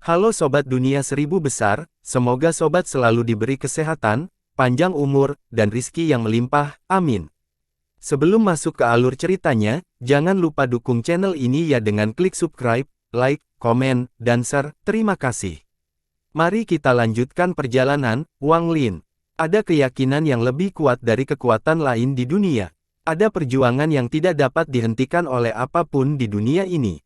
Halo Sobat Dunia Seribu Besar, semoga Sobat selalu diberi kesehatan, panjang umur, dan rizki yang melimpah, amin. Sebelum masuk ke alur ceritanya, jangan lupa dukung channel ini ya dengan klik subscribe, like, komen, dan share, terima kasih. Mari kita lanjutkan perjalanan, Wang Lin. Ada keyakinan yang lebih kuat dari kekuatan lain di dunia. Ada perjuangan yang tidak dapat dihentikan oleh apapun di dunia ini.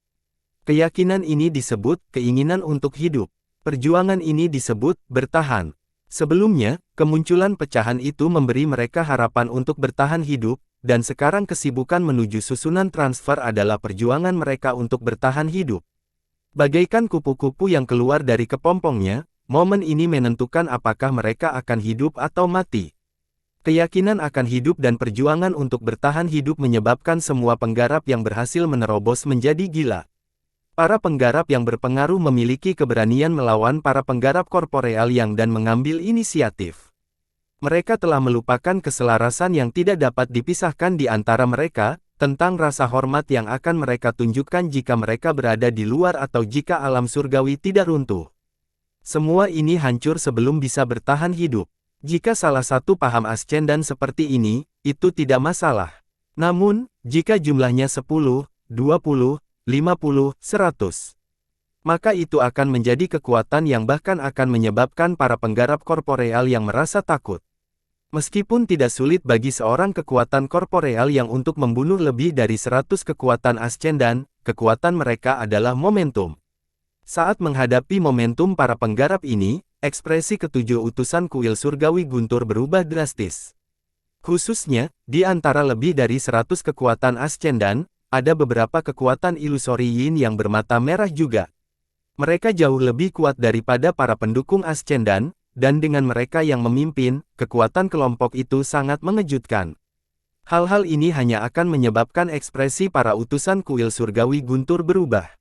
Keyakinan ini disebut keinginan untuk hidup. Perjuangan ini disebut bertahan. Sebelumnya, kemunculan pecahan itu memberi mereka harapan untuk bertahan hidup, dan sekarang kesibukan menuju susunan transfer adalah perjuangan mereka untuk bertahan hidup. Bagaikan kupu-kupu yang keluar dari kepompongnya, momen ini menentukan apakah mereka akan hidup atau mati. Keyakinan akan hidup dan perjuangan untuk bertahan hidup menyebabkan semua penggarap yang berhasil menerobos menjadi gila. Para penggarap yang berpengaruh memiliki keberanian melawan para penggarap korporeal yang dan mengambil inisiatif. Mereka telah melupakan keselarasan yang tidak dapat dipisahkan di antara mereka, tentang rasa hormat yang akan mereka tunjukkan jika mereka berada di luar atau jika alam surgawi tidak runtuh. Semua ini hancur sebelum bisa bertahan hidup. Jika salah satu paham ascendan seperti ini, itu tidak masalah. Namun, jika jumlahnya 10, 20, 50, 100, maka itu akan menjadi kekuatan yang bahkan akan menyebabkan para penggarap korporeal yang merasa takut. Meskipun tidak sulit bagi seorang kekuatan korporeal yang untuk membunuh lebih dari 100 kekuatan ascendan, kekuatan mereka adalah momentum. Saat menghadapi momentum para penggarap ini, ekspresi ketujuh utusan kuil surgawi guntur berubah drastis. Khususnya, di antara lebih dari 100 kekuatan ascendan, ada beberapa kekuatan ilusori yin yang bermata merah juga. Mereka jauh lebih kuat daripada para pendukung ascendan, dan dengan mereka yang memimpin, kekuatan kelompok itu sangat mengejutkan. Hal-hal ini hanya akan menyebabkan ekspresi para utusan kuil surgawi guntur berubah.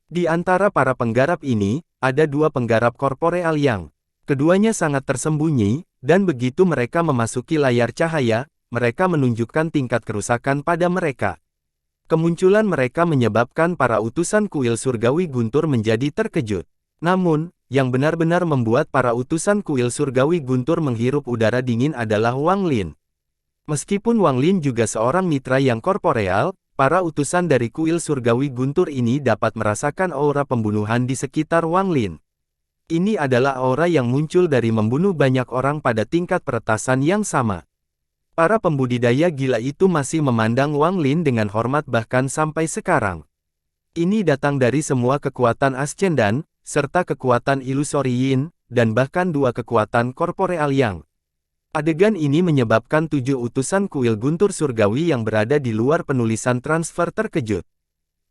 Di antara para penggarap ini, ada dua penggarap korporeal yang keduanya sangat tersembunyi, dan begitu mereka memasuki layar cahaya, mereka menunjukkan tingkat kerusakan pada mereka. Kemunculan mereka menyebabkan para utusan kuil surgawi guntur menjadi terkejut. Namun, yang benar-benar membuat para utusan kuil surgawi guntur menghirup udara dingin adalah Wang Lin. Meskipun Wang Lin juga seorang mitra yang korporeal, para utusan dari kuil surgawi guntur ini dapat merasakan aura pembunuhan di sekitar Wang Lin. Ini adalah aura yang muncul dari membunuh banyak orang pada tingkat peretasan yang sama. Para pembudidaya gila itu masih memandang Wang Lin dengan hormat bahkan sampai sekarang. Ini datang dari semua kekuatan ascendan, serta kekuatan ilusori yin, dan bahkan dua kekuatan korporeal yang. Adegan ini menyebabkan 7 utusan kuil guntur surgawi yang berada di luar penulisan transfer terkejut.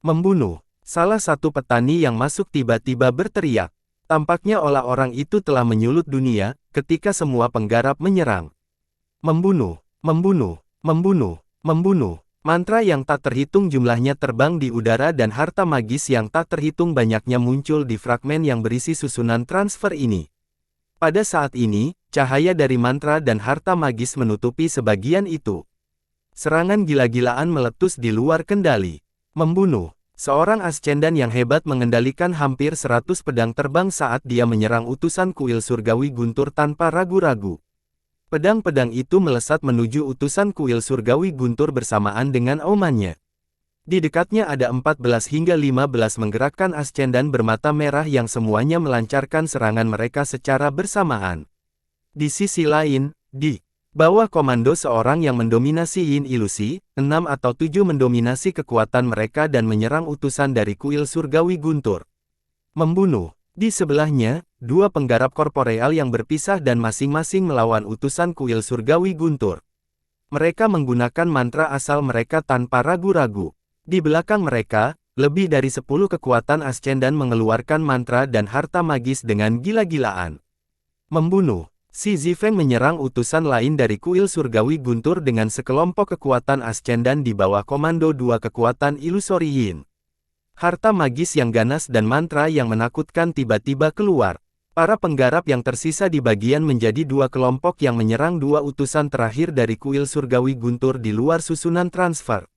Membunuh. Salah satu petani yang masuk tiba-tiba berteriak. Tampaknya olah orang itu telah menyulut dunia, ketika semua penggarap menyerang. Membunuh, membunuh, membunuh, membunuh. Mantra yang tak terhitung jumlahnya terbang di udara dan harta magis yang tak terhitung banyaknya muncul di fragmen yang berisi susunan transfer ini. Pada saat ini, cahaya dari mantra dan harta magis menutupi sebagian itu. Serangan gila-gilaan meletus di luar kendali. Membunuh. Seorang ascendan yang hebat mengendalikan hampir 100 pedang terbang saat dia menyerang utusan kuil surgawi guntur tanpa ragu-ragu. Pedang-pedang itu melesat menuju utusan kuil surgawi guntur bersamaan dengan aumannya. Di dekatnya ada 14 hingga 15 menggerakkan ascendan bermata merah yang semuanya melancarkan serangan mereka secara bersamaan. Di sisi lain, di bawah komando seorang yang mendominasi yin ilusi, 6 atau 7 mendominasi kekuatan mereka dan menyerang utusan dari kuil surgawi guntur. Membunuh. Di sebelahnya, 2 penggarap korporeal yang berpisah dan masing-masing melawan utusan kuil surgawi guntur. Mereka menggunakan mantra asal mereka tanpa ragu-ragu. Di belakang mereka, lebih dari 10 kekuatan ascendan mengeluarkan mantra dan harta magis dengan gila-gilaan. Membunuh. Si Zifeng menyerang utusan lain dari kuil surgawi guntur dengan sekelompok kekuatan ascendan di bawah komando 2 kekuatan ilusori yin. Harta magis yang ganas dan mantra yang menakutkan tiba-tiba keluar. Para penggarap yang tersisa di bagian menjadi 2 kelompok yang menyerang 2 utusan terakhir dari kuil surgawi guntur di luar susunan transfer.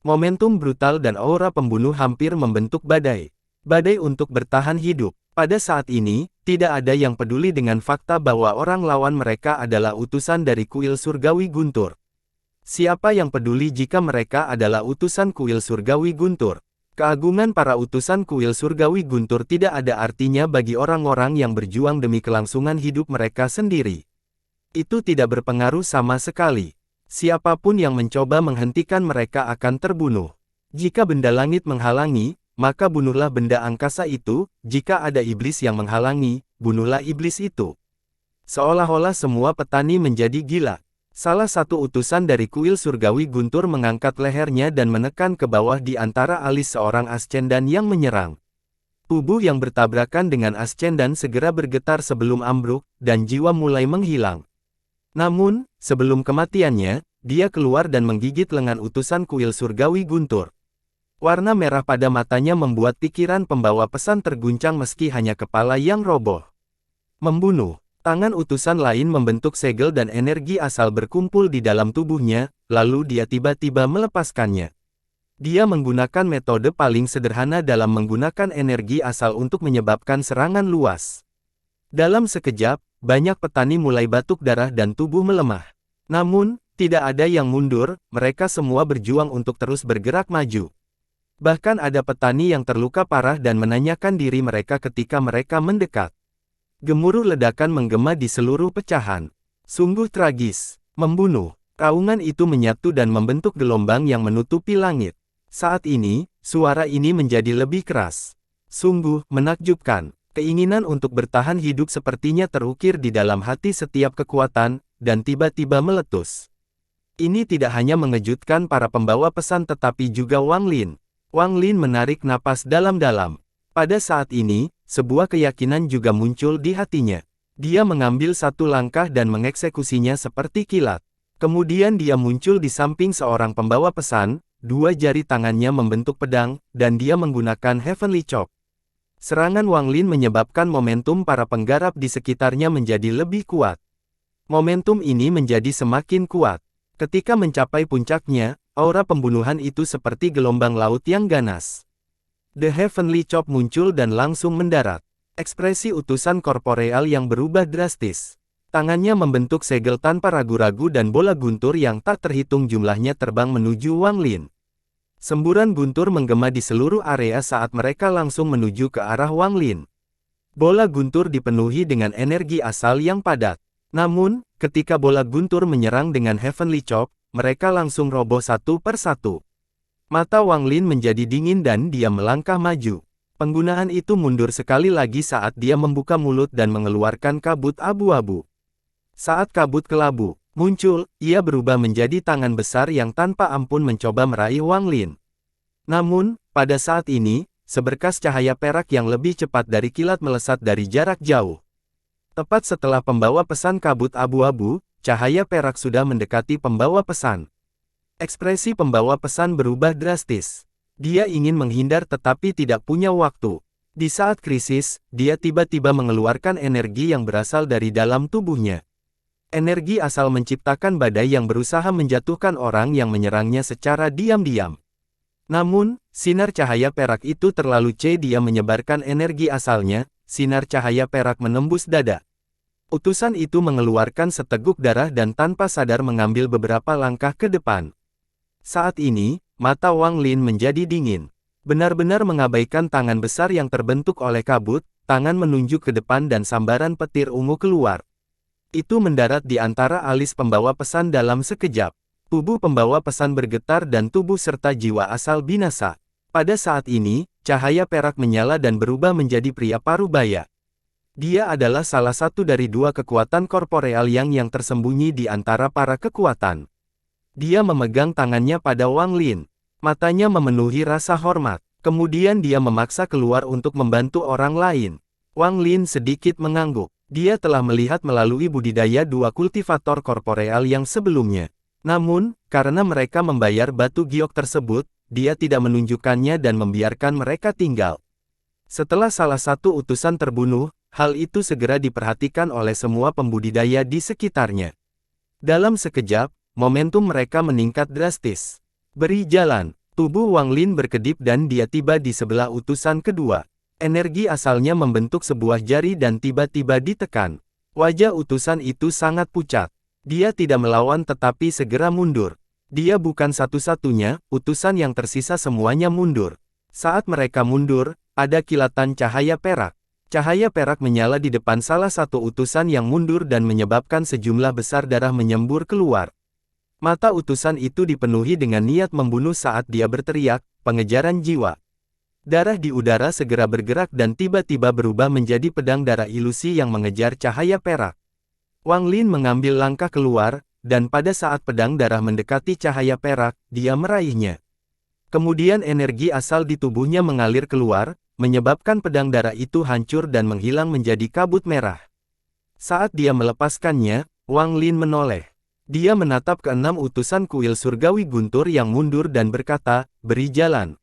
Momentum brutal dan aura pembunuh hampir membentuk badai. Badai untuk bertahan hidup. Pada saat ini, tidak ada yang peduli dengan fakta bahwa orang lawan mereka adalah utusan dari kuil surgawi Guntur. Siapa yang peduli jika mereka adalah utusan kuil surgawi Guntur? Keagungan para utusan kuil surgawi Guntur tidak ada artinya bagi orang-orang yang berjuang demi kelangsungan hidup mereka sendiri. Itu tidak berpengaruh sama sekali. Siapapun yang mencoba menghentikan mereka akan terbunuh. Jika benda langit menghalangi, maka bunuhlah benda angkasa itu. Jika ada iblis yang menghalangi, bunuhlah iblis itu. Seolah-olah semua petani menjadi gila. Salah satu utusan dari kuil surgawi Guntur mengangkat lehernya dan menekan ke bawah di antara alis seorang Ascendan yang menyerang. Tubuh yang bertabrakan dengan Ascendan segera bergetar sebelum ambruk, dan jiwa mulai menghilang. Namun, sebelum kematiannya, dia keluar dan menggigit lengan utusan kuil surgawi Guntur. Warna merah pada matanya membuat pikiran pembawa pesan terguncang meski hanya kepala yang roboh. Membunuh. Tangan utusan lain membentuk segel dan energi asal berkumpul di dalam tubuhnya, lalu dia tiba-tiba melepaskannya. Dia menggunakan metode paling sederhana dalam menggunakan energi asal untuk menyebabkan serangan luas. Dalam sekejap, banyak petani mulai batuk darah dan tubuh melemah. Namun, tidak ada yang mundur, mereka semua berjuang untuk terus bergerak maju. Bahkan ada petani yang terluka parah dan menanyakan diri mereka ketika mereka mendekat. Gemuruh ledakan menggema di seluruh pecahan. Sungguh tragis. Membunuh. Raungan itu menyatu dan membentuk gelombang yang menutupi langit. Saat ini, suara ini menjadi lebih keras. Sungguh menakjubkan. Keinginan untuk bertahan hidup sepertinya terukir di dalam hati setiap kekuatan, dan tiba-tiba meletus. Ini tidak hanya mengejutkan para pembawa pesan tetapi juga Wang Lin. Wang Lin menarik napas dalam-dalam. Pada saat ini, sebuah keyakinan juga muncul di hatinya. Dia mengambil satu langkah dan mengeksekusinya seperti kilat. Kemudian dia muncul di samping seorang pembawa pesan, dua jari tangannya membentuk pedang, dan dia menggunakan Heavenly Chop. Serangan Wang Lin menyebabkan momentum para penggarap di sekitarnya menjadi lebih kuat. Momentum ini menjadi semakin kuat. Ketika mencapai puncaknya, aura pembunuhan itu seperti gelombang laut yang ganas. The Heavenly Chop muncul dan langsung mendarat. Ekspresi utusan korporeal yang berubah drastis. Tangannya membentuk segel tanpa ragu-ragu dan bola guntur yang tak terhitung jumlahnya terbang menuju Wang Lin. Semburan guntur menggema di seluruh area saat mereka langsung menuju ke arah Wang Lin. Bola guntur dipenuhi dengan energi asal yang padat. Namun, ketika bola guntur menyerang dengan Heavenly Chop, mereka langsung roboh satu per satu. Mata Wang Lin menjadi dingin dan dia melangkah maju. Penggunaan itu mundur sekali lagi saat dia membuka mulut dan mengeluarkan kabut abu-abu. Saat kabut kelabu muncul, ia berubah menjadi tangan besar yang tanpa ampun mencoba meraih Wang Lin. Namun, pada saat ini, seberkas cahaya perak yang lebih cepat dari kilat melesat dari jarak jauh. Tepat setelah pembawa pesan kabut abu-abu, cahaya perak sudah mendekati pembawa pesan. Ekspresi pembawa pesan berubah drastis. Dia ingin menghindar tetapi tidak punya waktu. Di saat krisis, dia tiba-tiba mengeluarkan energi yang berasal dari dalam tubuhnya. Energi asal menciptakan badai yang berusaha menjatuhkan orang yang menyerangnya secara diam-diam. Namun, sinar cahaya perak itu terlalu dia menyebarkan energi asalnya, sinar cahaya perak menembus dada. Utusan itu mengeluarkan seteguk darah dan tanpa sadar mengambil beberapa langkah ke depan. Saat ini, mata Wang Lin menjadi dingin. Benar-benar mengabaikan tangan besar yang terbentuk oleh kabut, tangan menunjuk ke depan dan sambaran petir ungu keluar. Itu mendarat di antara alis pembawa pesan dalam sekejap. Tubuh pembawa pesan bergetar dan tubuh serta jiwa asal binasa. Pada saat ini, cahaya perak menyala dan berubah menjadi pria parubaya. Dia adalah salah satu dari dua kekuatan korporeal yang tersembunyi di antara para kekuatan. Dia memegang tangannya pada Wang Lin. Matanya memenuhi rasa hormat. Kemudian dia memaksa keluar untuk membantu orang lain. Wang Lin sedikit mengangguk. Dia telah melihat melalui budidaya dua kultivator korporeal yang sebelumnya. Namun, karena mereka membayar batu giok tersebut, dia tidak menunjukkannya dan membiarkan mereka tinggal. Setelah salah satu utusan terbunuh, hal itu segera diperhatikan oleh semua pembudidaya di sekitarnya. Dalam sekejap, momentum mereka meningkat drastis. Beri jalan. Tubuh Wang Lin berkedip dan dia tiba di sebelah utusan kedua. Energi asalnya membentuk sebuah jari dan tiba-tiba ditekan. Wajah utusan itu sangat pucat. Dia tidak melawan tetapi segera mundur. Dia bukan satu-satunya, utusan yang tersisa semuanya mundur. Saat mereka mundur, ada kilatan cahaya perak. Cahaya perak menyala di depan salah satu utusan yang mundur dan menyebabkan sejumlah besar darah menyembur keluar. Mata utusan itu dipenuhi dengan niat membunuh saat dia berteriak, "Pengejaran jiwa." Darah di udara segera bergerak dan tiba-tiba berubah menjadi pedang darah ilusi yang mengejar cahaya perak. Wang Lin mengambil langkah keluar, dan pada saat pedang darah mendekati cahaya perak, dia meraihnya. Kemudian energi asal di tubuhnya mengalir keluar, menyebabkan pedang darah itu hancur dan menghilang menjadi kabut merah. Saat dia melepaskannya, Wang Lin menoleh. Dia menatap keenam utusan kuil surgawi guntur yang mundur dan berkata, "Beri jalan.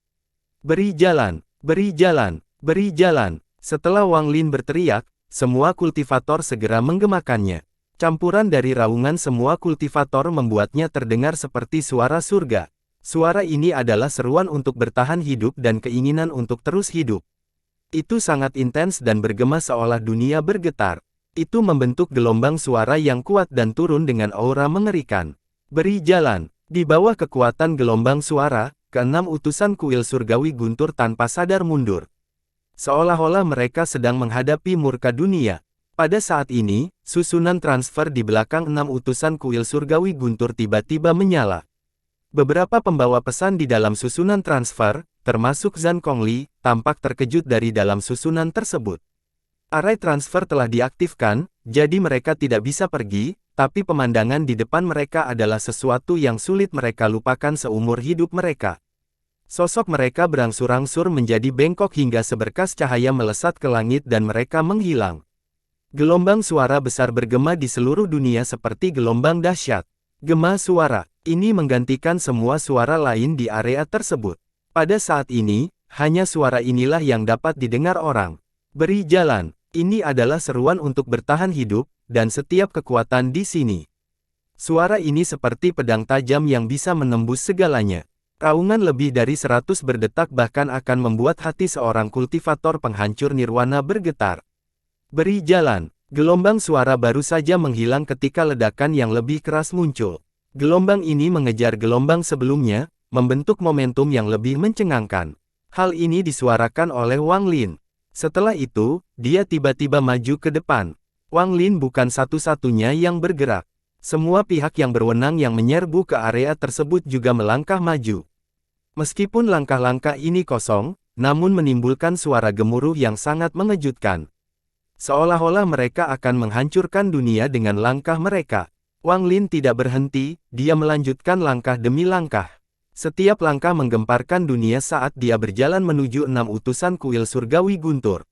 Beri jalan, beri jalan, beri jalan." Setelah Wang Lin berteriak, semua kultivator segera menggemakannya. Campuran dari raungan semua kultivator membuatnya terdengar seperti suara surga. Suara ini adalah seruan untuk bertahan hidup dan keinginan untuk terus hidup. Itu sangat intens dan bergema seolah dunia bergetar. Itu membentuk gelombang suara yang kuat dan turun dengan aura mengerikan. Beri jalan. Di bawah kekuatan gelombang suara, keenam utusan kuil surgawi guntur tanpa sadar mundur. Seolah-olah mereka sedang menghadapi murka dunia. Pada saat ini, susunan transfer di belakang enam utusan kuil surgawi guntur tiba-tiba menyala. Beberapa pembawa pesan di dalam susunan transfer, termasuk Zhang Kongli, tampak terkejut dari dalam susunan tersebut. Arai transfer telah diaktifkan, jadi mereka tidak bisa pergi, tapi pemandangan di depan mereka adalah sesuatu yang sulit mereka lupakan seumur hidup mereka. Sosok mereka berangsur-angsur menjadi bengkok hingga seberkas cahaya melesat ke langit dan mereka menghilang. Gelombang suara besar bergema di seluruh dunia seperti gelombang dahsyat. Gema suara ini menggantikan semua suara lain di area tersebut. Pada saat ini, hanya suara inilah yang dapat didengar orang. Beri jalan. Ini adalah seruan untuk bertahan hidup, dan setiap kekuatan di sini. Suara ini seperti pedang tajam yang bisa menembus segalanya. Raungan lebih dari 100 berdetak bahkan akan membuat hati seorang kultivator penghancur nirwana bergetar. Beri jalan. Gelombang suara baru saja menghilang ketika ledakan yang lebih keras muncul. Gelombang ini mengejar gelombang sebelumnya, membentuk momentum yang lebih mencengangkan. Hal ini disuarakan oleh Wang Lin. Setelah itu, dia tiba-tiba maju ke depan. Wang Lin bukan satu-satunya yang bergerak. Semua pihak yang berwenang yang menyerbu ke area tersebut juga melangkah maju. Meskipun langkah-langkah ini kosong, namun menimbulkan suara gemuruh yang sangat mengejutkan. Seolah-olah mereka akan menghancurkan dunia dengan langkah mereka. Wang Lin tidak berhenti, dia melanjutkan langkah demi langkah. Setiap langkah menggemparkan dunia saat dia berjalan menuju enam utusan kuil surgawi guntur.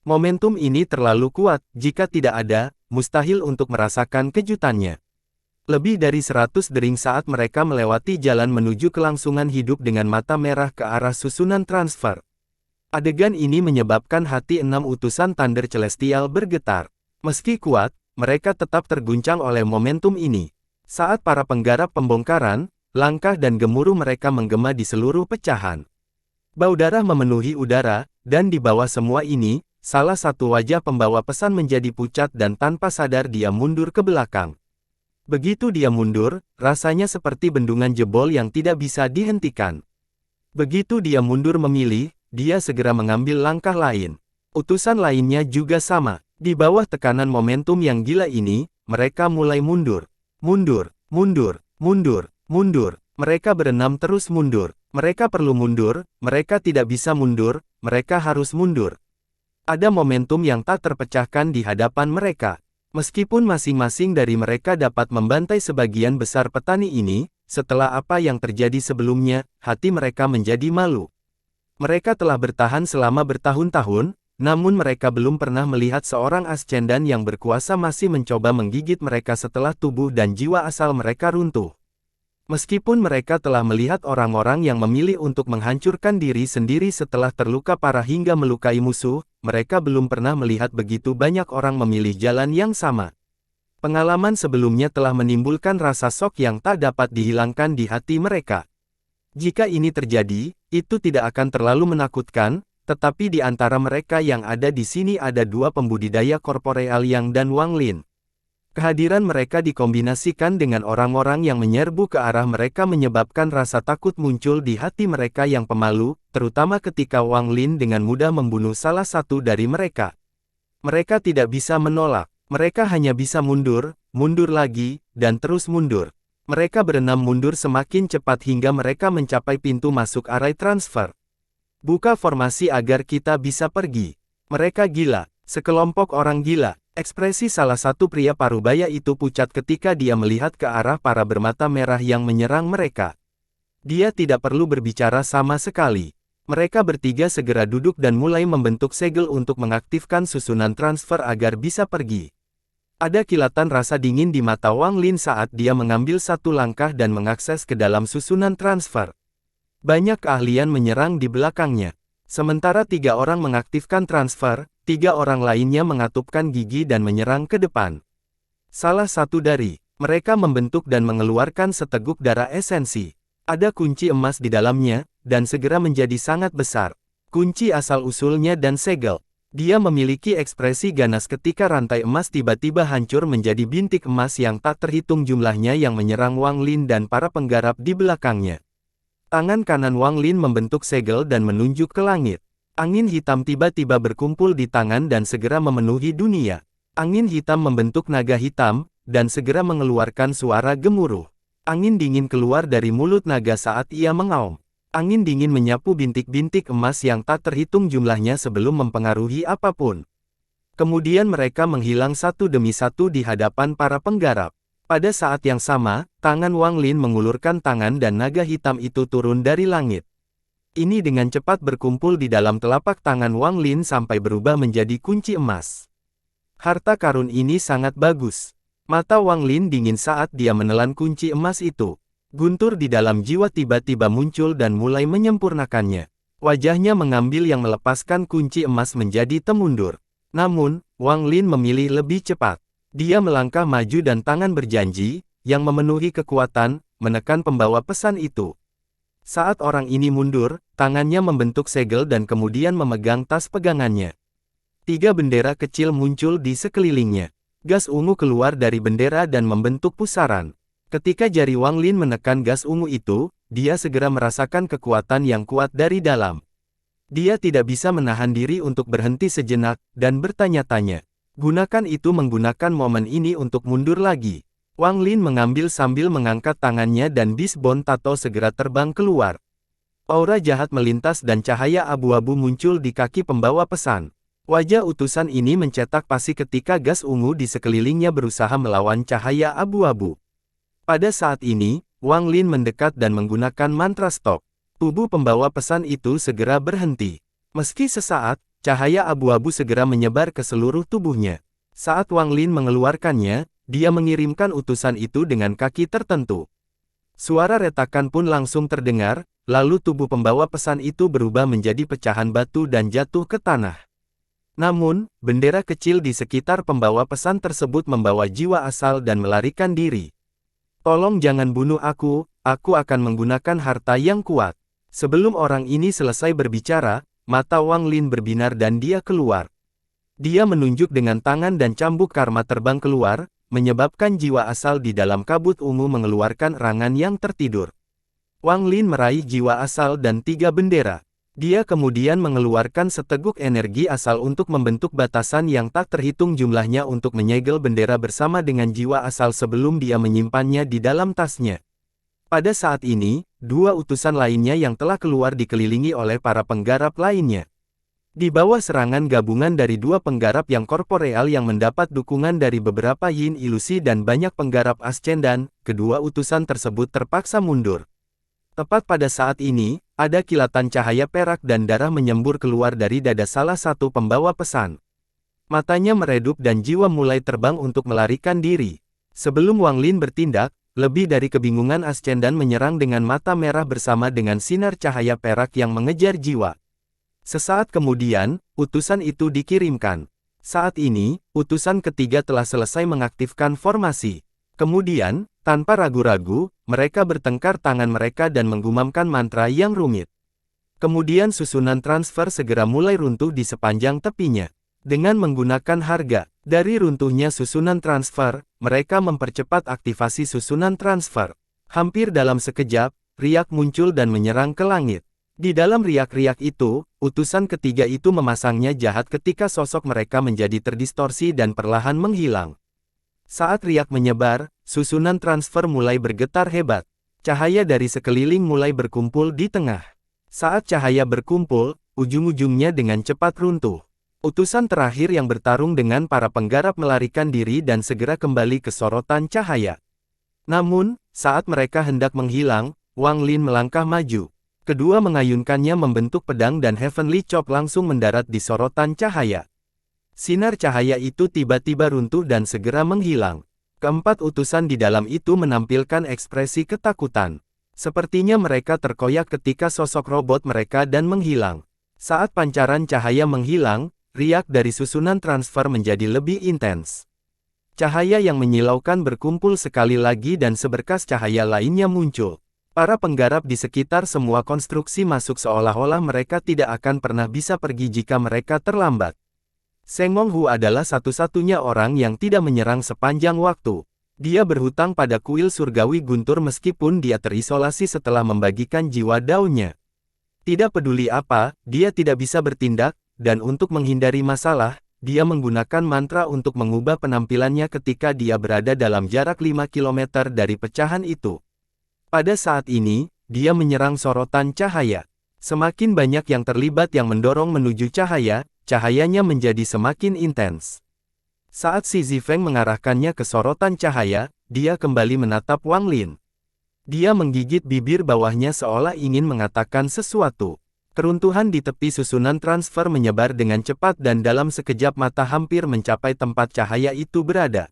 Momentum ini terlalu kuat, jika tidak ada, mustahil untuk merasakan kejutannya. Lebih dari 100 dering saat mereka melewati jalan menuju kelangsungan hidup dengan mata merah ke arah susunan transfer. Adegan ini menyebabkan hati enam utusan Thunder Celestial bergetar. Meski kuat, mereka tetap terguncang oleh momentum ini. Saat para penggarap pembongkaran, langkah dan gemuruh mereka menggema di seluruh pecahan. Bau darah memenuhi udara, dan di bawah semua ini, salah satu wajah pembawa pesan menjadi pucat dan tanpa sadar dia mundur ke belakang. Begitu dia mundur, rasanya seperti bendungan jebol yang tidak bisa dihentikan. Begitu dia mundur memilih, dia segera mengambil langkah lain. Utusan lainnya juga sama. Di bawah tekanan momentum yang gila ini, mereka mulai mundur. Mundur, mundur, mundur. Mundur, mereka berenam terus mundur. Mereka perlu mundur, mereka tidak bisa mundur, mereka harus mundur. Ada momentum yang tak terpecahkan di hadapan mereka. Meskipun masing-masing dari mereka dapat membantai sebagian besar petani ini, setelah apa yang terjadi sebelumnya, hati mereka menjadi malu. Mereka telah bertahan selama bertahun-tahun, namun mereka belum pernah melihat seorang ascendan yang berkuasa masih mencoba menggigit mereka setelah tubuh dan jiwa asal mereka runtuh. Meskipun mereka telah melihat orang-orang yang memilih untuk menghancurkan diri sendiri setelah terluka parah hingga melukai musuh, mereka belum pernah melihat begitu banyak orang memilih jalan yang sama. Pengalaman sebelumnya telah menimbulkan rasa shock yang tak dapat dihilangkan di hati mereka. Jika ini terjadi, itu tidak akan terlalu menakutkan, Tetapi di antara mereka yang ada di sini ada dua pembudidaya korporeal Yang dan Wang Lin. Kehadiran mereka dikombinasikan dengan orang-orang yang menyerbu ke arah mereka menyebabkan rasa takut muncul di hati mereka yang pemalu, terutama ketika Wang Lin dengan mudah membunuh salah satu dari mereka. Mereka tidak bisa menolak. Mereka hanya bisa mundur, mundur lagi, dan terus mundur. Mereka berenam mundur semakin cepat hingga mereka mencapai pintu masuk arai transfer. Buka formasi agar kita bisa pergi. Mereka gila, sekelompok orang gila. Ekspresi salah satu pria parubaya itu pucat ketika dia melihat ke arah para bermata merah yang menyerang mereka. Dia tidak perlu berbicara sama sekali. Mereka bertiga segera duduk dan mulai membentuk segel untuk mengaktifkan susunan transfer agar bisa pergi. Ada kilatan rasa dingin di mata Wang Lin saat dia mengambil satu langkah dan mengakses ke dalam susunan transfer. Banyak keahlian menyerang di belakangnya. Sementara 3 orang mengaktifkan transfer, 3 orang lainnya mengatupkan gigi dan menyerang ke depan. Salah satu dari mereka membentuk dan mengeluarkan seteguk darah esensi. Ada kunci emas di dalamnya, dan segera menjadi sangat besar. Kunci asal-usulnya dan segel. Dia memiliki ekspresi ganas ketika rantai emas tiba-tiba hancur menjadi bintik emas yang tak terhitung jumlahnya yang menyerang Wang Lin dan para penggarap di belakangnya. Tangan kanan Wang Lin membentuk segel dan menunjuk ke langit. Angin hitam tiba-tiba berkumpul di tangan dan segera memenuhi dunia. Angin hitam membentuk naga hitam, dan segera mengeluarkan suara gemuruh. Angin dingin keluar dari mulut naga saat ia mengaum. Angin dingin menyapu bintik-bintik emas yang tak terhitung jumlahnya sebelum mempengaruhi apapun. Kemudian mereka menghilang satu demi satu di hadapan para penggarap. Pada saat yang sama, tangan Wang Lin mengulurkan tangan dan naga hitam itu turun dari langit. Ini dengan cepat berkumpul di dalam telapak tangan Wang Lin sampai berubah menjadi kunci emas. Harta karun ini sangat bagus. Mata Wang Lin dingin saat dia menelan kunci emas itu. Guntur di dalam jiwa tiba-tiba muncul dan mulai menyempurnakannya. Wajahnya mengambil yang melepaskan kunci emas menjadi temundur. Namun, Wang Lin memilih lebih cepat. Dia melangkah maju dan tangan berjanji, yang memenuhi kekuatan, menekan pembawa pesan itu. Saat orang ini mundur, tangannya membentuk segel dan kemudian memegang tas pegangannya. 3 bendera kecil muncul di sekelilingnya. Gas ungu keluar dari bendera dan membentuk pusaran. Ketika jari Wang Lin menekan gas ungu itu, dia segera merasakan kekuatan yang kuat dari dalam. Dia tidak bisa menahan diri untuk berhenti sejenak, dan bertanya-tanya. Gunakan itu menggunakan momen ini untuk mundur lagi. Wang Lin mengambil sambil mengangkat tangannya dan Bisbon Tato segera terbang keluar. Aura jahat melintas dan cahaya abu-abu muncul di kaki pembawa pesan. Wajah utusan ini mencetak pasti ketika gas ungu di sekelilingnya berusaha melawan cahaya abu-abu. Pada saat ini, Wang Lin mendekat dan menggunakan mantra stop. Tubuh pembawa pesan itu segera berhenti. Meski sesaat, cahaya abu-abu segera menyebar ke seluruh tubuhnya. Saat Wang Lin mengeluarkannya, dia mengirimkan utusan itu dengan kaki tertentu. Suara retakan pun langsung terdengar, lalu tubuh pembawa pesan itu berubah menjadi pecahan batu dan jatuh ke tanah. Namun, bendera kecil di sekitar pembawa pesan tersebut membawa jiwa asal dan melarikan diri. Tolong jangan bunuh aku akan menggunakan harta yang kuat. Sebelum orang ini selesai berbicara, mata Wang Lin berbinar dan dia keluar. Dia menunjuk dengan tangan dan cambuk karma terbang keluar, menyebabkan jiwa asal di dalam kabut ungu mengeluarkan erangan yang tertidur. Wang Lin meraih jiwa asal dan 3 bendera. Dia kemudian mengeluarkan seteguk energi asal untuk membentuk batasan yang tak terhitung jumlahnya untuk menyegel bendera bersama dengan jiwa asal sebelum dia menyimpannya di dalam tasnya. Pada saat ini, 2 utusan lainnya yang telah keluar dikelilingi oleh para penggarap lainnya. Di bawah serangan gabungan dari 2 penggarap yang korporeal yang mendapat dukungan dari beberapa yin ilusi dan banyak penggarap ascendan, kedua utusan tersebut terpaksa mundur. Tepat pada saat ini, ada kilatan cahaya perak dan darah menyembur keluar dari dada salah satu pembawa pesan. Matanya meredup dan jiwa mulai terbang untuk melarikan diri. Sebelum Wang Lin bertindak, lebih dari kebingungan ascendan menyerang dengan mata merah bersama dengan sinar cahaya perak yang mengejar jiwa. Sesaat kemudian, utusan itu dikirimkan. Saat ini, utusan ketiga telah selesai mengaktifkan formasi. Kemudian, tanpa ragu-ragu, mereka bertengkar tangan mereka dan menggumamkan mantra yang rumit. Kemudian susunan transfer segera mulai runtuh di sepanjang tepinya. Dengan menggunakan harga dari runtuhnya susunan transfer, mereka mempercepat aktivasi susunan transfer. Hampir dalam sekejap, riak muncul dan menyerang ke langit. Di dalam riak-riak itu, utusan ketiga itu memasangnya jahat ketika sosok mereka menjadi terdistorsi dan perlahan menghilang. Saat riak menyebar, susunan transfer mulai bergetar hebat. Cahaya dari sekeliling mulai berkumpul di tengah. Saat cahaya berkumpul, ujung-ujungnya dengan cepat runtuh. Utusan terakhir yang bertarung dengan para penggarap melarikan diri dan segera kembali ke sorotan cahaya. Namun, saat mereka hendak menghilang, Wang Lin melangkah maju. Kedua mengayunkannya membentuk pedang dan Heavenly Chop langsung mendarat di sorotan cahaya. Sinar cahaya itu tiba-tiba runtuh dan segera menghilang. Keempat utusan di dalam itu menampilkan ekspresi ketakutan. Sepertinya mereka terkoyak ketika sosok robot mereka dan menghilang. Saat pancaran cahaya menghilang, riak dari susunan transfer menjadi lebih intens. Cahaya yang menyilaukan berkumpul sekali lagi dan seberkas cahaya lainnya muncul. Para penggarap di sekitar semua konstruksi masuk seolah-olah mereka tidak akan pernah bisa pergi jika mereka terlambat. Seng Monghu adalah satu-satunya orang yang tidak menyerang sepanjang waktu. Dia berhutang pada kuil surgawi guntur meskipun dia terisolasi setelah membagikan jiwa daunnya. Tidak peduli apa, dia tidak bisa bertindak, dan untuk menghindari masalah, dia menggunakan mantra untuk mengubah penampilannya ketika dia berada dalam jarak 5 km dari pecahan itu. Pada saat ini, dia menyerang sorotan cahaya. Semakin banyak yang terlibat yang mendorong menuju cahaya, cahayanya menjadi semakin intens. Saat Xi Zifeng mengarahkannya ke sorotan cahaya, dia kembali menatap Wang Lin. Dia menggigit bibir bawahnya seolah ingin mengatakan sesuatu. Keruntuhan di tepi susunan transfer menyebar dengan cepat dan dalam sekejap mata hampir mencapai tempat cahaya itu berada.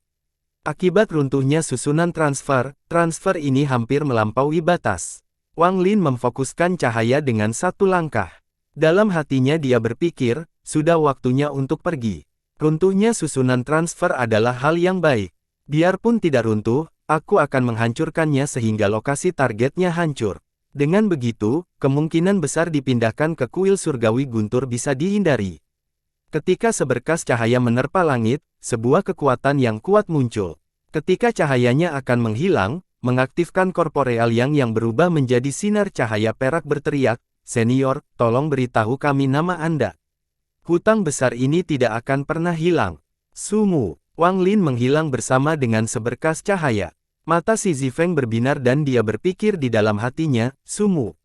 Akibat runtuhnya susunan transfer ini hampir melampaui batas. Wang Lin memfokuskan cahaya dengan satu langkah. Dalam hatinya dia berpikir, sudah waktunya untuk pergi. Runtuhnya susunan transfer adalah hal yang baik. Biarpun tidak runtuh, aku akan menghancurkannya sehingga lokasi targetnya hancur. Dengan begitu, kemungkinan besar dipindahkan ke kuil surgawi guntur bisa dihindari. Ketika seberkas cahaya menerpa langit, sebuah kekuatan yang kuat muncul. Ketika cahayanya akan menghilang, mengaktifkan korporeal yang berubah menjadi sinar cahaya perak berteriak, "Senior, tolong beritahu kami nama Anda." Hutang besar ini tidak akan pernah hilang. Sumu. Wang Lin menghilang bersama dengan seberkas cahaya. Mata Xi Zifeng berbinar dan dia berpikir di dalam hatinya, Sumu.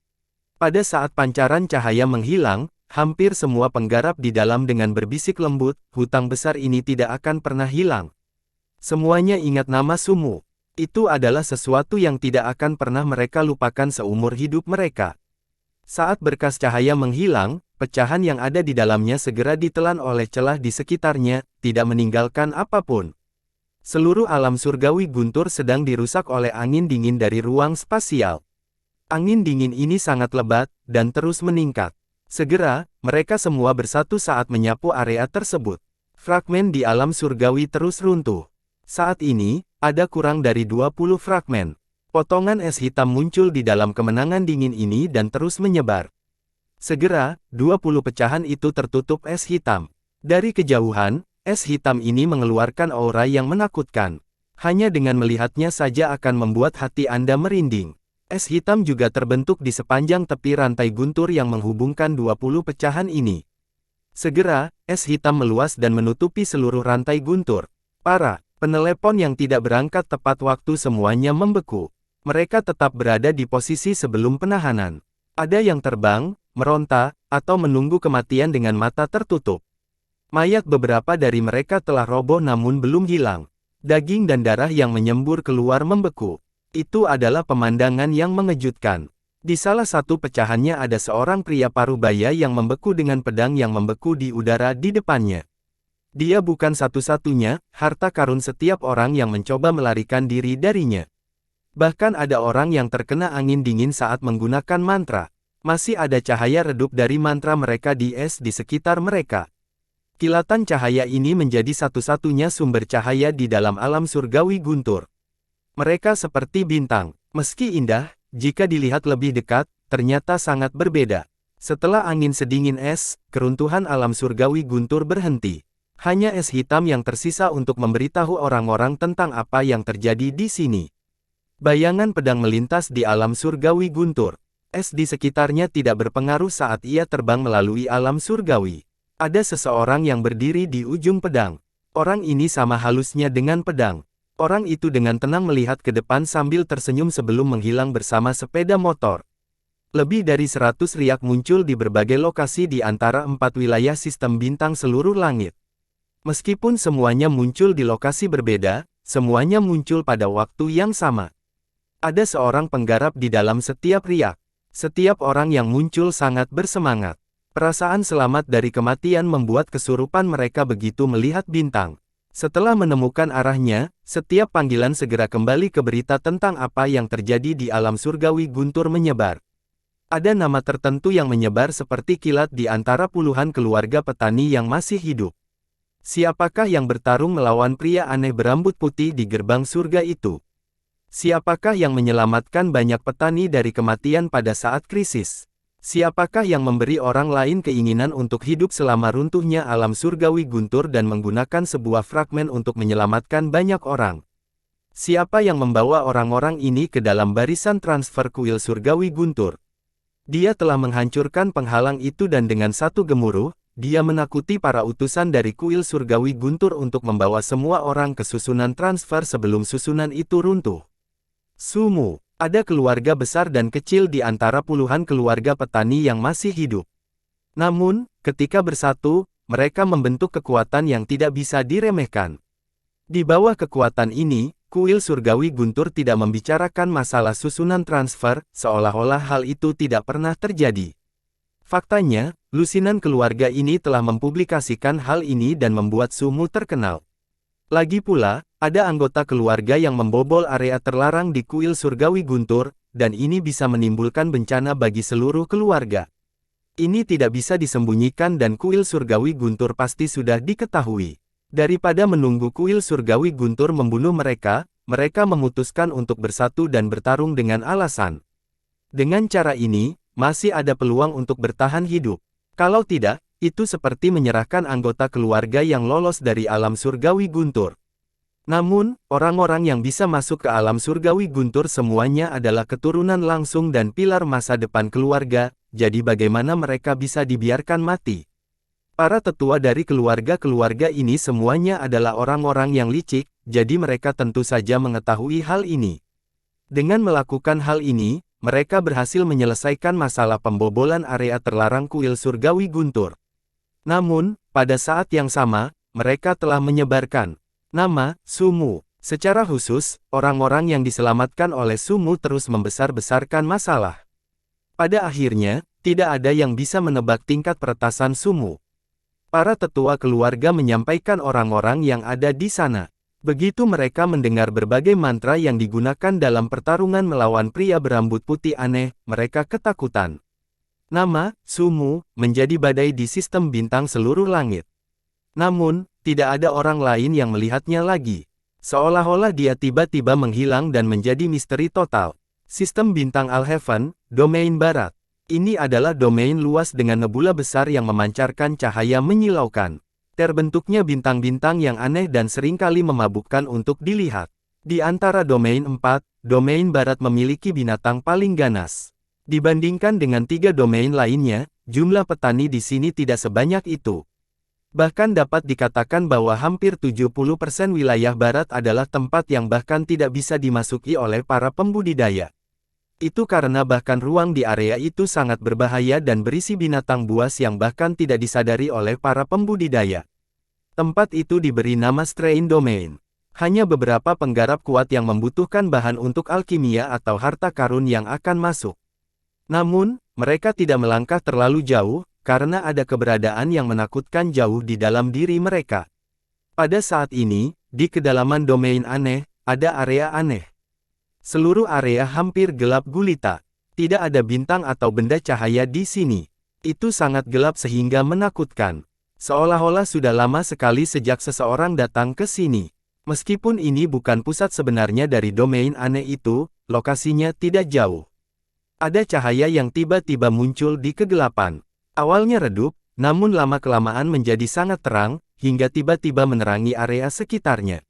Pada saat pancaran cahaya menghilang, hampir semua penggarap di dalam dengan berbisik lembut, hutang besar ini tidak akan pernah hilang. Semuanya ingat nama Sumu. Itu adalah sesuatu yang tidak akan pernah mereka lupakan seumur hidup mereka. Saat berkas cahaya menghilang, pecahan yang ada di dalamnya segera ditelan oleh celah di sekitarnya, tidak meninggalkan apapun. Seluruh alam surgawi guntur sedang dirusak oleh angin dingin dari ruang spasial. Angin dingin ini sangat lebat, dan terus meningkat. Segera, mereka semua bersatu saat menyapu area tersebut. Fragmen di alam surgawi terus runtuh. Saat ini, ada kurang dari 20 fragmen. Potongan es hitam muncul di dalam kemenangan dingin ini dan terus menyebar. Segera, 20 pecahan itu tertutup es hitam. Dari kejauhan, es hitam ini mengeluarkan aura yang menakutkan. Hanya dengan melihatnya saja akan membuat hati Anda merinding. Es hitam juga terbentuk di sepanjang tepi rantai guntur yang menghubungkan 20 pecahan ini. Segera, es hitam meluas dan menutupi seluruh rantai guntur. Para penelepon yang tidak berangkat tepat waktu semuanya membeku. Mereka tetap berada di posisi sebelum penahanan. Ada yang terbang, meronta, atau menunggu kematian dengan mata tertutup. Mayat beberapa dari mereka telah roboh namun belum hilang. Daging dan darah yang menyembur keluar membeku. Itu adalah pemandangan yang mengejutkan. Di salah satu pecahannya ada seorang pria parubaya yang membeku dengan pedang yang membeku di udara di depannya. Dia bukan satu-satunya, harta karun setiap orang yang mencoba melarikan diri darinya. Bahkan ada orang yang terkena angin dingin saat menggunakan mantra. Masih ada cahaya redup dari mantra mereka di es di sekitar mereka. Kilatan cahaya ini menjadi satu-satunya sumber cahaya di dalam alam surgawi guntur. Mereka seperti bintang. Meski indah, jika dilihat lebih dekat, ternyata sangat berbeda. Setelah angin sedingin es, keruntuhan alam surgawi guntur berhenti. Hanya es hitam yang tersisa untuk memberitahu orang-orang tentang apa yang terjadi di sini. Bayangan pedang melintas di alam surgawi guntur. Es di sekitarnya tidak berpengaruh saat ia terbang melalui alam surgawi. Ada seseorang yang berdiri di ujung pedang. Orang ini sama halusnya dengan pedang. Orang itu dengan tenang melihat ke depan sambil tersenyum sebelum menghilang bersama sepeda motor. Lebih dari 100 riak muncul di berbagai lokasi di antara 4 wilayah sistem bintang seluruh langit. Meskipun semuanya muncul di lokasi berbeda, semuanya muncul pada waktu yang sama. Ada seorang penggarap di dalam setiap riak. Setiap orang yang muncul sangat bersemangat. Perasaan selamat dari kematian membuat kesurupan mereka begitu melihat bintang. Setelah menemukan arahnya, setiap panggilan segera kembali ke berita tentang apa yang terjadi di alam surgawi guntur menyebar. Ada nama tertentu yang menyebar seperti kilat di antara puluhan keluarga petani yang masih hidup. Siapakah yang bertarung melawan pria aneh berambut putih di gerbang surga itu? Siapakah yang menyelamatkan banyak petani dari kematian pada saat krisis? Siapakah yang memberi orang lain keinginan untuk hidup selama runtuhnya alam surgawi guntur dan menggunakan sebuah fragmen untuk menyelamatkan banyak orang? Siapa yang membawa orang-orang ini ke dalam barisan transfer kuil surgawi guntur? Dia telah menghancurkan penghalang itu dan dengan satu gemuruh, dia menakuti para utusan dari kuil surgawi guntur untuk membawa semua orang ke susunan transfer sebelum susunan itu runtuh. Sumu, ada keluarga besar dan kecil di antara puluhan keluarga petani yang masih hidup. Namun, ketika bersatu, mereka membentuk kekuatan yang tidak bisa diremehkan. Di bawah kekuatan ini, kuil surgawi guntur tidak membicarakan masalah susunan transfer, seolah-olah hal itu tidak pernah terjadi. Faktanya, lusinan keluarga ini telah mempublikasikan hal ini dan membuat Sumu terkenal. Lagi pula, ada anggota keluarga yang membobol area terlarang di kuil surgawi guntur, dan ini bisa menimbulkan bencana bagi seluruh keluarga. Ini tidak bisa disembunyikan dan kuil surgawi guntur pasti sudah diketahui. Daripada menunggu kuil surgawi guntur membunuh mereka, mereka memutuskan untuk bersatu dan bertarung dengan alasan. Dengan cara ini, masih ada peluang untuk bertahan hidup. Kalau tidak, itu seperti menyerahkan anggota keluarga yang lolos dari alam surgawi guntur. Namun, orang-orang yang bisa masuk ke alam surgawi guntur semuanya adalah keturunan langsung dan pilar masa depan keluarga, jadi bagaimana mereka bisa dibiarkan mati? Para tetua dari keluarga-keluarga ini semuanya adalah orang-orang yang licik, jadi mereka tentu saja mengetahui hal ini. Dengan melakukan hal ini, mereka berhasil menyelesaikan masalah pembobolan area terlarang kuil surgawi guntur. Namun, pada saat yang sama, mereka telah menyebarkan nama Sumu. Secara khusus, orang-orang yang diselamatkan oleh Sumu terus membesar-besarkan masalah. Pada akhirnya, tidak ada yang bisa menebak tingkat peretasan Sumu. Para tetua keluarga menyampaikan orang-orang yang ada di sana. Begitu mereka mendengar berbagai mantra yang digunakan dalam pertarungan melawan pria berambut putih aneh, mereka ketakutan. Nama Sumu menjadi badai di sistem bintang seluruh langit. Namun, tidak ada orang lain yang melihatnya lagi. Seolah-olah dia tiba-tiba menghilang dan menjadi misteri total. Sistem bintang Alheaven, domain barat. Ini adalah domain luas dengan nebula besar yang memancarkan cahaya menyilaukan. Terbentuknya bintang-bintang yang aneh dan seringkali memabukkan untuk dilihat. Di antara domain 4, domain barat memiliki binatang paling ganas. Dibandingkan dengan 3 domain lainnya, jumlah petani di sini tidak sebanyak itu. Bahkan dapat dikatakan bahwa hampir 70% wilayah barat adalah tempat yang bahkan tidak bisa dimasuki oleh para pembudidaya. Itu karena bahkan ruang di area itu sangat berbahaya dan berisi binatang buas yang bahkan tidak disadari oleh para pembudidaya. Tempat itu diberi nama Strain Domain. Hanya beberapa penggarap kuat yang membutuhkan bahan untuk alkimia atau harta karun yang akan masuk. Namun, mereka tidak melangkah terlalu jauh, karena ada keberadaan yang menakutkan jauh di dalam diri mereka. Pada saat ini, di kedalaman domain aneh, ada area aneh. Seluruh area hampir gelap gulita. Tidak ada bintang atau benda cahaya di sini. Itu sangat gelap sehingga menakutkan. Seolah-olah sudah lama sekali sejak seseorang datang ke sini. Meskipun ini bukan pusat sebenarnya dari domain aneh itu, lokasinya tidak jauh. Ada cahaya yang tiba-tiba muncul di kegelapan. Awalnya redup, namun lama-kelamaan menjadi sangat terang, hingga tiba-tiba menerangi area sekitarnya.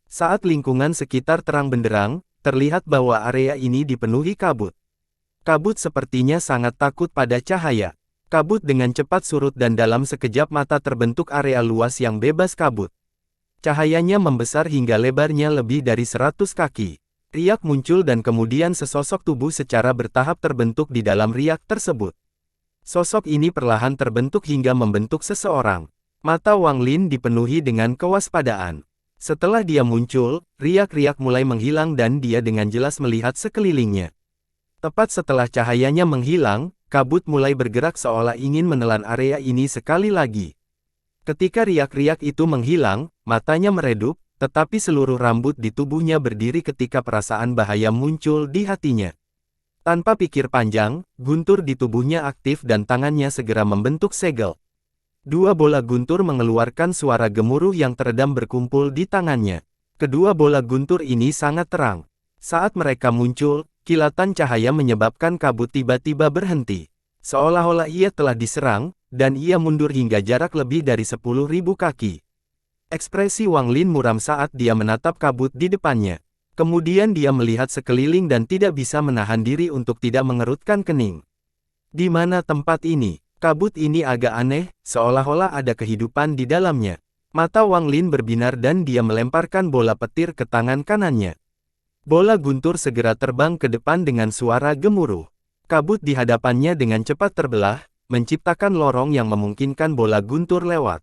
Saat lingkungan sekitar terang benderang, terlihat bahwa area ini dipenuhi kabut. Kabut sepertinya sangat takut pada cahaya. Kabut dengan cepat surut dan dalam sekejap mata terbentuk area luas yang bebas kabut. Cahayanya membesar hingga lebarnya lebih dari 100 kaki. Riak muncul dan kemudian sesosok tubuh secara bertahap terbentuk di dalam riak tersebut. Sosok ini perlahan terbentuk hingga membentuk seseorang. Mata Wang Lin dipenuhi dengan kewaspadaan. Setelah dia muncul, riak-riak mulai menghilang dan dia dengan jelas melihat sekelilingnya. Tepat setelah cahayanya menghilang, kabut mulai bergerak seolah ingin menelan area ini sekali lagi. Ketika riak-riak itu menghilang, matanya meredup, tetapi seluruh rambut di tubuhnya berdiri ketika perasaan bahaya muncul di hatinya. Tanpa pikir panjang, guntur di tubuhnya aktif dan tangannya segera membentuk segel. Dua bola guntur mengeluarkan suara gemuruh yang teredam berkumpul di tangannya. Kedua bola guntur ini sangat terang. Saat mereka muncul, kilatan cahaya menyebabkan kabut tiba-tiba berhenti. Seolah-olah ia telah diserang, dan ia mundur hingga jarak lebih dari 10.000 kaki. Ekspresi Wang Lin muram saat dia menatap kabut di depannya. Kemudian dia melihat sekeliling dan tidak bisa menahan diri untuk tidak mengerutkan kening. Di mana tempat ini? Kabut ini agak aneh, seolah-olah ada kehidupan di dalamnya. Mata Wang Lin berbinar dan dia melemparkan bola petir ke tangan kanannya. Bola guntur segera terbang ke depan dengan suara gemuruh. Kabut di hadapannya dengan cepat terbelah, menciptakan lorong yang memungkinkan bola guntur lewat.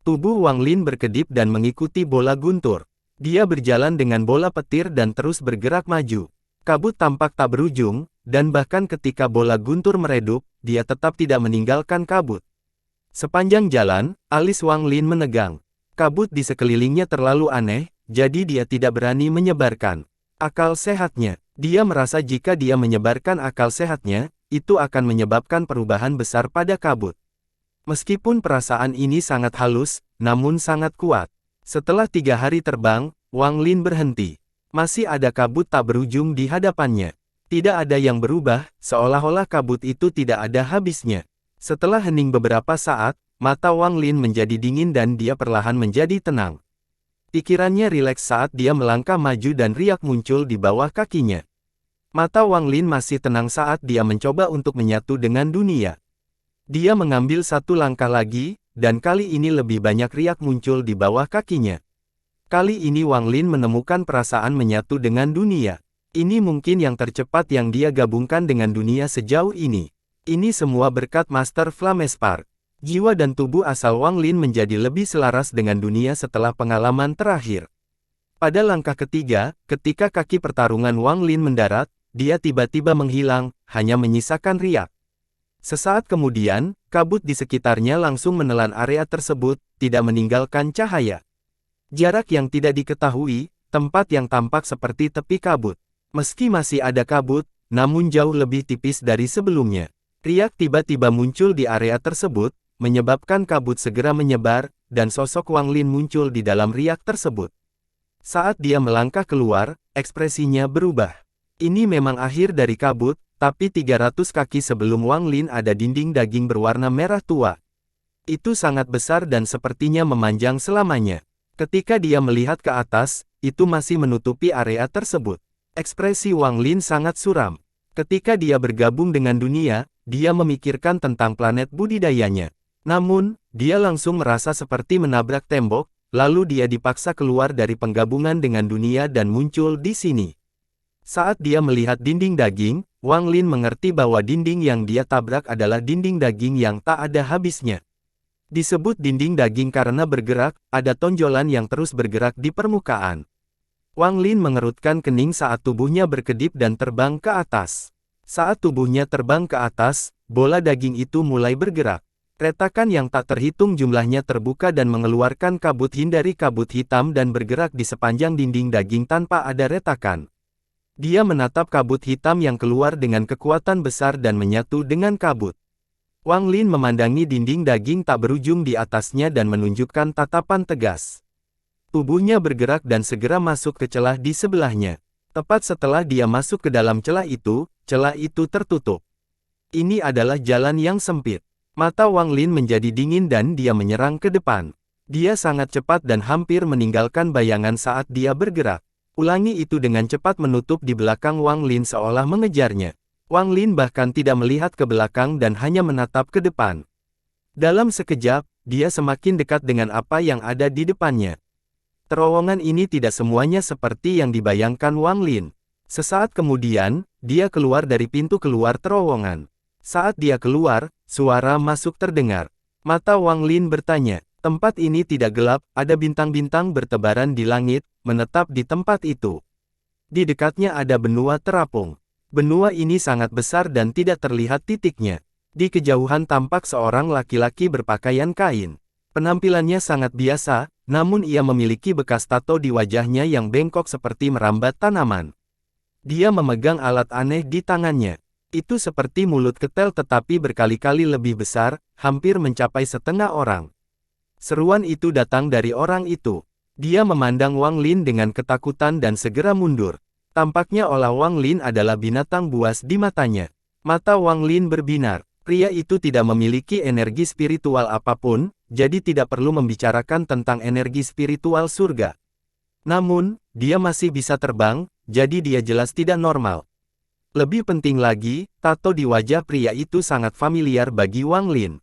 Tubuh Wang Lin berkedip dan mengikuti bola guntur. Dia berjalan dengan bola petir dan terus bergerak maju. Kabut tampak tak berujung, dan bahkan ketika bola guntur meredup, dia tetap tidak meninggalkan kabut. Sepanjang jalan, alis Wang Lin menegang. Kabut di sekelilingnya terlalu aneh, jadi dia tidak berani menyebarkan akal sehatnya. Dia merasa jika dia menyebarkan akal sehatnya, itu akan menyebabkan perubahan besar pada kabut. Meskipun perasaan ini sangat halus, namun sangat kuat. Setelah 3 hari terbang, Wang Lin berhenti. Masih ada kabut tak berujung di hadapannya. Tidak ada yang berubah, seolah-olah kabut itu tidak ada habisnya. Setelah hening beberapa saat, mata Wang Lin menjadi dingin dan dia perlahan menjadi tenang. Pikirannya rileks saat dia melangkah maju dan riak muncul di bawah kakinya. Mata Wang Lin masih tenang saat dia mencoba untuk menyatu dengan dunia. Dia mengambil satu langkah lagi, dan kali ini lebih banyak riak muncul di bawah kakinya. Kali ini Wang Lin menemukan perasaan menyatu dengan dunia. Ini mungkin yang tercepat yang dia gabungkan dengan dunia sejauh ini. Ini semua berkat Master Flamespark. Jiwa dan tubuh asal Wang Lin menjadi lebih selaras dengan dunia setelah pengalaman terakhir. Pada langkah ketiga, ketika kaki pertarungan Wang Lin mendarat, dia tiba-tiba menghilang, hanya menyisakan riak. Sesaat kemudian, kabut di sekitarnya langsung menelan area tersebut, tidak meninggalkan cahaya. Jarak yang tidak diketahui, tempat yang tampak seperti tepi kabut. Meski masih ada kabut, namun jauh lebih tipis dari sebelumnya. Riak tiba-tiba muncul di area tersebut, menyebabkan kabut segera menyebar, dan sosok Wang Lin muncul di dalam riak tersebut. Saat dia melangkah keluar, ekspresinya berubah. Ini memang akhir dari kabut, tapi 300 kaki sebelum Wang Lin ada dinding daging berwarna merah tua. Itu sangat besar dan sepertinya memanjang selamanya. Ketika dia melihat ke atas, itu masih menutupi area tersebut. Ekspresi Wang Lin sangat suram. Ketika dia bergabung dengan dunia, dia memikirkan tentang planet budidayanya. Namun, dia langsung merasa seperti menabrak tembok, lalu dia dipaksa keluar dari penggabungan dengan dunia dan muncul di sini. Saat dia melihat dinding daging, Wang Lin mengerti bahwa dinding yang dia tabrak adalah dinding daging yang tak ada habisnya. Disebut dinding daging karena bergerak, ada tonjolan yang terus bergerak di permukaan. Wang Lin mengerutkan kening saat tubuhnya berkedip dan terbang ke atas. Saat tubuhnya terbang ke atas, bola daging itu mulai bergerak. Retakan yang tak terhitung jumlahnya terbuka dan mengeluarkan kabut hindari kabut hitam dan bergerak di sepanjang dinding daging tanpa ada retakan. Dia menatap kabut hitam yang keluar dengan kekuatan besar dan menyatu dengan kabut. Wang Lin memandangi dinding daging tak berujung di atasnya dan menunjukkan tatapan tegas. Tubuhnya bergerak dan segera masuk ke celah di sebelahnya. Tepat setelah dia masuk ke dalam celah itu tertutup. Ini adalah jalan yang sempit. Mata Wang Lin menjadi dingin dan dia menyerang ke depan. Dia sangat cepat dan hampir meninggalkan bayangan saat dia bergerak. Ulangi itu dengan cepat menutup di belakang Wang Lin seolah mengejarnya. Wang Lin bahkan tidak melihat ke belakang dan hanya menatap ke depan. Dalam sekejap, dia semakin dekat dengan apa yang ada di depannya. Terowongan ini tidak semuanya seperti yang dibayangkan Wang Lin. Sesaat kemudian, dia keluar dari pintu keluar terowongan. Saat dia keluar, suara masuk terdengar. Mata Wang Lin bertanya, tempat ini tidak gelap, ada bintang-bintang bertebaran di langit, menetap di tempat itu. Di dekatnya ada benua terapung. Benua ini sangat besar dan tidak terlihat titiknya. Di kejauhan tampak seorang laki-laki berpakaian kain. Penampilannya sangat biasa, namun ia memiliki bekas tato di wajahnya yang bengkok seperti merambat tanaman. Dia memegang alat aneh di tangannya. Itu seperti mulut ketel tetapi berkali-kali lebih besar, hampir mencapai setengah orang. Seruan itu datang dari orang itu. Dia memandang Wang Lin dengan ketakutan dan segera mundur. Tampaknya olah Wang Lin adalah binatang buas di matanya. Mata Wang Lin berbinar. Pria itu tidak memiliki energi spiritual apapun, jadi tidak perlu membicarakan tentang energi spiritual surga. Namun, dia masih bisa terbang, jadi dia jelas tidak normal. Lebih penting lagi, tato di wajah pria itu sangat familiar bagi Wang Lin.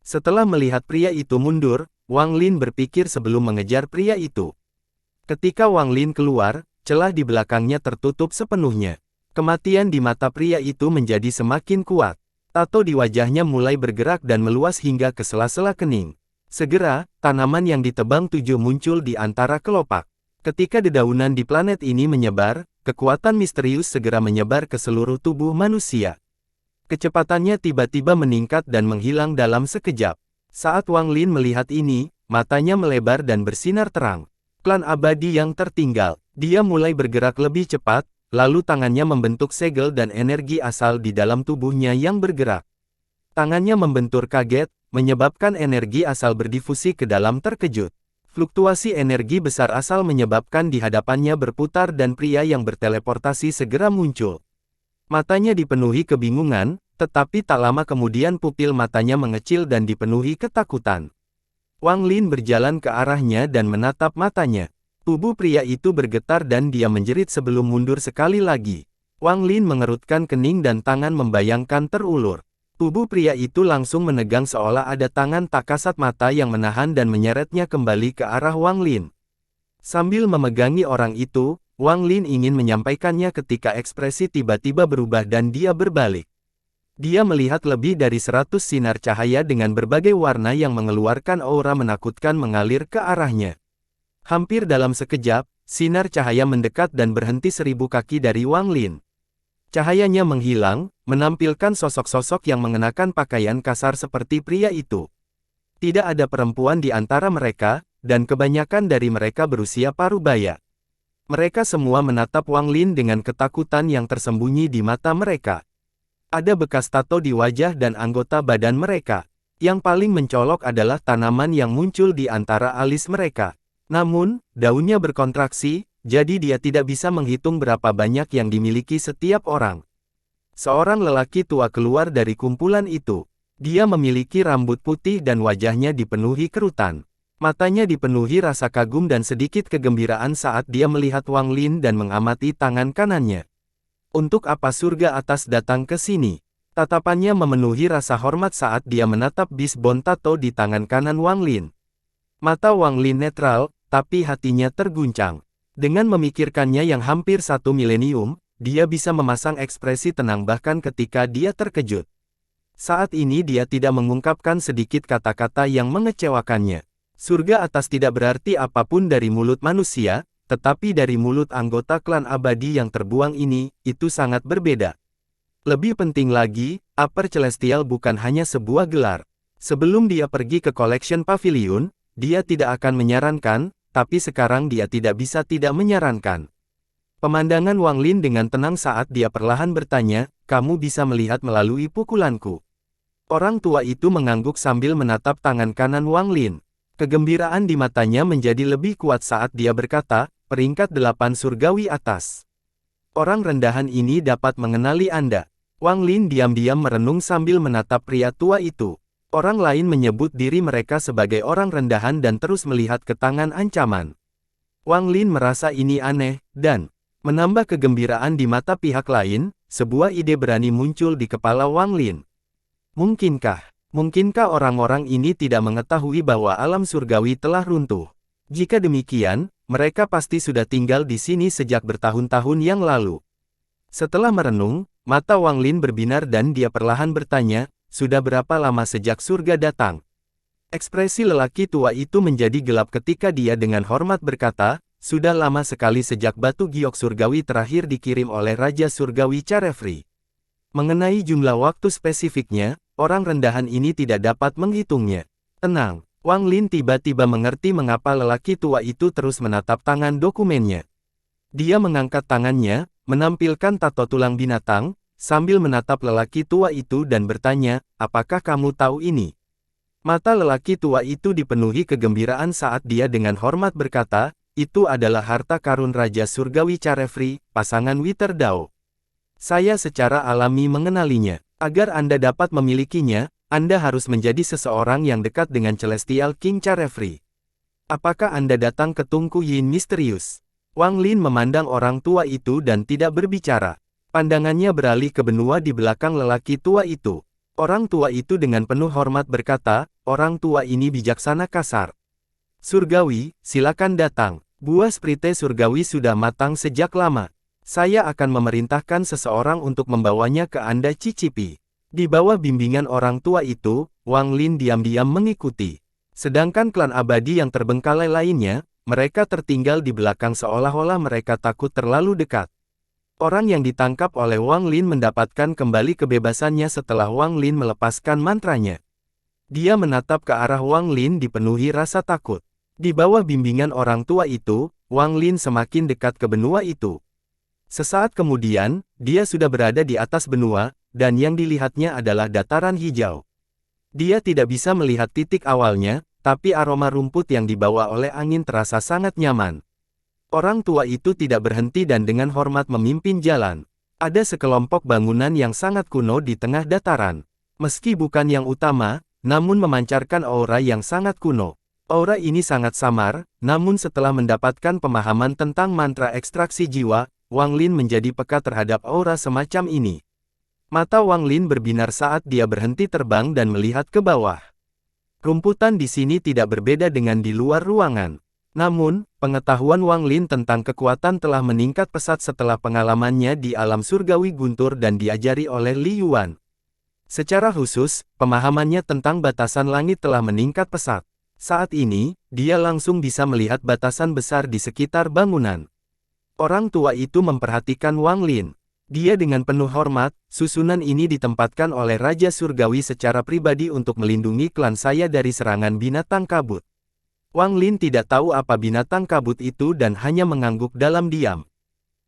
Setelah melihat pria itu mundur, Wang Lin berpikir sebelum mengejar pria itu. Ketika Wang Lin keluar, celah di belakangnya tertutup sepenuhnya. Kematian di mata pria itu menjadi semakin kuat. Tato di wajahnya mulai bergerak dan meluas hingga ke sela-sela kening. Segera, tanaman yang ditebang 7 muncul di antara kelopak. Ketika dedaunan di planet ini menyebar, kekuatan misterius segera menyebar ke seluruh tubuh manusia. Kecepatannya tiba-tiba meningkat dan menghilang dalam sekejap. Saat Wang Lin melihat ini, matanya melebar dan bersinar terang. Klan abadi yang tertinggal. Dia mulai bergerak lebih cepat, lalu tangannya membentuk segel dan energi asal di dalam tubuhnya yang bergerak. Tangannya membentur kaget, menyebabkan energi asal berdifusi ke dalam terkejut. Fluktuasi energi besar asal menyebabkan di hadapannya berputar dan pria yang berteleportasi segera muncul. Matanya dipenuhi kebingungan, tetapi tak lama kemudian pupil matanya mengecil dan dipenuhi ketakutan. Wang Lin berjalan ke arahnya dan menatap matanya. Tubuh pria itu bergetar dan dia menjerit sebelum mundur sekali lagi. Wang Lin mengerutkan kening dan tangan membayangkan terulur. Tubuh pria itu langsung menegang seolah ada tangan tak kasat mata yang menahan dan menyeretnya kembali ke arah Wang Lin. Sambil memegangi orang itu, Wang Lin ingin menyampaikannya ketika ekspresi tiba-tiba berubah dan dia berbalik. Dia melihat lebih dari 100 sinar cahaya dengan berbagai warna yang mengeluarkan aura menakutkan mengalir ke arahnya. Hampir dalam sekejap, sinar cahaya mendekat dan berhenti 1000 kaki dari Wang Lin. Cahayanya menghilang, menampilkan sosok-sosok yang mengenakan pakaian kasar seperti pria itu. Tidak ada perempuan di antara mereka, dan kebanyakan dari mereka berusia parubaya. Mereka semua menatap Wang Lin dengan ketakutan yang tersembunyi di mata mereka. Ada bekas tato di wajah dan anggota badan mereka. Yang paling mencolok adalah tanaman yang muncul di antara alis mereka. Namun, daunnya berkontraksi, jadi dia tidak bisa menghitung berapa banyak yang dimiliki setiap orang. Seorang lelaki tua keluar dari kumpulan itu. Dia memiliki rambut putih dan wajahnya dipenuhi kerutan. Matanya dipenuhi rasa kagum dan sedikit kegembiraan saat dia melihat Wang Lin dan mengamati tangan kanannya. Untuk apa surga atas datang ke sini? Tatapannya memenuhi rasa hormat saat dia menatap bisbon tato di tangan kanan Wang Lin. Mata Wang Lin netral, tapi hatinya terguncang. Dengan memikirkannya yang hampir 1 milenium, dia bisa memasang ekspresi tenang bahkan ketika dia terkejut. Saat ini dia tidak mengungkapkan sedikit kata-kata yang mengecewakannya. Surga atas tidak berarti apapun dari mulut manusia, tetapi dari mulut anggota klan abadi yang terbuang ini, itu sangat berbeda. Lebih penting lagi, Upper Celestial bukan hanya sebuah gelar. Sebelum dia pergi ke Collection Pavilion, dia tidak akan menyarankan, tapi sekarang dia tidak bisa tidak menyarankan. Pemandangan Wang Lin dengan tenang saat dia perlahan bertanya, kamu bisa melihat melalui pukulanku. Orang tua itu mengangguk sambil menatap tangan kanan Wang Lin. Kegembiraan di matanya menjadi lebih kuat saat dia berkata, peringkat 8 surgawi atas. Orang rendahan ini dapat mengenali Anda. Wang Lin diam-diam merenung sambil menatap pria tua itu. Orang lain menyebut diri mereka sebagai orang rendahan dan terus melihat ke tangan ancaman. Wang Lin merasa ini aneh, dan menambah kegembiraan di mata pihak lain, sebuah ide berani muncul di kepala Wang Lin. Mungkinkah orang-orang ini tidak mengetahui bahwa alam surgawi telah runtuh? Jika demikian, mereka pasti sudah tinggal di sini sejak bertahun-tahun yang lalu. Setelah merenung, mata Wang Lin berbinar dan dia perlahan bertanya, sudah berapa lama sejak surga datang? Ekspresi lelaki tua itu menjadi gelap ketika dia dengan hormat berkata, sudah lama sekali sejak batu giok surgawi terakhir dikirim oleh Raja Surgawi Carefree. Mengenai jumlah waktu spesifiknya, orang rendahan ini tidak dapat menghitungnya. Tenang, Wang Lin tiba-tiba mengerti mengapa lelaki tua itu terus menatap tangan dokumennya. Dia mengangkat tangannya, menampilkan tato tulang binatang, sambil menatap lelaki tua itu dan bertanya, apakah kamu tahu ini? Mata lelaki tua itu dipenuhi kegembiraan saat dia dengan hormat berkata, itu adalah harta karun Raja Surgawi Carefree, pasangan Wither Dao. Saya secara alami mengenalinya. Agar Anda dapat memilikinya, Anda harus menjadi seseorang yang dekat dengan Celestial King Carefree. Apakah Anda datang ke Tungku Yin misterius? Wang Lin memandang orang tua itu dan tidak berbicara. Pandangannya beralih ke benua di belakang lelaki tua itu. Orang tua itu dengan penuh hormat berkata, orang tua ini bijaksana kasar. Surgawi, silakan datang. Buah sprite surgawi sudah matang sejak lama. Saya akan memerintahkan seseorang untuk membawanya ke Anda cicipi. Di bawah bimbingan orang tua itu, Wang Lin diam-diam mengikuti. Sedangkan klan abadi yang terbengkalai lainnya, mereka tertinggal di belakang seolah-olah mereka takut terlalu dekat. Orang yang ditangkap oleh Wang Lin mendapatkan kembali kebebasannya setelah Wang Lin melepaskan mantranya. Dia menatap ke arah Wang Lin dipenuhi rasa takut. Di bawah bimbingan orang tua itu, Wang Lin semakin dekat ke benua itu. Sesaat kemudian, dia sudah berada di atas benua, dan yang dilihatnya adalah dataran hijau. Dia tidak bisa melihat titik awalnya, tapi aroma rumput yang dibawa oleh angin terasa sangat nyaman. Orang tua itu tidak berhenti dan dengan hormat memimpin jalan. Ada sekelompok bangunan yang sangat kuno di tengah dataran. Meski bukan yang utama, namun memancarkan aura yang sangat kuno. Aura ini sangat samar, namun setelah mendapatkan pemahaman tentang mantra ekstraksi jiwa, Wang Lin menjadi peka terhadap aura semacam ini. Mata Wang Lin berbinar saat dia berhenti terbang dan melihat ke bawah. Rumputan di sini tidak berbeda dengan di luar ruangan. Namun, pengetahuan Wang Lin tentang kekuatan telah meningkat pesat setelah pengalamannya di alam surgawi guntur dan diajari oleh Li Yuan. Secara khusus, pemahamannya tentang batasan langit telah meningkat pesat. Saat ini, dia langsung bisa melihat batasan besar di sekitar bangunan. Orang tua itu memperhatikan Wang Lin. Dia dengan penuh hormat, susunan ini ditempatkan oleh Raja Surgawi secara pribadi untuk melindungi klan saya dari serangan binatang kabut. Wang Lin tidak tahu apa binatang kabut itu dan hanya mengangguk dalam diam.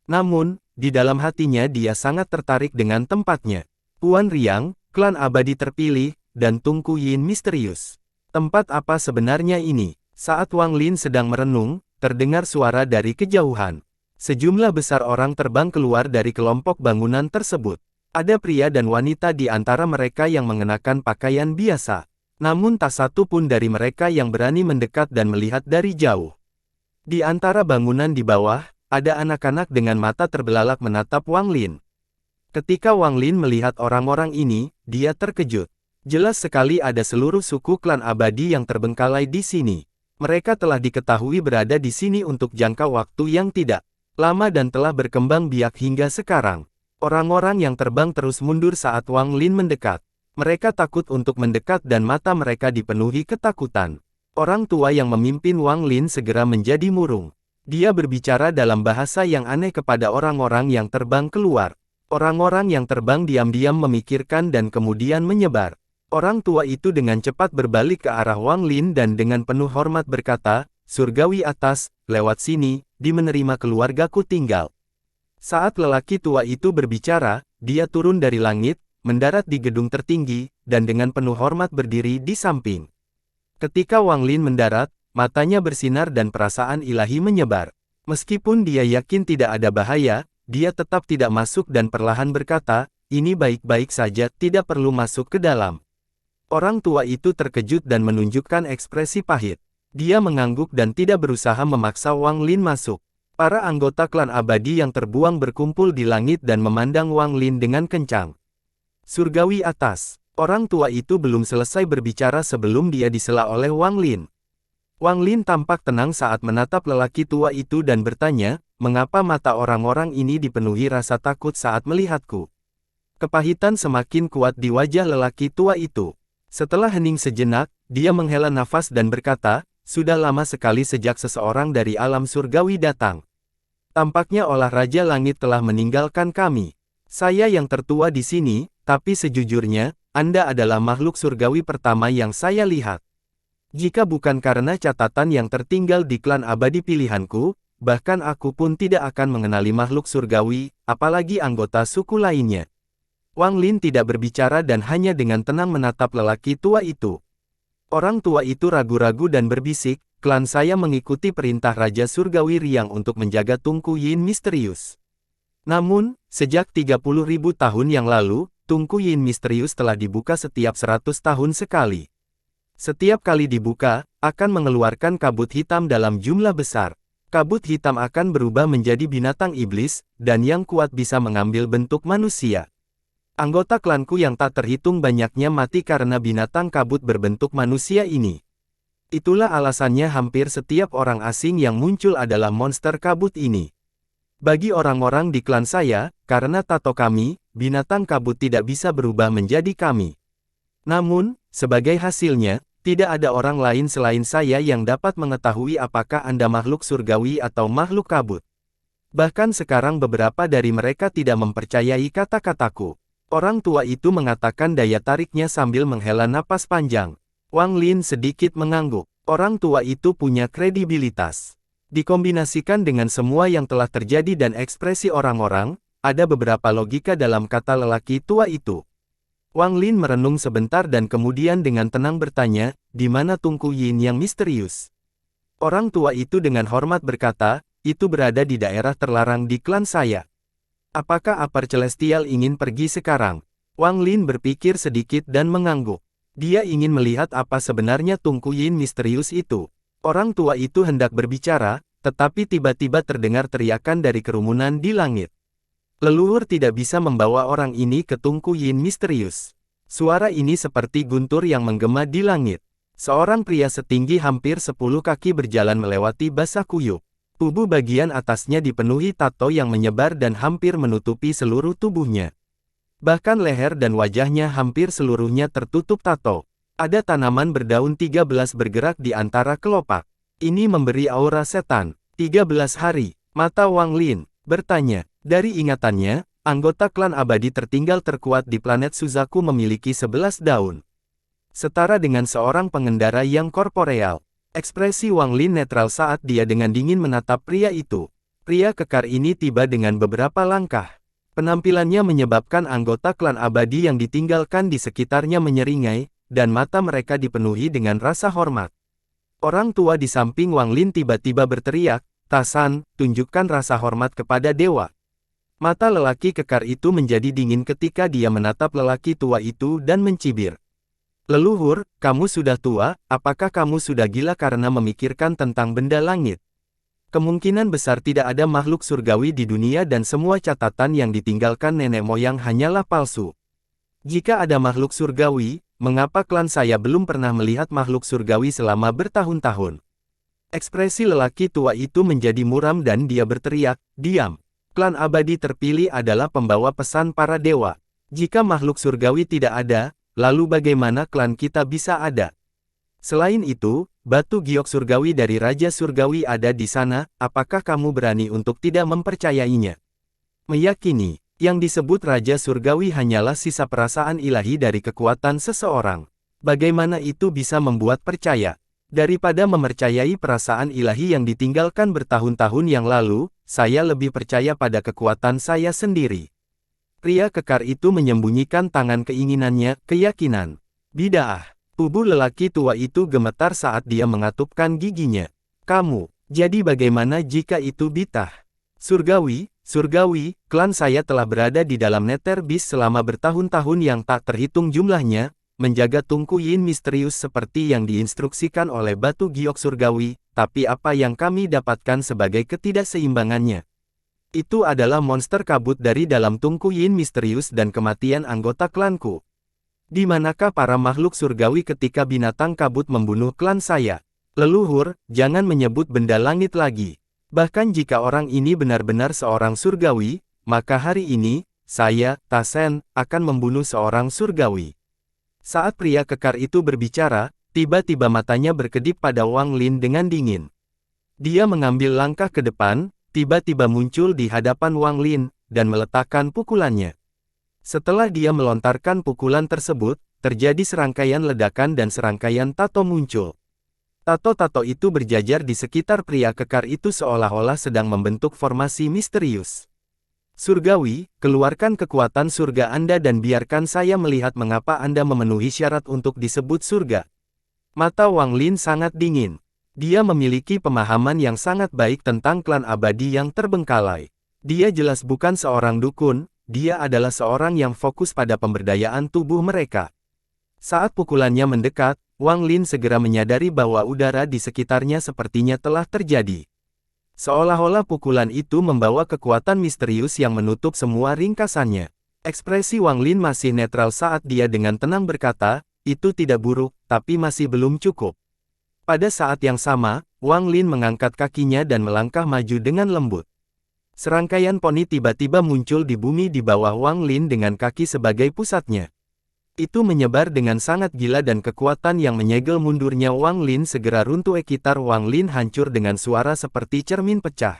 Namun, di dalam hatinya dia sangat tertarik dengan tempatnya. Puan Riang, klan abadi terpilih, dan Tungku Yin misterius. Tempat apa sebenarnya ini? Saat Wang Lin sedang merenung, terdengar suara dari kejauhan. Sejumlah besar orang terbang keluar dari kelompok bangunan tersebut. Ada pria dan wanita di antara mereka yang mengenakan pakaian biasa. Namun tak satu pun dari mereka yang berani mendekat dan melihat dari jauh. Di antara bangunan di bawah, ada anak-anak dengan mata terbelalak menatap Wang Lin. Ketika Wang Lin melihat orang-orang ini, dia terkejut. Jelas sekali ada seluruh suku klan abadi yang terbengkalai di sini. Mereka telah diketahui berada di sini untuk jangka waktu yang tidak lama dan telah berkembang biak hingga sekarang. Orang-orang yang terbang terus mundur saat Wang Lin mendekat. Mereka takut untuk mendekat dan mata mereka dipenuhi ketakutan. Orang tua yang memimpin Wang Lin segera menjadi murung. Dia berbicara dalam bahasa yang aneh kepada orang-orang yang terbang keluar. Orang-orang yang terbang diam-diam memikirkan dan kemudian menyebar. Orang tua itu dengan cepat berbalik ke arah Wang Lin dan dengan penuh hormat berkata, "Surgawi atas, lewat sini, di menerima keluargaku tinggal." Saat lelaki tua itu berbicara, dia turun dari langit, mendarat di gedung tertinggi, dan dengan penuh hormat berdiri di samping. Ketika Wang Lin mendarat, matanya bersinar dan perasaan ilahi menyebar. Meskipun dia yakin tidak ada bahaya, dia tetap tidak masuk dan perlahan berkata, "Ini baik-baik saja, tidak perlu masuk ke dalam." Orang tua itu terkejut dan menunjukkan ekspresi pahit. Dia mengangguk dan tidak berusaha memaksa Wang Lin masuk. Para anggota klan abadi yang terbuang berkumpul di langit dan memandang Wang Lin dengan kencang. Surgawi atas. Orang tua itu belum selesai berbicara sebelum dia disela oleh Wang Lin. Wang Lin tampak tenang saat menatap lelaki tua itu dan bertanya, "Mengapa mata orang-orang ini dipenuhi rasa takut saat melihatku?" Kepahitan semakin kuat di wajah lelaki tua itu. Setelah hening sejenak, dia menghela nafas dan berkata, "Sudah lama sekali sejak seseorang dari alam surgawi datang. Tampaknya olah Raja Langit telah meninggalkan kami. Saya yang tertua di sini, tapi sejujurnya, Anda adalah makhluk surgawi pertama yang saya lihat. Jika bukan karena catatan yang tertinggal di klan abadi pilihanku, bahkan aku pun tidak akan mengenali makhluk surgawi, apalagi anggota suku lainnya." Wang Lin tidak berbicara dan hanya dengan tenang menatap lelaki tua itu. Orang tua itu ragu-ragu dan berbisik, "Klan saya mengikuti perintah Raja Surgawi Riang untuk menjaga Tunku Yin misterius. Namun, sejak 30.000 tahun yang lalu, Tunku Yin misterius telah dibuka setiap 100 tahun sekali. Setiap kali dibuka, akan mengeluarkan kabut hitam dalam jumlah besar. Kabut hitam akan berubah menjadi binatang iblis, dan yang kuat bisa mengambil bentuk manusia. Anggota klanku yang tak terhitung banyaknya mati karena binatang kabut berbentuk manusia ini. Itulah alasannya hampir setiap orang asing yang muncul adalah monster kabut ini. Bagi orang-orang di klan saya, karena tato kami, binatang kabut tidak bisa berubah menjadi kami. Namun, sebagai hasilnya, tidak ada orang lain selain saya yang dapat mengetahui apakah Anda makhluk surgawi atau makhluk kabut. Bahkan sekarang beberapa dari mereka tidak mempercayai kata-kataku." Orang tua itu mengatakan daya tariknya sambil menghela napas panjang. Wang Lin sedikit mengangguk. Orang tua itu punya kredibilitas. Dikombinasikan dengan semua yang telah terjadi dan ekspresi orang-orang, ada beberapa logika dalam kata lelaki tua itu. Wang Lin merenung sebentar dan kemudian dengan tenang bertanya, "Di mana Tunku Yin yang misterius?" Orang tua itu dengan hormat berkata, "Itu berada di daerah terlarang di klan saya. Apakah Upper Celestial ingin pergi sekarang?" Wang Lin berpikir sedikit dan mengangguk. Dia ingin melihat apa sebenarnya Tunku Yin misterius itu. Orang tua itu hendak berbicara, tetapi tiba-tiba terdengar teriakan dari kerumunan di langit. "Leluhur tidak bisa membawa orang ini ke Tunku Yin misterius." Suara ini seperti guntur yang menggema di langit. Seorang pria setinggi hampir 10 kaki berjalan melewati basah kuyup. Tubuh bagian atasnya dipenuhi tato yang menyebar dan hampir menutupi seluruh tubuhnya. Bahkan leher dan wajahnya hampir seluruhnya tertutup tato. Ada tanaman berdaun 13 bergerak di antara kelopak. Ini memberi aura setan. 13 hari, mata Wang Lin bertanya. Dari ingatannya, anggota klan abadi tertinggal terkuat di planet Suzaku memiliki 11 daun. Setara dengan seorang pengendara yang korporeal. Ekspresi Wang Lin netral saat dia dengan dingin menatap pria itu. Pria kekar ini tiba dengan beberapa langkah. Penampilannya menyebabkan anggota klan abadi yang ditinggalkan di sekitarnya menyeringai, dan mata mereka dipenuhi dengan rasa hormat. Orang tua di samping Wang Lin tiba-tiba berteriak, "Tasan, tunjukkan rasa hormat kepada dewa." Mata lelaki kekar itu menjadi dingin ketika dia menatap lelaki tua itu dan mencibir. "Leluhur, kamu sudah tua, apakah kamu sudah gila karena memikirkan tentang benda langit? Kemungkinan besar tidak ada makhluk surgawi di dunia dan semua catatan yang ditinggalkan nenek moyang hanyalah palsu. Jika ada makhluk surgawi, mengapa klan saya belum pernah melihat makhluk surgawi selama bertahun-tahun?" Ekspresi lelaki tua itu menjadi muram dan dia berteriak, "Diam! Klan abadi terpilih adalah pembawa pesan para dewa. Jika makhluk surgawi tidak ada, lalu bagaimana klan kita bisa ada? Selain itu, batu giok surgawi dari Raja Surgawi ada di sana, apakah kamu berani untuk tidak mempercayainya? Meyakini yang disebut Raja Surgawi hanyalah sisa perasaan ilahi dari kekuatan seseorang. Bagaimana itu bisa membuat percaya? Daripada mempercayai perasaan ilahi yang ditinggalkan bertahun-tahun yang lalu, saya lebih percaya pada kekuatan saya sendiri." Pria kekar itu menyembunyikan tangan keinginannya, keyakinan. Bid'ah. Tubuh lelaki tua itu gemetar saat dia mengatupkan giginya. "Kamu, jadi bagaimana jika itu bid'ah? Surgawi, Surgawi, klan saya telah berada di dalam Nether Beast selama bertahun-tahun yang tak terhitung jumlahnya, menjaga Tungku Yin misterius seperti yang diinstruksikan oleh batu giok surgawi, tapi apa yang kami dapatkan sebagai ketidakseimbangannya? Itu adalah monster kabut dari dalam Tungku Yin misterius dan kematian anggota klanku. Di manakah para makhluk surgawi ketika binatang kabut membunuh klan saya? Leluhur, jangan menyebut benda langit lagi. Bahkan jika orang ini benar-benar seorang surgawi, maka hari ini, saya, Tasen, akan membunuh seorang surgawi. Saat pria kekar itu berbicara, tiba-tiba matanya berkedip pada Wang Lin dengan dingin. Dia mengambil langkah ke depan, tiba-tiba muncul di hadapan Wang Lin, dan meletakkan pukulannya. Setelah dia melontarkan pukulan tersebut, terjadi serangkaian ledakan dan serangkaian tato muncul. Tato-tato itu berjajar di sekitar pria kekar itu seolah-olah sedang membentuk formasi misterius. Surgawi, keluarkan kekuatan surga Anda dan biarkan saya melihat mengapa Anda memenuhi syarat untuk disebut surga. Mata Wang Lin sangat dingin. Dia memiliki pemahaman yang sangat baik tentang klan abadi yang terbengkalai. Dia jelas bukan seorang dukun, dia adalah seorang yang fokus pada pemberdayaan tubuh mereka. Saat pukulannya mendekat, Wang Lin segera menyadari bahwa udara di sekitarnya sepertinya telah terjadi. Seolah-olah pukulan itu membawa kekuatan misterius yang menutup semua ringkasannya. Ekspresi Wang Lin masih netral saat dia dengan tenang berkata, itu tidak buruk, tapi masih belum cukup. Pada saat yang sama, Wang Lin mengangkat kakinya dan melangkah maju dengan lembut. Serangkaian poni tiba-tiba muncul di bumi di bawah Wang Lin dengan kaki sebagai pusatnya. Itu menyebar dengan sangat gila dan kekuatan yang menyegel mundurnya Wang Lin segera runtuh. Ekitar Wang Lin hancur dengan suara seperti cermin pecah.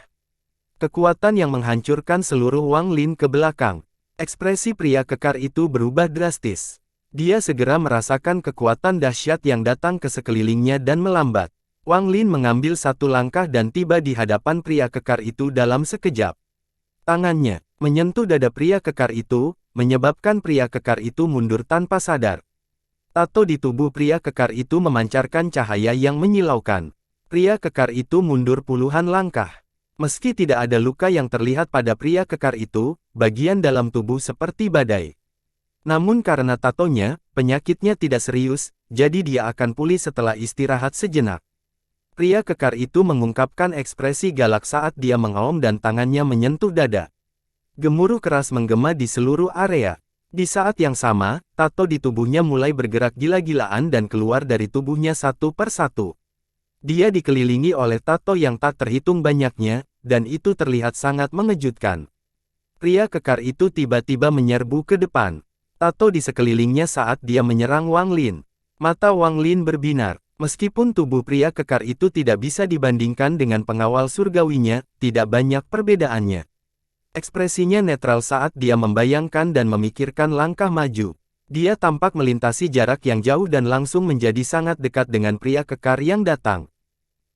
Kekuatan yang menghancurkan seluruh Wang Lin ke belakang. Ekspresi pria kekar itu berubah drastis. Dia segera merasakan kekuatan dahsyat yang datang ke sekelilingnya dan melambat. Wang Lin mengambil satu langkah dan tiba di hadapan pria kekar itu dalam sekejap. Tangannya menyentuh dada pria kekar itu, menyebabkan pria kekar itu mundur tanpa sadar. Tato di tubuh pria kekar itu memancarkan cahaya yang menyilaukan. Pria kekar itu mundur puluhan langkah. Meski tidak ada luka yang terlihat pada pria kekar itu, bagian dalam tubuh seperti badai. Namun karena tatonya, penyakitnya tidak serius, jadi dia akan pulih setelah istirahat sejenak. Pria kekar itu mengungkapkan ekspresi galak saat dia mengaum dan tangannya menyentuh dada. Gemuruh keras menggema di seluruh area. Di saat yang sama, tato di tubuhnya mulai bergerak gila-gilaan dan keluar dari tubuhnya satu per satu. Dia dikelilingi oleh tato yang tak terhitung banyaknya, dan itu terlihat sangat mengejutkan. Pria kekar itu tiba-tiba menyerbu ke depan. Tato di sekelilingnya saat dia menyerang Wang Lin. Mata Wang Lin berbinar. Meskipun tubuh pria kekar itu tidak bisa dibandingkan dengan pengawal surgawinya, tidak banyak perbedaannya. Ekspresinya netral saat dia membayangkan dan memikirkan langkah maju. Dia tampak melintasi jarak yang jauh dan langsung menjadi sangat dekat dengan pria kekar yang datang.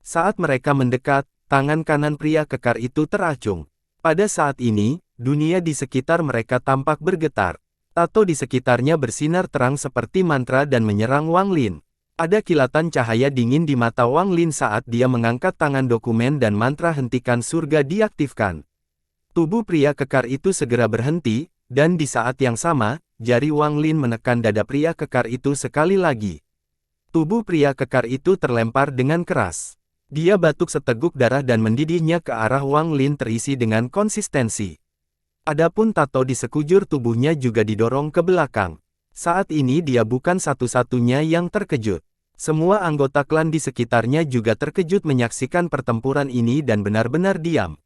Saat mereka mendekat, tangan kanan pria kekar itu teracung. Pada saat ini, dunia di sekitar mereka tampak bergetar. Tato di sekitarnya bersinar terang seperti mantra dan menyerang Wang Lin. Ada kilatan cahaya dingin di mata Wang Lin saat dia mengangkat tangan dokumen dan mantra hentikan surga diaktifkan. Tubuh pria kekar itu segera berhenti, dan di saat yang sama, jari Wang Lin menekan dada pria kekar itu sekali lagi. Tubuh pria kekar itu terlempar dengan keras. Dia batuk seteguk darah dan mendidihnya ke arah Wang Lin terisi dengan konsistensi. Adapun tato di sekujur tubuhnya juga didorong ke belakang. Saat ini dia bukan satu-satunya yang terkejut. Semua anggota klan di sekitarnya juga terkejut menyaksikan pertempuran ini dan benar-benar diam.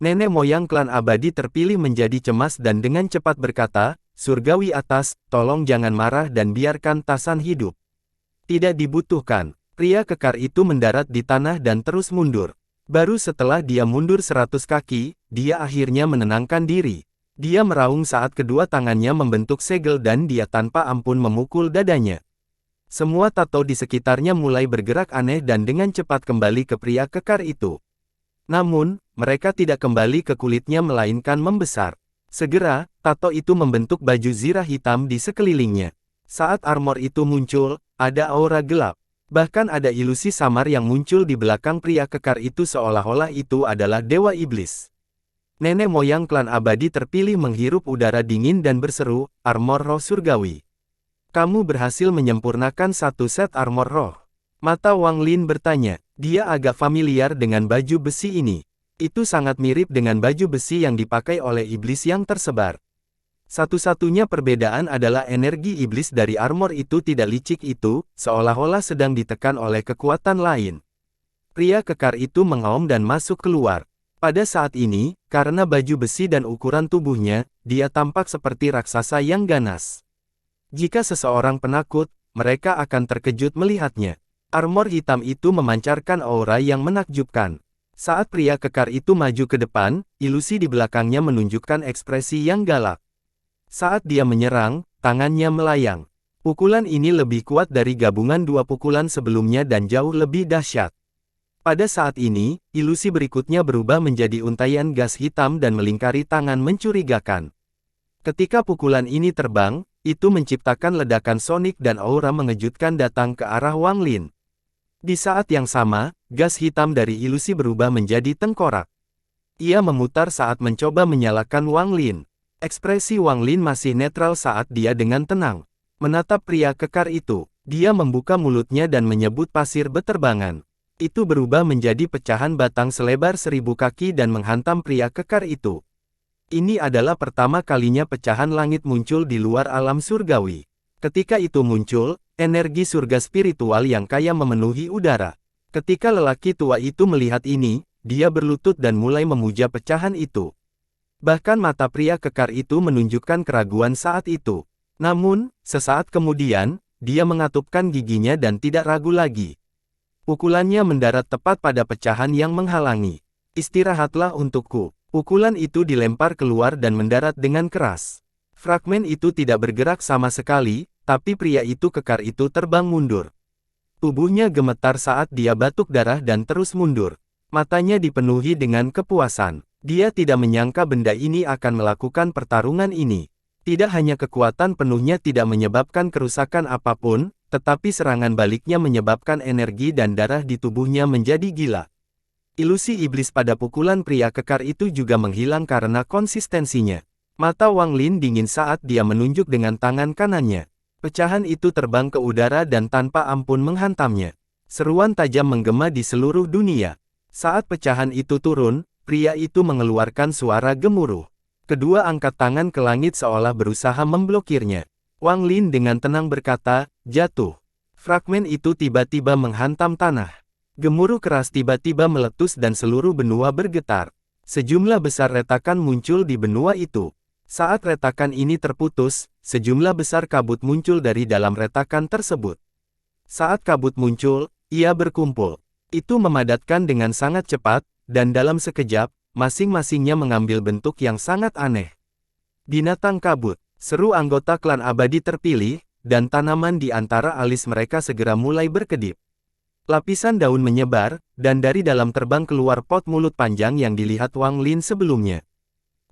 Nenek moyang klan abadi terpilih menjadi cemas dan dengan cepat berkata, "Surgawi atas, tolong jangan marah dan biarkan Tasan hidup." Tidak dibutuhkan. Pria kekar itu mendarat di tanah dan terus mundur. Baru setelah dia mundur 100 kaki, dia akhirnya menenangkan diri. Dia meraung saat kedua tangannya membentuk segel dan dia tanpa ampun memukul dadanya. Semua tato di sekitarnya mulai bergerak aneh dan dengan cepat kembali ke pria kekar itu. Namun, mereka tidak kembali ke kulitnya melainkan membesar. Segera, tato itu membentuk baju zirah hitam di sekelilingnya. Saat armor itu muncul, ada aura gelap. Bahkan ada ilusi samar yang muncul di belakang pria kekar itu seolah-olah itu adalah dewa iblis. Nenek moyang klan abadi terpilih menghirup udara dingin dan berseru, armor roh surgawi. Kamu berhasil menyempurnakan satu set armor roh. Mata Wang Lin bertanya, dia agak familiar dengan baju besi ini. Itu sangat mirip dengan baju besi yang dipakai oleh iblis yang tersebar. Satu-satunya perbedaan adalah energi iblis dari armor itu tidak licik itu, seolah-olah sedang ditekan oleh kekuatan lain. Pria kekar itu mengaum dan masuk keluar. Pada saat ini, karena baju besi dan ukuran tubuhnya, dia tampak seperti raksasa yang ganas. Jika seseorang penakut, mereka akan terkejut melihatnya. Armor hitam itu memancarkan aura yang menakjubkan. Saat pria kekar itu maju ke depan, ilusi di belakangnya menunjukkan ekspresi yang galak. Saat dia menyerang, tangannya melayang. Pukulan ini lebih kuat dari gabungan dua pukulan sebelumnya dan jauh lebih dahsyat. Pada saat ini, ilusi berikutnya berubah menjadi untaian gas hitam dan melingkari tangan mencurigakan. Ketika pukulan ini terbang, itu menciptakan ledakan sonik dan aura mengejutkan datang ke arah Wang Lin. Di saat yang sama, gas hitam dari ilusi berubah menjadi tengkorak. Ia memutar saat mencoba menyalakan Wang Lin. Ekspresi Wang Lin masih netral saat dia dengan tenang menatap pria kekar itu. Dia membuka mulutnya dan menyebut pasir beterbangan. Itu berubah menjadi pecahan batang selebar 1000 kaki dan menghantam pria kekar itu. Ini adalah pertama kalinya pecahan langit muncul di luar alam surgawi. Ketika itu muncul, energi surga spiritual yang kaya memenuhi udara. Ketika lelaki tua itu melihat ini, dia berlutut dan mulai memuja pecahan itu. Bahkan mata pria kekar itu menunjukkan keraguan saat itu. Namun, sesaat kemudian, dia mengatupkan giginya dan tidak ragu lagi. Pukulannya mendarat tepat pada pecahan yang menghalangi. Istirahatlah untukku. Pukulan itu dilempar keluar dan mendarat dengan keras. Fragmen itu tidak bergerak sama sekali, tapi pria itu kekar itu terbang mundur. Tubuhnya gemetar saat dia batuk darah dan terus mundur. Matanya dipenuhi dengan kepuasan. Dia tidak menyangka benda ini akan melakukan pertarungan ini. Tidak hanya kekuatan penuhnya tidak menyebabkan kerusakan apapun, tetapi serangan baliknya menyebabkan energi dan darah di tubuhnya menjadi gila. Ilusi iblis pada pukulan pria kekar itu juga menghilang karena konsistensinya. Mata Wang Lin dingin saat dia menunjuk dengan tangan kanannya. Pecahan itu terbang ke udara dan tanpa ampun menghantamnya. Seruan tajam menggema di seluruh dunia. Saat pecahan itu turun, pria itu mengeluarkan suara gemuruh. Kedua angkat tangan ke langit seolah berusaha memblokirnya. Wang Lin dengan tenang berkata, jatuh. Fragmen itu tiba-tiba menghantam tanah. Gemuruh keras tiba-tiba meletus dan seluruh benua bergetar. Sejumlah besar retakan muncul di benua itu. Saat retakan ini terputus, sejumlah besar kabut muncul dari dalam retakan tersebut. Saat kabut muncul, ia berkumpul. Itu memadatkan dengan sangat cepat, dan dalam sekejap, masing-masingnya mengambil bentuk yang sangat aneh. Binatang kabut. Seru anggota klan abadi terpilih, dan tanaman di antara alis mereka segera mulai berkedip. Lapisan daun menyebar, dan dari dalam terbang keluar pot mulut panjang yang dilihat Wang Lin sebelumnya.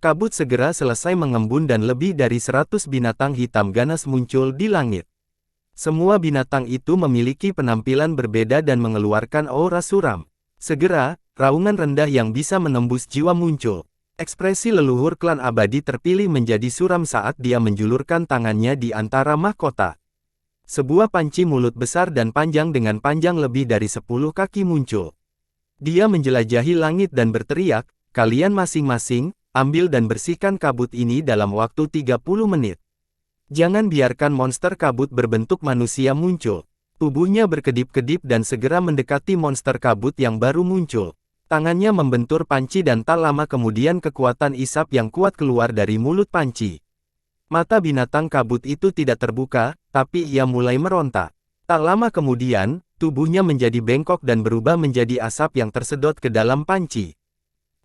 Kabut segera selesai mengembun dan lebih dari 100 binatang hitam ganas muncul di langit. Semua binatang itu memiliki penampilan berbeda dan mengeluarkan aura suram. Segera, raungan rendah yang bisa menembus jiwa muncul. Ekspresi leluhur klan abadi terpilih menjadi suram saat dia menjulurkan tangannya di antara mahkota. Sebuah panci mulut besar dan panjang dengan panjang lebih dari 10 kaki muncul. Dia menjelajahi langit dan berteriak, kalian masing-masing, ambil dan bersihkan kabut ini dalam waktu 30 menit. Jangan biarkan monster kabut berbentuk manusia muncul. Tubuhnya berkedip-kedip dan segera mendekati monster kabut yang baru muncul. Tangannya membentur panci dan tak lama kemudian kekuatan isap yang kuat keluar dari mulut panci. Mata binatang kabut itu tidak terbuka, tapi ia mulai meronta. Tak lama kemudian, tubuhnya menjadi bengkok dan berubah menjadi asap yang tersedot ke dalam panci.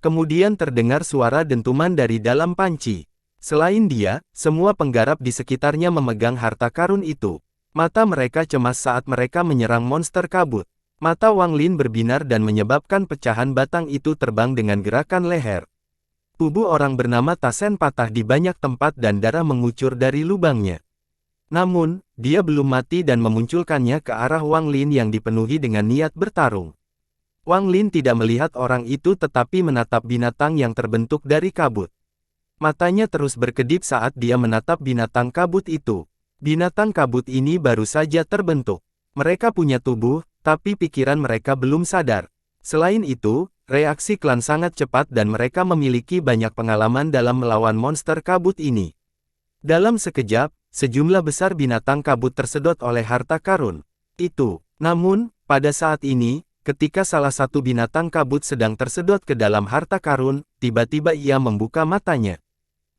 Kemudian terdengar suara dentuman dari dalam panci. Selain dia, semua penggarap di sekitarnya memegang harta karun itu. Mata mereka cemas saat mereka menyerang monster kabut. Mata Wang Lin berbinar dan menyebabkan pecahan batang itu terbang dengan gerakan leher. Tubuh orang bernama Tasen patah di banyak tempat dan darah mengucur dari lubangnya. Namun, dia belum mati dan memunculkannya ke arah Wang Lin yang dipenuhi dengan niat bertarung. Wang Lin tidak melihat orang itu tetapi menatap binatang yang terbentuk dari kabut. Matanya terus berkedip saat dia menatap binatang kabut itu. Binatang kabut ini baru saja terbentuk. Mereka punya tubuh, tapi pikiran mereka belum sadar. Selain itu, reaksi klan sangat cepat dan mereka memiliki banyak pengalaman dalam melawan monster kabut ini. Dalam sekejap, sejumlah besar binatang kabut tersedot oleh harta karun itu. Namun, pada saat ini, ketika salah satu binatang kabut sedang tersedot ke dalam harta karun, tiba-tiba ia membuka matanya.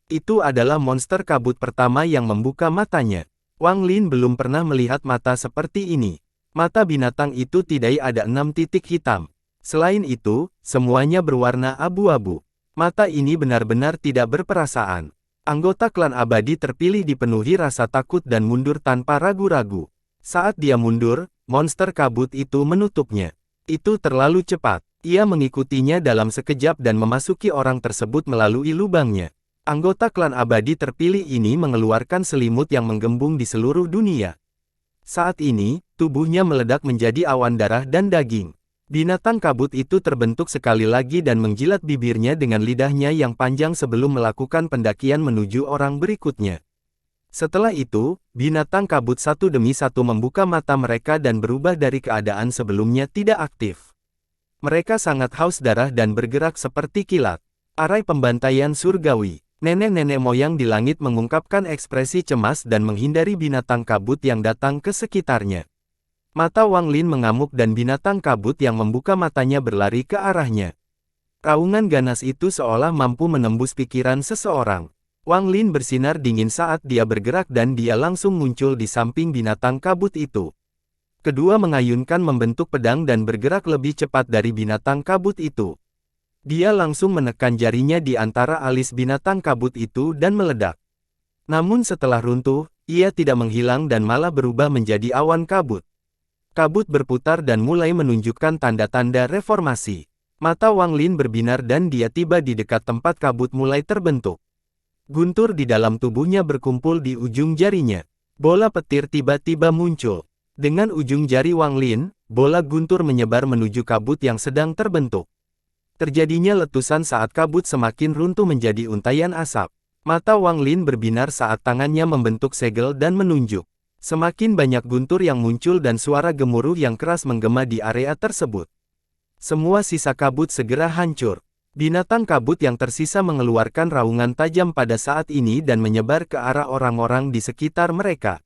Itu adalah monster kabut pertama yang membuka matanya. Wang Lin belum pernah melihat mata seperti ini. Mata binatang itu tidak ada 6 titik hitam. Selain itu, semuanya berwarna abu-abu. Mata ini benar-benar tidak berperasaan. Anggota klan abadi terpilih dipenuhi rasa takut dan mundur tanpa ragu-ragu. Saat dia mundur, monster kabut itu menutupnya. Itu terlalu cepat. Ia mengikutinya dalam sekejap dan memasuki orang tersebut melalui lubangnya. Anggota klan abadi terpilih ini mengeluarkan selimut yang menggembung di seluruh dunia. Saat ini, tubuhnya meledak menjadi awan darah dan daging. Binatang kabut itu terbentuk sekali lagi dan menjilat bibirnya dengan lidahnya yang panjang sebelum melakukan pendakian menuju orang berikutnya. Setelah itu, binatang kabut satu demi satu membuka mata mereka dan berubah dari keadaan sebelumnya tidak aktif. Mereka sangat haus darah dan bergerak seperti kilat. Arai pembantaian surgawi. Nenek-nenek moyang di langit mengungkapkan ekspresi cemas dan menghindari binatang kabut yang datang ke sekitarnya. Mata Wang Lin mengamuk dan binatang kabut yang membuka matanya berlari ke arahnya. Raungan ganas itu seolah mampu menembus pikiran seseorang. Wang Lin bersinar dingin saat dia bergerak dan dia langsung muncul di samping binatang kabut itu. Kedua mengayunkan membentuk pedang dan bergerak lebih cepat dari binatang kabut itu. Dia langsung menekan jarinya di antara alis binatang kabut itu dan meledak. Namun setelah runtuh, ia tidak menghilang dan malah berubah menjadi awan kabut. Kabut berputar dan mulai menunjukkan tanda-tanda reformasi. Mata Wang Lin berbinar dan dia tiba di dekat tempat kabut mulai terbentuk. Guntur di dalam tubuhnya berkumpul di ujung jarinya. Bola petir tiba-tiba muncul. Dengan ujung jari Wang Lin, bola guntur menyebar menuju kabut yang sedang terbentuk. Terjadinya letusan saat kabut semakin runtuh menjadi untaian asap. Mata Wang Lin berbinar saat tangannya membentuk segel dan menunjuk. Semakin banyak guntur yang muncul dan suara gemuruh yang keras menggema di area tersebut. Semua sisa kabut segera hancur. Binatang kabut yang tersisa mengeluarkan raungan tajam pada saat ini dan menyebar ke arah orang-orang di sekitar mereka.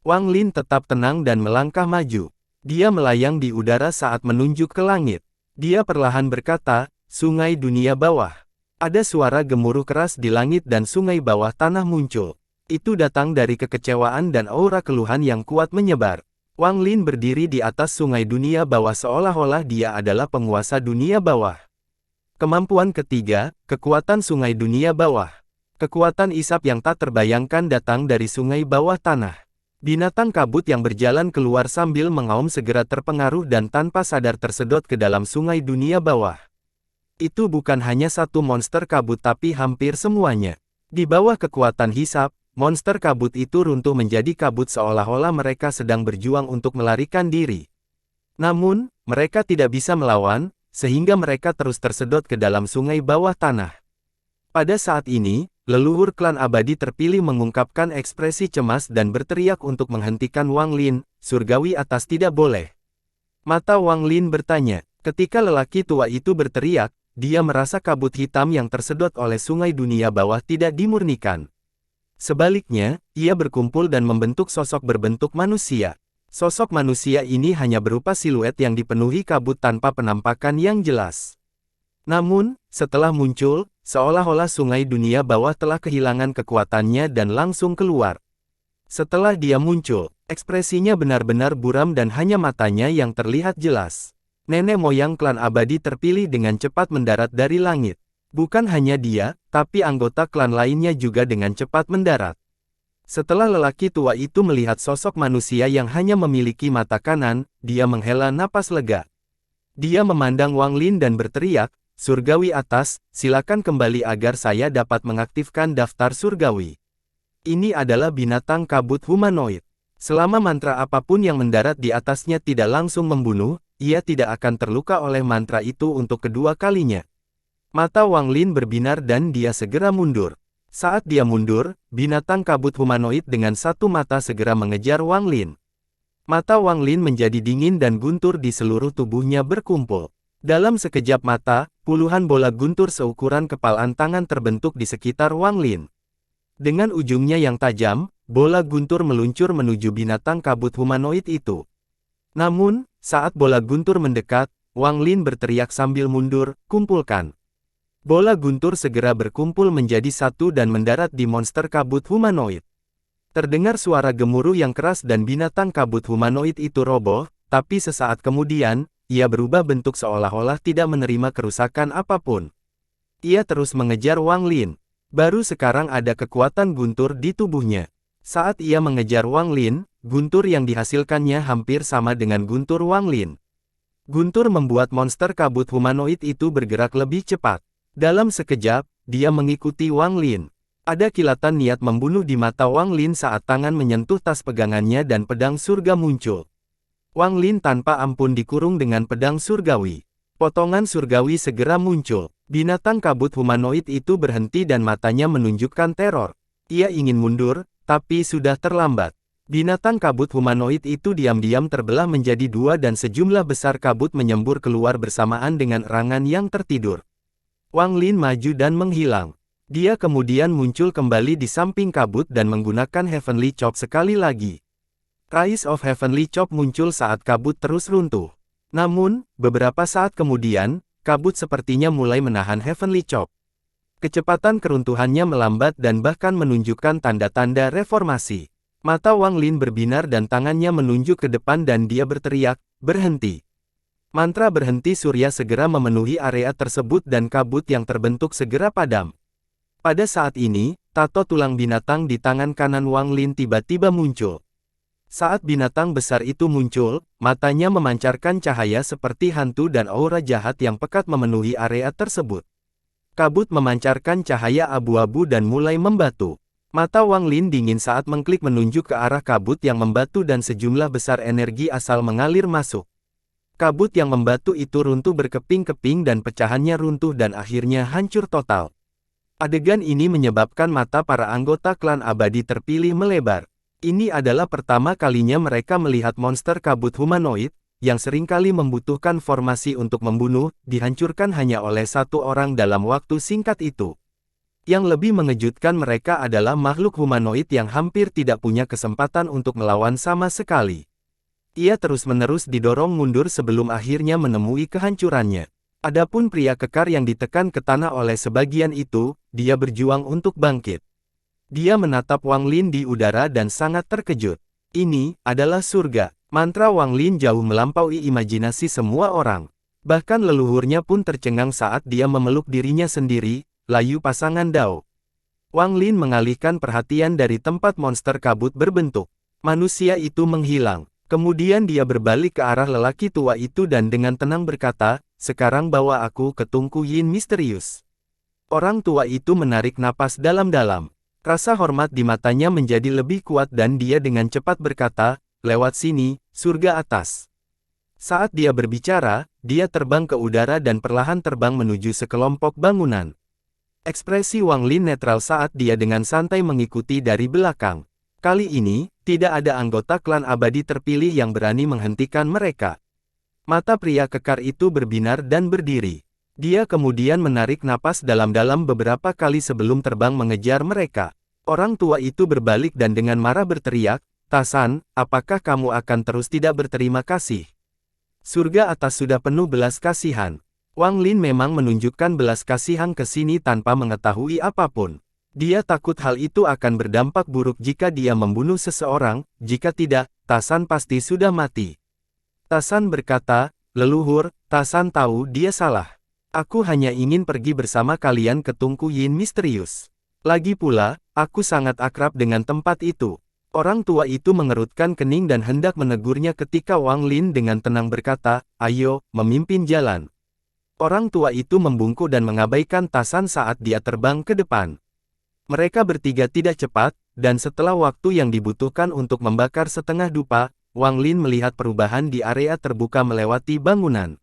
Wang Lin tetap tenang dan melangkah maju. Dia melayang di udara saat menunjuk ke langit. Dia perlahan berkata, "Sungai dunia bawah." Ada suara gemuruh keras di langit dan sungai bawah tanah muncul. Itu datang dari kekecewaan dan aura keluhan yang kuat menyebar. Wang Lin berdiri di atas sungai dunia bawah seolah-olah dia adalah penguasa dunia bawah. Kemampuan ketiga, kekuatan sungai dunia bawah. Kekuatan isap yang tak terbayangkan datang dari sungai bawah tanah. Binatang kabut yang berjalan keluar sambil mengaum segera terpengaruh dan tanpa sadar tersedot ke dalam sungai dunia bawah. Itu bukan hanya satu monster kabut tapi hampir semuanya. Di bawah kekuatan hisap, monster kabut itu runtuh menjadi kabut seolah-olah mereka sedang berjuang untuk melarikan diri. Namun, mereka tidak bisa melawan, sehingga mereka terus tersedot ke dalam sungai bawah tanah. Pada saat ini, leluhur klan abadi terpilih mengungkapkan ekspresi cemas dan berteriak untuk menghentikan Wang Lin, surgawi atas tidak boleh. Mata Wang Lin bertanya, ketika lelaki tua itu berteriak, dia merasa kabut hitam yang tersedot oleh sungai dunia bawah tidak dimurnikan. Sebaliknya, ia berkumpul dan membentuk sosok berbentuk manusia. Sosok manusia ini hanya berupa siluet yang dipenuhi kabut tanpa penampakan yang jelas. Namun, setelah muncul, seolah-olah sungai dunia bawah telah kehilangan kekuatannya dan langsung keluar. Setelah dia muncul, ekspresinya benar-benar buram dan hanya matanya yang terlihat jelas. Nenek moyang klan abadi terpilih dengan cepat mendarat dari langit. Bukan hanya dia, tapi anggota klan lainnya juga dengan cepat mendarat. Setelah lelaki tua itu melihat sosok manusia yang hanya memiliki mata kanan, dia menghela napas lega. Dia memandang Wang Lin dan berteriak, "Surgawi atas, silakan kembali agar saya dapat mengaktifkan daftar surgawi." Ini adalah binatang kabut humanoid. Selama mantra apapun yang mendarat di atasnya tidak langsung membunuh, ia tidak akan terluka oleh mantra itu untuk kedua kalinya. Mata Wang Lin berbinar dan dia segera mundur. Saat dia mundur, binatang kabut humanoid dengan satu mata segera mengejar Wang Lin. Mata Wang Lin menjadi dingin dan guntur di seluruh tubuhnya berkumpul. Dalam sekejap mata, puluhan bola guntur seukuran kepalan tangan terbentuk di sekitar Wang Lin. Dengan ujungnya yang tajam, bola guntur meluncur menuju binatang kabut humanoid itu. Namun, saat bola guntur mendekat, Wang Lin berteriak sambil mundur, "Kumpulkan!" Bola guntur segera berkumpul menjadi satu dan mendarat di monster kabut humanoid. Terdengar suara gemuruh yang keras dan binatang kabut humanoid itu roboh, tapi sesaat kemudian, ia berubah bentuk seolah-olah tidak menerima kerusakan apapun. Ia terus mengejar Wang Lin. Baru sekarang ada kekuatan guntur di tubuhnya. Saat ia mengejar Wang Lin, guntur yang dihasilkannya hampir sama dengan guntur Wang Lin. Guntur membuat monster kabut humanoid itu bergerak lebih cepat. Dalam sekejap, dia mengikuti Wang Lin. Ada kilatan niat membunuh di mata Wang Lin saat tangan menyentuh tas pegangannya dan pedang surga muncul. Wang Lin tanpa ampun dikurung dengan pedang surgawi. Potongan surgawi segera muncul. Binatang kabut humanoid itu berhenti dan matanya menunjukkan teror. Ia ingin mundur, tapi sudah terlambat. Binatang kabut humanoid itu diam-diam terbelah menjadi dua dan sejumlah besar kabut menyembur keluar bersamaan dengan erangan yang tertidur. Wang Lin maju dan menghilang. Dia kemudian muncul kembali di samping kabut dan menggunakan Heavenly Chop sekali lagi. Rise of Heavenly Chop muncul saat kabut terus runtuh. Namun, beberapa saat kemudian, kabut sepertinya mulai menahan Heavenly Chop. Kecepatan keruntuhannya melambat dan bahkan menunjukkan tanda-tanda reformasi. Mata Wang Lin berbinar dan tangannya menunjuk ke depan dan dia berteriak, "Berhenti!" Mantra berhenti surya segera memenuhi area tersebut dan kabut yang terbentuk segera padam. Pada saat ini, tato tulang binatang di tangan kanan Wang Lin tiba-tiba muncul. Saat binatang besar itu muncul, matanya memancarkan cahaya seperti hantu dan aura jahat yang pekat memenuhi area tersebut. Kabut memancarkan cahaya abu-abu dan mulai membatu. Mata Wang Lin dingin saat mengklik menunjuk ke arah kabut yang membatu dan sejumlah besar energi asal mengalir masuk. Kabut yang membatu itu runtuh berkeping-keping dan pecahannya runtuh dan akhirnya hancur total. Adegan ini menyebabkan mata para anggota klan abadi terpilih melebar. Ini adalah pertama kalinya mereka melihat monster kabut humanoid, yang seringkali membutuhkan formasi untuk membunuh, dihancurkan hanya oleh satu orang dalam waktu singkat itu. Yang lebih mengejutkan mereka adalah makhluk humanoid yang hampir tidak punya kesempatan untuk melawan sama sekali. Ia terus-menerus didorong mundur sebelum akhirnya menemui kehancurannya. Adapun pria kekar yang ditekan ke tanah oleh sebagian itu, dia berjuang untuk bangkit. Dia menatap Wang Lin di udara dan sangat terkejut. Ini adalah surga. Mantra Wang Lin jauh melampaui imajinasi semua orang. Bahkan leluhurnya pun tercengang saat dia memeluk dirinya sendiri, layu pasangan Dao. Wang Lin mengalihkan perhatian dari tempat monster kabut berbentuk. Manusia itu menghilang. Kemudian dia berbalik ke arah lelaki tua itu dan dengan tenang berkata, "Sekarang bawa aku ke Tungku Yin misterius." Orang tua itu menarik napas dalam-dalam. Rasa hormat di matanya menjadi lebih kuat dan dia dengan cepat berkata, "Lewat sini, surga atas." Saat dia berbicara, dia terbang ke udara dan perlahan terbang menuju sekelompok bangunan. Ekspresi Wang Lin netral saat dia dengan santai mengikuti dari belakang. Kali ini, tidak ada anggota klan abadi terpilih yang berani menghentikan mereka. Mata pria kekar itu berbinar dan berdiri. Dia kemudian menarik napas dalam-dalam beberapa kali sebelum terbang mengejar mereka. Orang tua itu berbalik dan dengan marah berteriak, "Tasan, apakah kamu akan terus tidak berterima kasih? Surga atas sudah penuh belas kasihan." Wang Lin memang menunjukkan belas kasihan ke sini tanpa mengetahui apapun. Dia takut hal itu akan berdampak buruk jika dia membunuh seseorang, jika tidak, Tasan pasti sudah mati. Tasan berkata, "Leluhur, Tasan tahu dia salah. Aku hanya ingin pergi bersama kalian ke Tungku Yin misterius. Lagi pula, aku sangat akrab dengan tempat itu." Orang tua itu mengerutkan kening dan hendak menegurnya ketika Wang Lin dengan tenang berkata, "Ayo, memimpin jalan." Orang tua itu membungkuk dan mengabaikan Tasan saat dia terbang ke depan. Mereka bertiga tidak cepat, dan setelah waktu yang dibutuhkan untuk membakar setengah dupa, Wang Lin melihat perubahan di area terbuka melewati bangunan.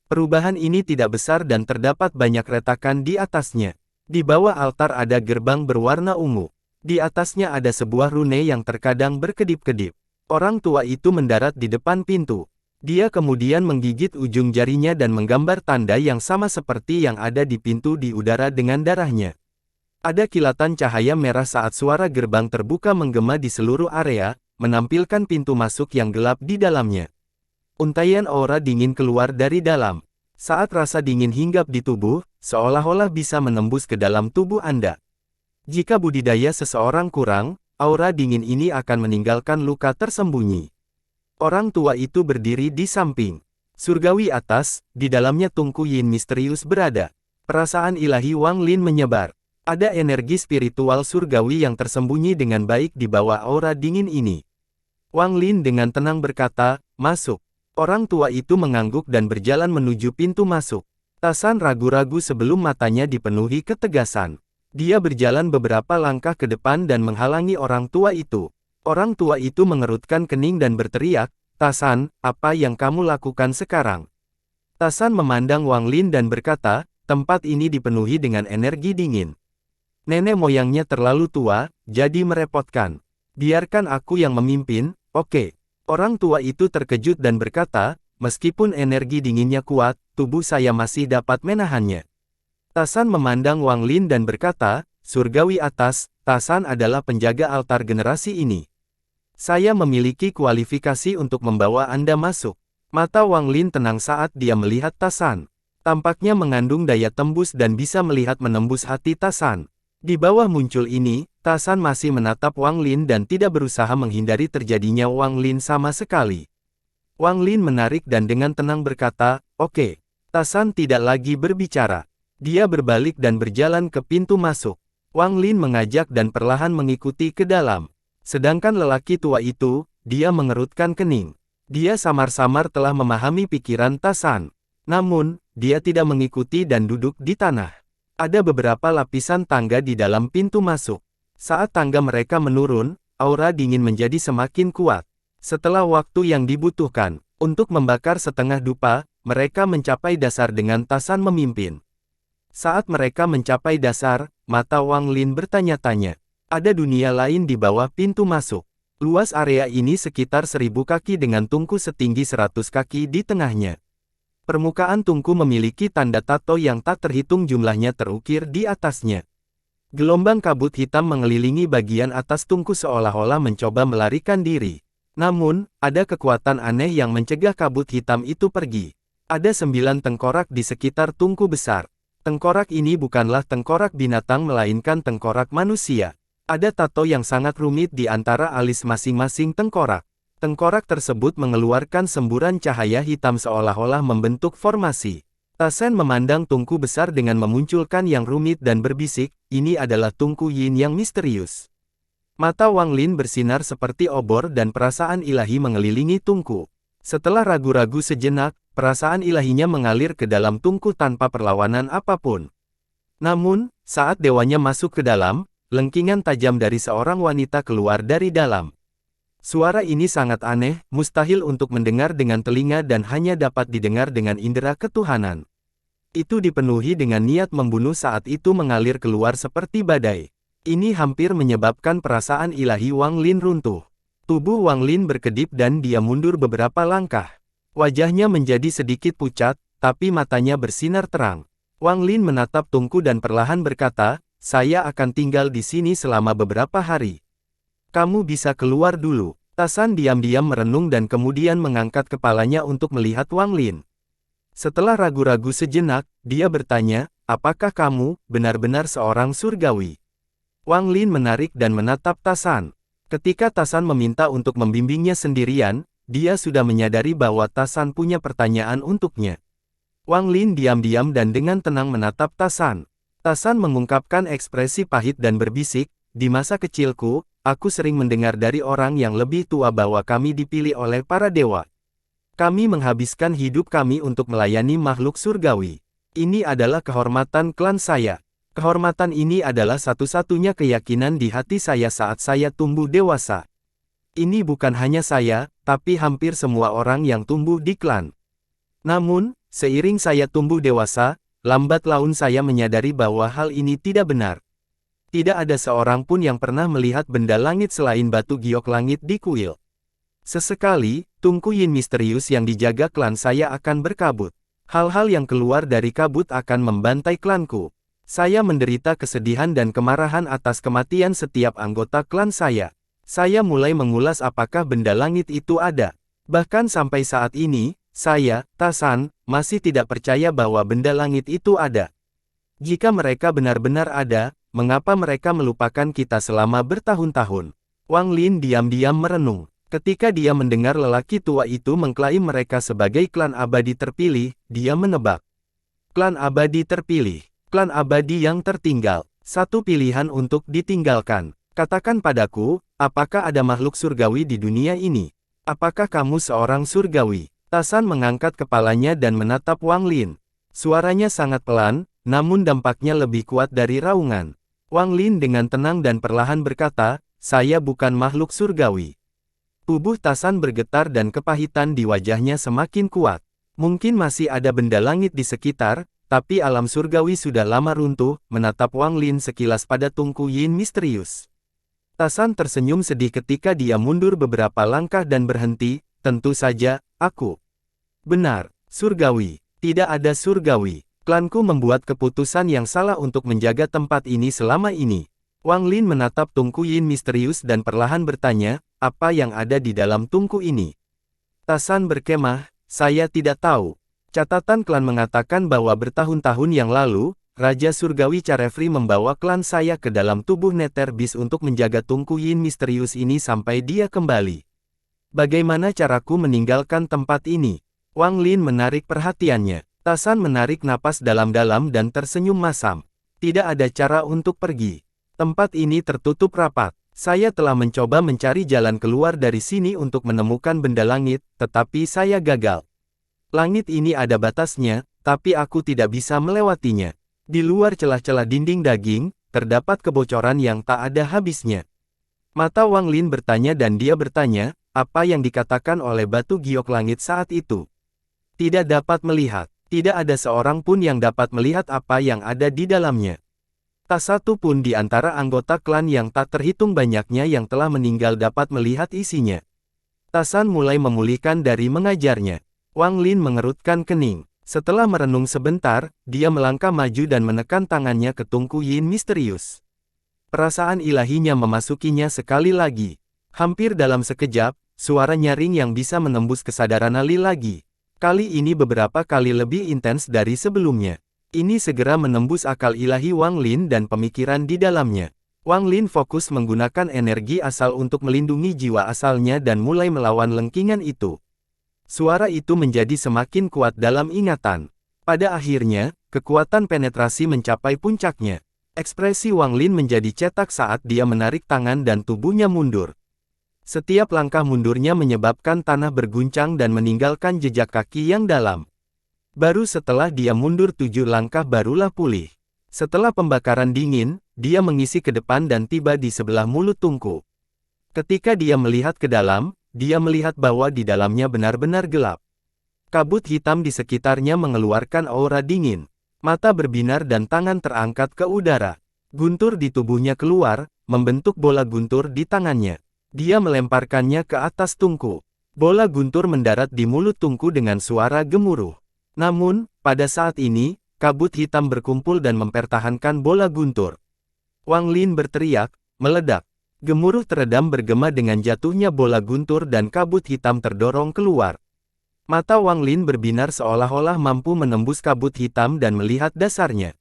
Perubahan ini tidak besar dan terdapat banyak retakan di atasnya. Di bawah altar ada gerbang berwarna ungu. Di atasnya ada sebuah rune yang terkadang berkedip-kedip. Orang tua itu mendarat di depan pintu. Dia kemudian menggigit ujung jarinya dan menggambar tanda yang sama seperti yang ada di pintu di udara dengan darahnya. Ada kilatan cahaya merah saat suara gerbang terbuka menggema di seluruh area, menampilkan pintu masuk yang gelap di dalamnya. Untaian aura dingin keluar dari dalam. Saat rasa dingin hinggap di tubuh, seolah-olah bisa menembus ke dalam tubuh Anda. Jika budidaya seseorang kurang, aura dingin ini akan meninggalkan luka tersembunyi. Orang tua itu berdiri di samping surgawi atas, di dalamnya Tunku Yin misterius berada. Perasaan ilahi Wang Lin menyebar. Ada energi spiritual surgawi yang tersembunyi dengan baik di bawah aura dingin ini. Wang Lin dengan tenang berkata, "Masuk." Orang tua itu mengangguk dan berjalan menuju pintu masuk. Tasan ragu-ragu sebelum matanya dipenuhi ketegasan. Dia berjalan beberapa langkah ke depan dan menghalangi orang tua itu. Orang tua itu mengerutkan kening dan berteriak, "Tasan, apa yang kamu lakukan sekarang?" Tasan memandang Wang Lin dan berkata, "Tempat ini dipenuhi dengan energi dingin. Nenek moyangnya terlalu tua, jadi merepotkan. Biarkan aku yang memimpin, oke?" Orang tua itu terkejut dan berkata, "Meskipun energi dinginnya kuat, tubuh saya masih dapat menahannya." Tasan memandang Wang Lin dan berkata, "Surgawi atas, Tasan adalah penjaga altar generasi ini. Saya memiliki kualifikasi untuk membawa Anda masuk." Mata Wang Lin tenang saat dia melihat Tasan. Tampaknya mengandung daya tembus dan bisa melihat menembus hati Tasan. Di bawah muncul ini, Tasan masih menatap Wang Lin dan tidak berusaha menghindari terjadinya Wang Lin sama sekali. Wang Lin menarik dan dengan tenang berkata, "Oke." Tasan tidak lagi berbicara. Dia berbalik dan berjalan ke pintu masuk. Wang Lin mengajak dan perlahan mengikuti ke dalam. Sedangkan lelaki tua itu, dia mengerutkan kening. Dia samar-samar telah memahami pikiran Tasan. Namun, dia tidak mengikuti dan duduk di tanah. Ada beberapa lapisan tangga di dalam pintu masuk. Saat tangga mereka menurun, aura dingin menjadi semakin kuat. Setelah waktu yang dibutuhkan untuk membakar setengah dupa, mereka mencapai dasar dengan Tasan memimpin. Saat mereka mencapai dasar, mata Wang Lin bertanya-tanya. Ada dunia lain di bawah pintu masuk. Luas area ini sekitar 1000 kaki dengan tungku setinggi 100 kaki di tengahnya. Permukaan tungku memiliki tanda tato yang tak terhitung jumlahnya terukir di atasnya. Gelombang kabut hitam mengelilingi bagian atas tungku seolah-olah mencoba melarikan diri. Namun, ada kekuatan aneh yang mencegah kabut hitam itu pergi. Ada 9 tengkorak di sekitar tungku besar. Tengkorak ini bukanlah tengkorak binatang melainkan tengkorak manusia. Ada tato yang sangat rumit di antara alis masing-masing tengkorak. Tengkorak tersebut mengeluarkan semburan cahaya hitam seolah-olah membentuk formasi. Tasen memandang tungku besar dengan memunculkan yang rumit dan berbisik, "Ini adalah tungku Yin yang misterius." Mata Wang Lin bersinar seperti obor dan perasaan ilahi mengelilingi tungku. Setelah ragu-ragu sejenak, perasaan ilahinya mengalir ke dalam tungku tanpa perlawanan apapun. Namun, saat dewanya masuk ke dalam, lengkingan tajam dari seorang wanita keluar dari dalam. Suara ini sangat aneh, mustahil untuk mendengar dengan telinga dan hanya dapat didengar dengan indera ketuhanan. Itu dipenuhi dengan niat membunuh saat itu mengalir keluar seperti badai. Ini hampir menyebabkan perasaan ilahi Wang Lin runtuh. Tubuh Wang Lin berkedip dan dia mundur beberapa langkah. Wajahnya menjadi sedikit pucat, tapi matanya bersinar terang. Wang Lin menatap tungku dan perlahan berkata, "Saya akan tinggal di sini selama beberapa hari. Kamu bisa keluar dulu." Tasan diam-diam merenung dan kemudian mengangkat kepalanya untuk melihat Wang Lin. Setelah ragu-ragu sejenak, dia bertanya, "Apakah kamu benar-benar seorang surgawi?" Wang Lin menarik dan menatap Tasan. Ketika Tasan meminta untuk membimbingnya sendirian, dia sudah menyadari bahwa Tasan punya pertanyaan untuknya. Wang Lin diam-diam dan dengan tenang menatap Tasan. Tasan mengungkapkan ekspresi pahit dan berbisik, "Di masa kecilku, aku sering mendengar dari orang yang lebih tua bahwa kami dipilih oleh para dewa. Kami menghabiskan hidup kami untuk melayani makhluk surgawi. Ini adalah kehormatan klan saya. Kehormatan ini adalah satu-satunya keyakinan di hati saya saat saya tumbuh dewasa. Ini bukan hanya saya, tapi hampir semua orang yang tumbuh di klan. Namun, seiring saya tumbuh dewasa, lambat laun saya menyadari bahwa hal ini tidak benar. Tidak ada seorang pun yang pernah melihat benda langit selain batu giok langit di kuil. Sesekali, tungku yin misterius yang dijaga klan saya akan berkabut. Hal-hal yang keluar dari kabut akan membantai klanku. Saya menderita kesedihan dan kemarahan atas kematian setiap anggota klan saya. Saya mulai mengulas apakah benda langit itu ada. Bahkan sampai saat ini, saya, Ta-san, masih tidak percaya bahwa benda langit itu ada. Jika mereka benar-benar ada, mengapa mereka melupakan kita selama bertahun-tahun? Wang Lin diam-diam merenung. Ketika dia mendengar lelaki tua itu mengklaim mereka sebagai klan abadi terpilih, dia menebak. Klan abadi terpilih. Klan abadi yang tertinggal. Satu pilihan untuk ditinggalkan. Katakan padaku, apakah ada makhluk surgawi di dunia ini? Apakah kamu seorang surgawi? Ta-san mengangkat kepalanya dan menatap Wang Lin. Suaranya sangat pelan, namun dampaknya lebih kuat dari raungan. Wang Lin dengan tenang dan perlahan berkata, saya bukan makhluk surgawi. Tubuh Ta-san bergetar dan kepahitan di wajahnya semakin kuat. Mungkin masih ada benda langit di sekitar, tapi alam surgawi sudah lama runtuh, menatap Wang Lin sekilas pada tungku yin misterius. Ta-san tersenyum sedih ketika dia mundur beberapa langkah dan berhenti, tentu saja, aku. Benar, surgawi. Tidak ada surgawi. Klanku membuat keputusan yang salah untuk menjaga tempat ini selama ini. Wang Lin menatap tungku yin misterius dan perlahan bertanya, apa yang ada di dalam tungku ini? Ta-san berkemah, saya tidak tahu. Catatan klan mengatakan bahwa bertahun-tahun yang lalu, Raja Surgawi Carefree membawa klan saya ke dalam tubuh Nether Beast untuk menjaga tungku yin misterius ini sampai dia kembali. Bagaimana caraku meninggalkan tempat ini? Wang Lin menarik perhatiannya. Ta-san menarik napas dalam-dalam dan tersenyum masam. Tidak ada cara untuk pergi. Tempat ini tertutup rapat. Saya telah mencoba mencari jalan keluar dari sini untuk menemukan benda langit, tetapi saya gagal. Langit ini ada batasnya, tapi aku tidak bisa melewatinya. Di luar celah-celah dinding daging, terdapat kebocoran yang tak ada habisnya. Mata Wang Lin bertanya dan dia bertanya, apa yang dikatakan oleh batu giok langit saat itu? Tidak dapat melihat. Tidak ada seorang pun yang dapat melihat apa yang ada di dalamnya. Tak satu pun di antara anggota klan yang tak terhitung banyaknya yang telah meninggal dapat melihat isinya. Ta-san mulai memulihkan dari mengajarnya. Wang Lin mengerutkan kening. Setelah merenung sebentar, dia melangkah maju dan menekan tangannya ke tungku yin misterius. Perasaan ilahinya memasukinya sekali lagi. Hampir dalam sekejap, suara nyaring yang bisa menembus kesadaran Ali lagi. Kali ini beberapa kali lebih intens dari sebelumnya. Ini segera menembus akal ilahi Wang Lin dan pemikiran di dalamnya. Wang Lin fokus menggunakan energi asal untuk melindungi jiwa asalnya dan mulai melawan lengkingan itu. Suara itu menjadi semakin kuat dalam ingatan. Pada akhirnya, kekuatan penetrasi mencapai puncaknya. Ekspresi Wang Lin menjadi cetak saat dia menarik tangan dan tubuhnya mundur. Setiap langkah mundurnya menyebabkan tanah berguncang dan meninggalkan jejak kaki yang dalam. Baru setelah dia mundur 7 langkah barulah pulih. Setelah pembakaran dingin, dia mengisi ke depan dan tiba di sebelah mulut tungku. Ketika dia melihat ke dalam, dia melihat bahwa di dalamnya benar-benar gelap. Kabut hitam di sekitarnya mengeluarkan aura dingin. Mata berbinar dan tangan terangkat ke udara. Guntur di tubuhnya keluar, membentuk bola guntur di tangannya. Dia melemparkannya ke atas tungku. Bola guntur mendarat di mulut tungku dengan suara gemuruh. Namun, pada saat ini, kabut hitam berkumpul dan mempertahankan bola guntur. Wang Lin berteriak, meledak. Gemuruh teredam bergema dengan jatuhnya bola guntur dan kabut hitam terdorong keluar. Mata Wang Lin berbinar seolah-olah mampu menembus kabut hitam dan melihat dasarnya.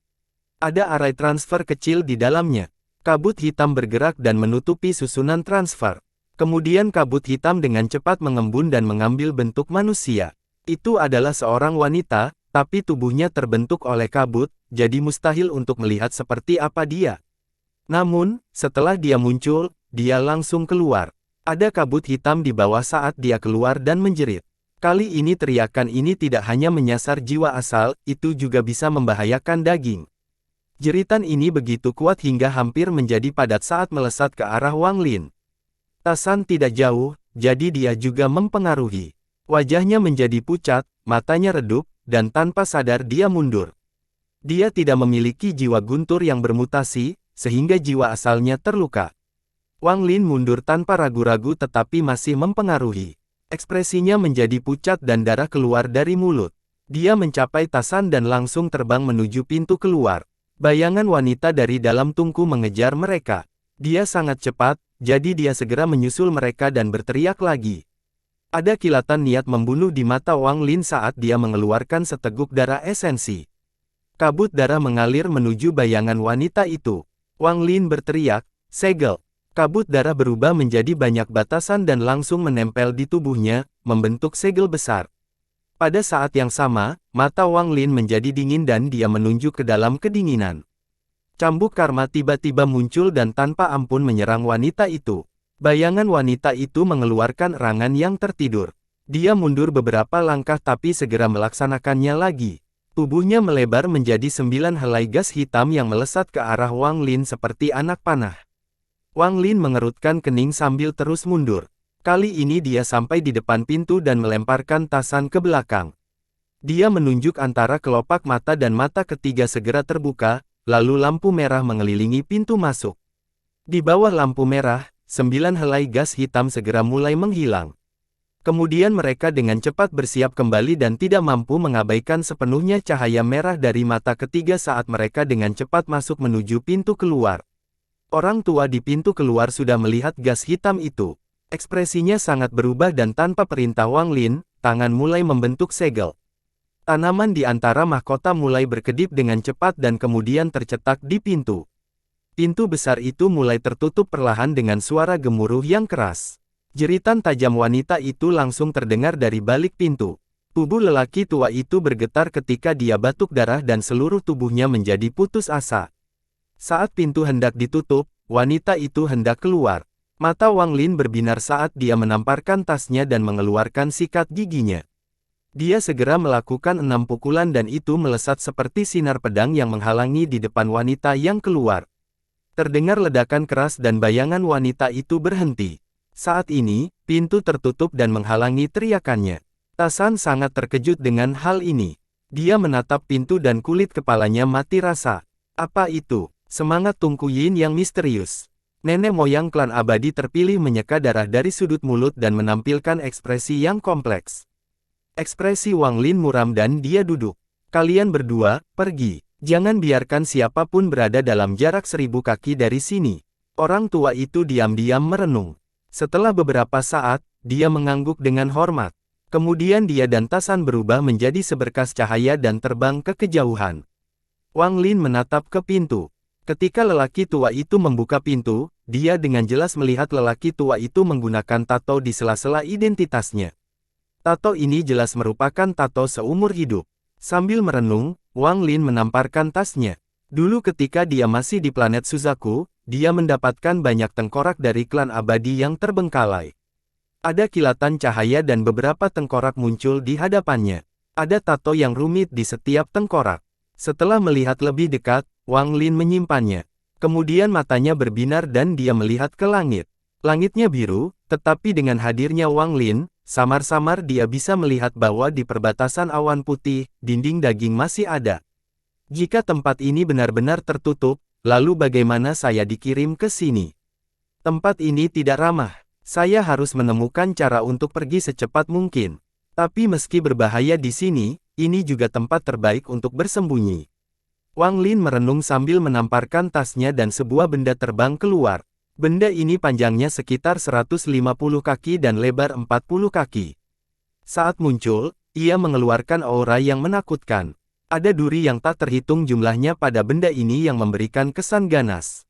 Ada arai transfer kecil di dalamnya. Kabut hitam bergerak dan menutupi susunan transfer. Kemudian kabut hitam dengan cepat mengembun dan mengambil bentuk manusia. Itu adalah seorang wanita, tapi tubuhnya terbentuk oleh kabut, jadi mustahil untuk melihat seperti apa dia. Namun, setelah dia muncul, dia langsung keluar. Ada kabut hitam di bawah saat dia keluar dan menjerit. Kali ini teriakan ini tidak hanya menyasar jiwa asal, itu juga bisa membahayakan daging. Jeritan ini begitu kuat hingga hampir menjadi padat saat melesat ke arah Wang Lin. Tasan tidak jauh, jadi dia juga mempengaruhi. Wajahnya menjadi pucat, matanya redup, dan tanpa sadar dia mundur. Dia tidak memiliki jiwa guntur yang bermutasi, sehingga jiwa asalnya terluka. Wang Lin mundur tanpa ragu-ragu tetapi masih mempengaruhi. Ekspresinya menjadi pucat dan darah keluar dari mulut. Dia mencapai Tasan dan langsung terbang menuju pintu keluar. Bayangan wanita dari dalam tungku mengejar mereka. Dia sangat cepat, jadi dia segera menyusul mereka dan berteriak lagi. Ada kilatan niat membunuh di mata Wang Lin saat dia mengeluarkan seteguk darah esensi. Kabut darah mengalir menuju bayangan wanita itu. Wang Lin berteriak, "Segel!" Kabut darah berubah menjadi banyak batasan dan langsung menempel di tubuhnya, membentuk segel besar. Pada saat yang sama, mata Wang Lin menjadi dingin dan dia menunjuk ke dalam kedinginan. Cambuk karma tiba-tiba muncul dan tanpa ampun menyerang wanita itu. Bayangan wanita itu mengeluarkan erangan yang tertidur. Dia mundur beberapa langkah tapi segera melaksanakannya lagi. Tubuhnya melebar menjadi 9 helai gas hitam yang melesat ke arah Wang Lin seperti anak panah. Wang Lin mengerutkan kening sambil terus mundur. Kali ini dia sampai di depan pintu dan melemparkan Tasan ke belakang. Dia menunjuk antara kelopak mata dan mata ketiga segera terbuka, lalu lampu merah mengelilingi pintu masuk. Di bawah lampu merah, 9 helai gas hitam segera mulai menghilang. Kemudian mereka dengan cepat bersiap kembali dan tidak mampu mengabaikan sepenuhnya cahaya merah dari mata ketiga saat mereka dengan cepat masuk menuju pintu keluar. Orang tua di pintu keluar sudah melihat gas hitam itu. Ekspresinya sangat berubah dan tanpa perintah Wang Lin, tangan mulai membentuk segel. Tanaman di antara mahkota mulai berkedip dengan cepat dan kemudian tercetak di pintu. Pintu besar itu mulai tertutup perlahan dengan suara gemuruh yang keras. Jeritan tajam wanita itu langsung terdengar dari balik pintu. Tubuh lelaki tua itu bergetar ketika dia batuk darah dan seluruh tubuhnya menjadi putus asa. Saat pintu hendak ditutup, wanita itu hendak keluar. Mata Wang Lin berbinar saat dia menamparkan tasnya dan mengeluarkan sikat giginya. Dia segera melakukan 6 pukulan dan itu melesat seperti sinar pedang yang menghalangi di depan wanita yang keluar. Terdengar ledakan keras dan bayangan wanita itu berhenti. Saat ini, pintu tertutup dan menghalangi teriakannya. Tasan sangat terkejut dengan hal ini. Dia menatap pintu dan kulit kepalanya mati rasa. Apa itu? Semangat Tunku Yin yang misterius. Nenek moyang klan abadi terpilih menyeka darah dari sudut mulut dan menampilkan ekspresi yang kompleks. Ekspresi Wang Lin muram dan dia duduk. Kalian berdua, pergi. Jangan biarkan siapapun berada dalam jarak 1000 kaki dari sini. Orang tua itu diam-diam merenung. Setelah beberapa saat, dia mengangguk dengan hormat. Kemudian dia dan Tasan berubah menjadi seberkas cahaya dan terbang ke kejauhan. Wang Lin menatap ke pintu. Ketika lelaki tua itu membuka pintu, dia dengan jelas melihat lelaki tua itu menggunakan tato di sela-sela identitasnya. Tato ini jelas merupakan tato seumur hidup. Sambil merenung, Wang Lin menamparkan tasnya. Dulu ketika dia masih di planet Suzaku, dia mendapatkan banyak tengkorak dari klan abadi yang terbengkalai. Ada kilatan cahaya dan beberapa tengkorak muncul di hadapannya. Ada tato yang rumit di setiap tengkorak. Setelah melihat lebih dekat, Wang Lin menyimpannya. Kemudian matanya berbinar dan dia melihat ke langit. Langitnya biru, tetapi dengan hadirnya Wang Lin, samar-samar dia bisa melihat bahwa di perbatasan awan putih, dinding daging masih ada. Jika tempat ini benar-benar tertutup, lalu bagaimana saya dikirim ke sini? Tempat ini tidak ramah. Saya harus menemukan cara untuk pergi secepat mungkin. Tapi meski berbahaya di sini, ini juga tempat terbaik untuk bersembunyi. Wang Lin merenung sambil menamparkan tasnya dan sebuah benda terbang keluar. Benda ini panjangnya sekitar 150 kaki dan lebar 40 kaki. Saat muncul, ia mengeluarkan aura yang menakutkan. Ada duri yang tak terhitung jumlahnya pada benda ini yang memberikan kesan ganas.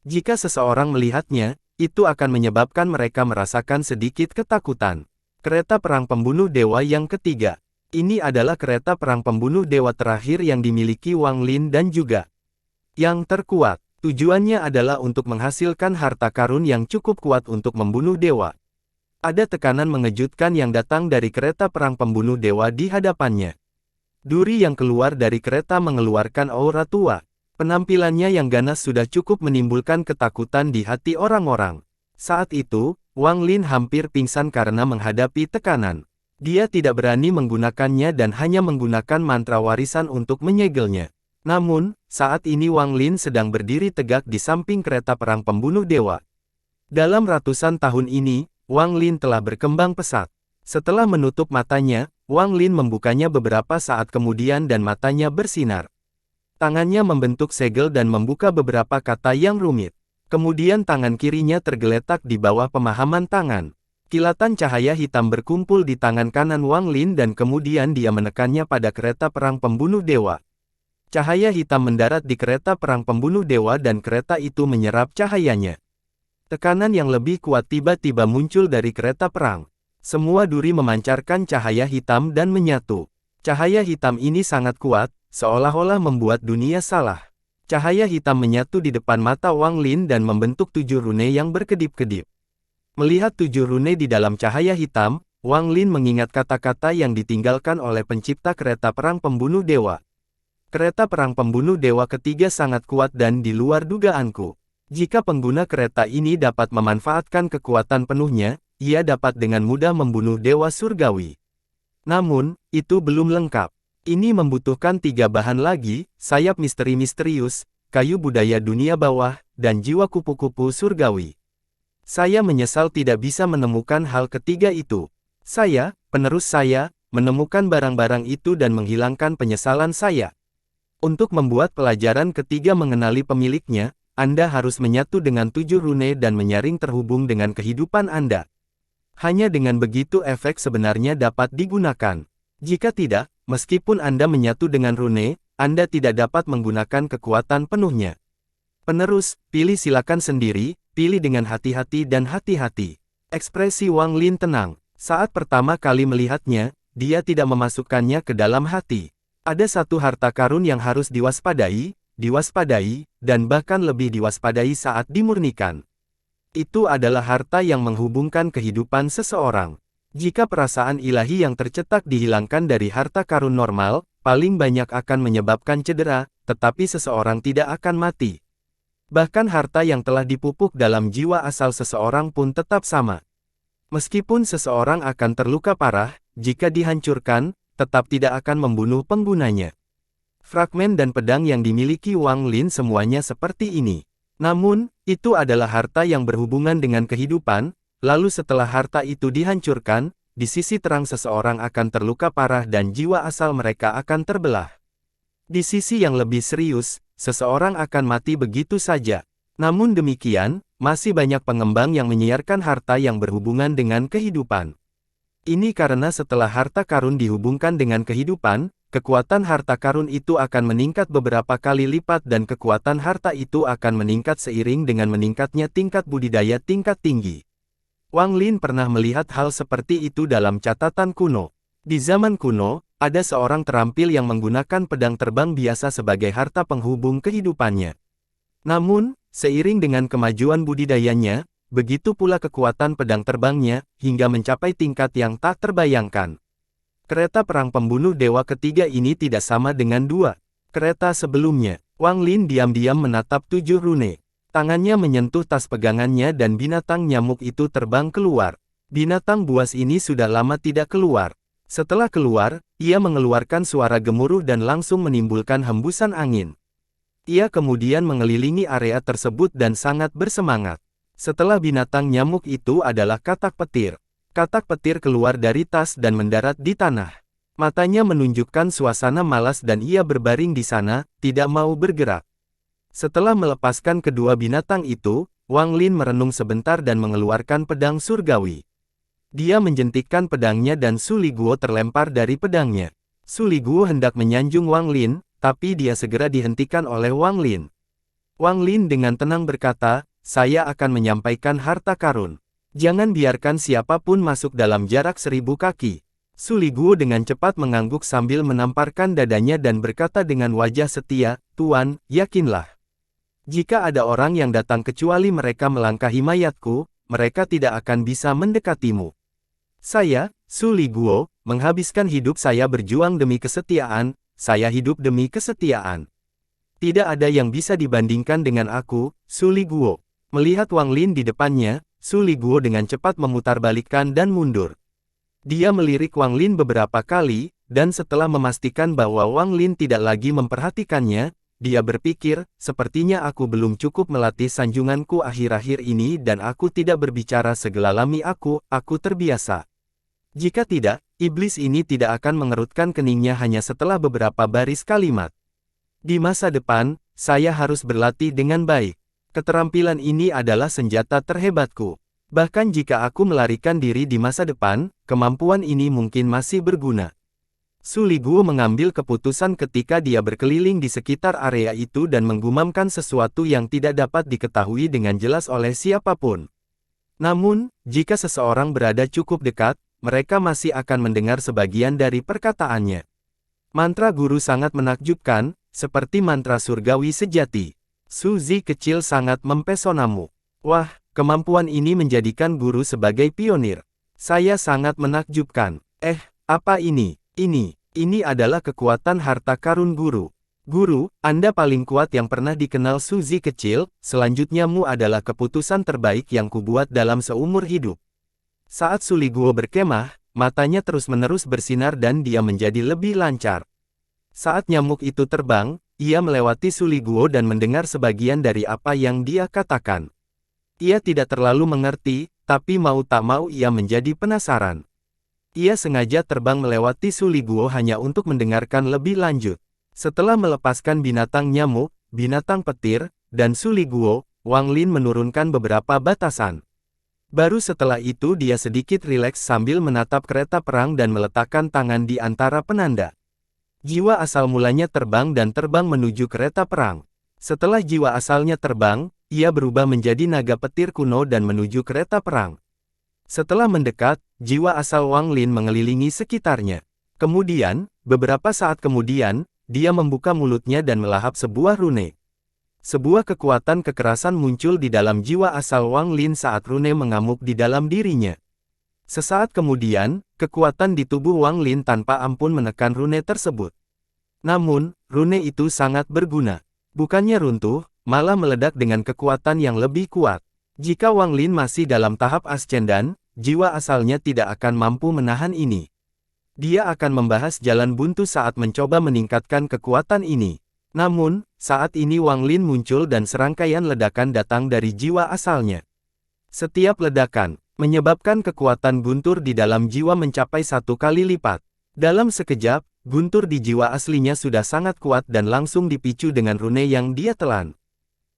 Jika seseorang melihatnya, itu akan menyebabkan mereka merasakan sedikit ketakutan. Kereta perang pembunuh dewa yang ketiga. Ini adalah kereta perang pembunuh dewa terakhir yang dimiliki Wang Lin dan juga yang terkuat. Tujuannya adalah untuk menghasilkan harta karun yang cukup kuat untuk membunuh dewa. Ada tekanan mengejutkan yang datang dari kereta perang pembunuh dewa di hadapannya. Duri yang keluar dari kereta mengeluarkan aura tua. Penampilannya yang ganas sudah cukup menimbulkan ketakutan di hati orang-orang. Saat itu, Wang Lin hampir pingsan karena menghadapi tekanan. Dia tidak berani menggunakannya dan hanya menggunakan mantra warisan untuk menyegelnya. Namun, saat ini Wang Lin sedang berdiri tegak di samping kereta perang pembunuh dewa. Dalam ratusan tahun ini, Wang Lin telah berkembang pesat. Setelah menutup matanya, Wang Lin membukanya beberapa saat kemudian dan matanya bersinar. Tangannya membentuk segel dan membuka beberapa kata yang rumit. Kemudian tangan kirinya tergeletak di bawah pemahaman tangan. Kilatan cahaya hitam berkumpul di tangan kanan Wang Lin dan kemudian dia menekannya pada kereta perang pembunuh dewa. Cahaya hitam mendarat di kereta perang pembunuh dewa dan kereta itu menyerap cahayanya. Tekanan yang lebih kuat tiba-tiba muncul dari kereta perang. Semua duri memancarkan cahaya hitam dan menyatu. Cahaya hitam ini sangat kuat, seolah-olah membuat dunia salah. Cahaya hitam menyatu di depan mata Wang Lin dan membentuk 7 rune yang berkedip-kedip. Melihat 7 rune di dalam cahaya hitam, Wang Lin mengingat kata-kata yang ditinggalkan oleh pencipta kereta perang pembunuh dewa. Kereta perang pembunuh dewa ketiga sangat kuat dan di luar dugaanku. Jika pengguna kereta ini dapat memanfaatkan kekuatan penuhnya, ia dapat dengan mudah membunuh dewa surgawi. Namun, itu belum lengkap. Ini membutuhkan 3 bahan lagi, sayap misteri misterius, kayu budaya dunia bawah, dan jiwa kupu-kupu surgawi. Saya menyesal tidak bisa menemukan hal ketiga itu. Saya, penerus saya, menemukan barang-barang itu dan menghilangkan penyesalan saya. Untuk membuat pelajaran ketiga mengenali pemiliknya, Anda harus menyatu dengan 7 rune dan menyaring terhubung dengan kehidupan Anda. Hanya dengan begitu efek sebenarnya dapat digunakan. Jika tidak, meskipun Anda menyatu dengan rune, Anda tidak dapat menggunakan kekuatan penuhnya. Penerus, pilih silakan sendiri, pilih dengan hati-hati dan hati-hati. Ekspresi Wang Lin tenang. Saat pertama kali melihatnya, dia tidak memasukkannya ke dalam hati. Ada satu harta karun yang harus diwaspadai, dan bahkan lebih diwaspadai saat dimurnikan. Itu adalah harta yang menghubungkan kehidupan seseorang. Jika perasaan ilahi yang tercetak dihilangkan dari harta karun normal, paling banyak akan menyebabkan cedera, tetapi seseorang tidak akan mati. Bahkan harta yang telah dipupuk dalam jiwa asal seseorang pun tetap sama. Meskipun seseorang akan terluka parah, jika dihancurkan, tetap tidak akan membunuh penggunanya. Fragmen dan pedang yang dimiliki Wang Lin semuanya seperti ini. Namun, itu adalah harta yang berhubungan dengan kehidupan. Lalu setelah harta itu dihancurkan, di sisi terang seseorang akan terluka parah dan jiwa asal mereka akan terbelah. Di sisi yang lebih serius, seseorang akan mati begitu saja. Namun demikian, masih banyak pengembang yang menyiarkan harta yang berhubungan dengan kehidupan. Ini karena setelah harta karun dihubungkan dengan kehidupan, kekuatan harta karun itu akan meningkat beberapa kali lipat dan kekuatan harta itu akan meningkat seiring dengan meningkatnya tingkat budidaya tingkat tinggi. Wang Lin pernah melihat hal seperti itu dalam catatan kuno. Di zaman kuno, ada seorang terampil yang menggunakan pedang terbang biasa sebagai harta penghubung kehidupannya. Namun, seiring dengan kemajuan budidayanya, begitu pula kekuatan pedang terbangnya, hingga mencapai tingkat yang tak terbayangkan. Kereta perang pembunuh dewa ketiga ini tidak sama dengan 2 kereta sebelumnya. Wang Lin diam-diam menatap 7 rune. Tangannya menyentuh tas pegangannya dan binatang nyamuk itu terbang keluar. Binatang buas ini sudah lama tidak keluar. Setelah keluar, ia mengeluarkan suara gemuruh dan langsung menimbulkan hembusan angin. Ia kemudian mengelilingi area tersebut dan sangat bersemangat. Setelah binatang nyamuk itu adalah katak petir. Katak petir keluar dari tas dan mendarat di tanah. Matanya menunjukkan suasana malas dan ia berbaring di sana, tidak mau bergerak. Setelah melepaskan kedua binatang itu, Wang Lin merenung sebentar dan mengeluarkan pedang surgawi. Dia menjentikkan pedangnya dan Su Liguo terlempar dari pedangnya. Su Liguo hendak menyanjung Wang Lin, tapi dia segera dihentikan oleh Wang Lin. Wang Lin dengan tenang berkata, "Saya akan menyampaikan harta karun. Jangan biarkan siapapun masuk dalam jarak 1000 kaki." Su Liguo dengan cepat mengangguk sambil menamparkan dadanya dan berkata dengan wajah setia, "Tuan, yakinlah. Jika ada orang yang datang kecuali mereka melangkahi mayatku, mereka tidak akan bisa mendekatimu. Saya, Su Liguo, menghabiskan hidup saya berjuang demi kesetiaan, saya hidup demi kesetiaan. Tidak ada yang bisa dibandingkan dengan aku, Su Liguo." Melihat Wang Lin di depannya, Su Liguo dengan cepat memutarbalikkan dan mundur. Dia melirik Wang Lin beberapa kali, dan setelah memastikan bahwa Wang Lin tidak lagi memperhatikannya, dia berpikir, sepertinya aku belum cukup melatih sanjunganku akhir-akhir ini dan aku tidak berbicara segelalami aku terbiasa. Jika tidak, iblis ini tidak akan mengerutkan keningnya hanya setelah beberapa baris kalimat. Di masa depan, saya harus berlatih dengan baik. Keterampilan ini adalah senjata terhebatku. Bahkan jika aku melarikan diri di masa depan, kemampuan ini mungkin masih berguna. Su Liguo mengambil keputusan ketika dia berkeliling di sekitar area itu dan menggumamkan sesuatu yang tidak dapat diketahui dengan jelas oleh siapapun. Namun, jika seseorang berada cukup dekat, mereka masih akan mendengar sebagian dari perkataannya. Mantra guru sangat menakjubkan, seperti mantra surgawi sejati. Su Zi kecil sangat mempesonamu. Wah, kemampuan ini menjadikan guru sebagai pionir. Saya sangat menakjubkan. Apa ini? Ini adalah kekuatan harta karun guru. Guru, Anda paling kuat yang pernah dikenal. Su Zi kecil, selanjutnya mu adalah keputusan terbaik yang kubuat dalam seumur hidup. Saat Su Liguo berkemah, matanya terus-menerus bersinar dan dia menjadi lebih lancar. Saat nyamuk itu terbang, ia melewati Su Liguo dan mendengar sebagian dari apa yang dia katakan. Ia tidak terlalu mengerti, tapi mau tak mau ia menjadi penasaran. Ia sengaja terbang melewati Su Liguo hanya untuk mendengarkan lebih lanjut. Setelah melepaskan binatang nyamuk, binatang petir, dan Su Liguo, Wang Lin menurunkan beberapa batasan. Baru setelah itu dia sedikit rileks sambil menatap kereta perang dan meletakkan tangan di antara penanda. Jiwa asal mulanya terbang dan terbang menuju kereta perang. Setelah jiwa asalnya terbang, ia berubah menjadi naga petir kuno dan menuju kereta perang. Setelah mendekat, jiwa asal Wang Lin mengelilingi sekitarnya. Kemudian, beberapa saat kemudian, dia membuka mulutnya dan melahap sebuah rune. Sebuah kekuatan kekerasan muncul di dalam jiwa asal Wang Lin saat rune mengamuk di dalam dirinya. Sesaat kemudian, kekuatan di tubuh Wang Lin tanpa ampun menekan rune tersebut. Namun, rune itu sangat berguna. Bukannya runtuh, malah meledak dengan kekuatan yang lebih kuat. Jika Wang Lin masih dalam tahap ascendan, jiwa asalnya tidak akan mampu menahan ini. Dia akan membahas jalan buntu saat mencoba meningkatkan kekuatan ini. Namun, saat ini Wang Lin muncul dan serangkaian ledakan datang dari jiwa asalnya. Setiap ledakan menyebabkan kekuatan guntur di dalam jiwa mencapai 1 kali lipat. Dalam sekejap, guntur di jiwa aslinya sudah sangat kuat dan langsung dipicu dengan rune yang dia telan.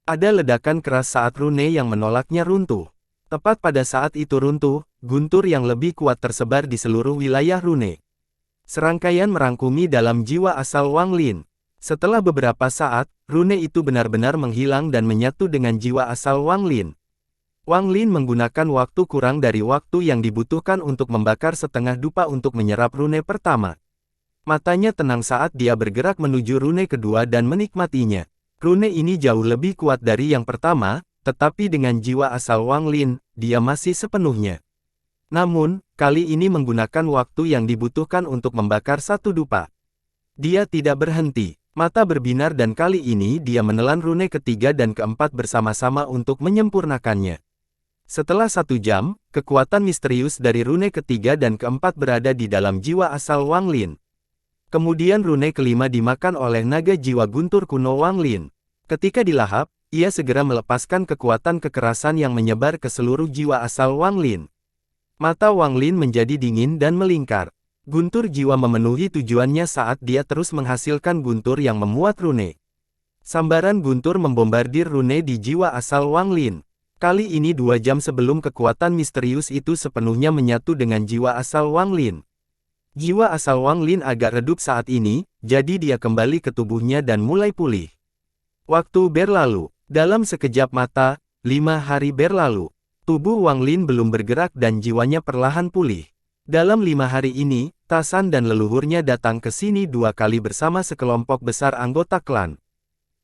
Ada ledakan keras saat rune yang menolaknya runtuh. Tepat pada saat itu runtuh, guntur yang lebih kuat tersebar di seluruh wilayah rune. Serangkaian merangkumi dalam jiwa asal Wang Lin. Setelah beberapa saat, rune itu benar-benar menghilang dan menyatu dengan jiwa asal Wang Lin. Wang Lin menggunakan waktu kurang dari waktu yang dibutuhkan untuk membakar setengah dupa untuk menyerap rune pertama. Matanya tenang saat dia bergerak menuju rune kedua dan menikmatinya. Rune ini jauh lebih kuat dari yang pertama, tetapi dengan jiwa asal Wang Lin, dia masih sepenuhnya. Namun, kali ini menggunakan waktu yang dibutuhkan untuk membakar satu dupa. Dia tidak berhenti. Mata berbinar dan kali ini dia menelan rune ketiga dan keempat bersama-sama untuk menyempurnakannya. Setelah 1 jam, kekuatan misterius dari rune ketiga dan keempat berada di dalam jiwa asal Wang Lin. Kemudian rune kelima dimakan oleh naga jiwa guntur kuno Wang Lin. Ketika dilahap, ia segera melepaskan kekuatan kekerasan yang menyebar ke seluruh jiwa asal Wang Lin. Mata Wang Lin menjadi dingin dan melingkar. Guntur jiwa memenuhi tujuannya saat dia terus menghasilkan guntur yang memuat rune. Sambaran guntur membombardir rune di jiwa asal Wang Lin. Kali ini 2 jam sebelum kekuatan misterius itu sepenuhnya menyatu dengan jiwa asal Wang Lin. Jiwa asal Wang Lin agak redup saat ini, jadi dia kembali ke tubuhnya dan mulai pulih. Waktu berlalu. Dalam sekejap mata, 5 hari berlalu. Tubuh Wang Lin belum bergerak dan jiwanya perlahan pulih. Dalam 5 hari ini, Tasan dan leluhurnya datang ke sini 2 kali bersama sekelompok besar anggota klan.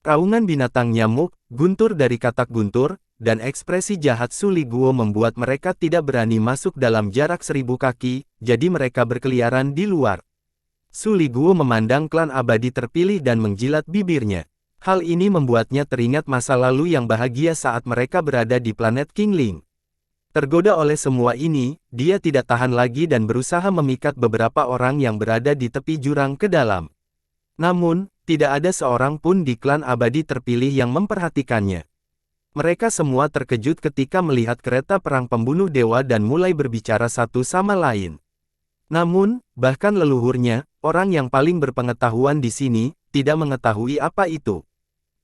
Raungan binatang nyamuk, guntur dari katak guntur, dan ekspresi jahat Su Liguo membuat mereka tidak berani masuk dalam jarak 1000 kaki, jadi mereka berkeliaran di luar. Su Liguo memandang klan abadi terpilih dan menjilat bibirnya. Hal ini membuatnya teringat masa lalu yang bahagia saat mereka berada di planet Qingling. Tergoda oleh semua ini, dia tidak tahan lagi dan berusaha memikat beberapa orang yang berada di tepi jurang ke dalam. Namun, tidak ada seorang pun di klan abadi terpilih yang memperhatikannya. Mereka semua terkejut ketika melihat kereta perang pembunuh dewa dan mulai berbicara satu sama lain. Namun, bahkan leluhurnya, orang yang paling berpengetahuan di sini, tidak mengetahui apa itu.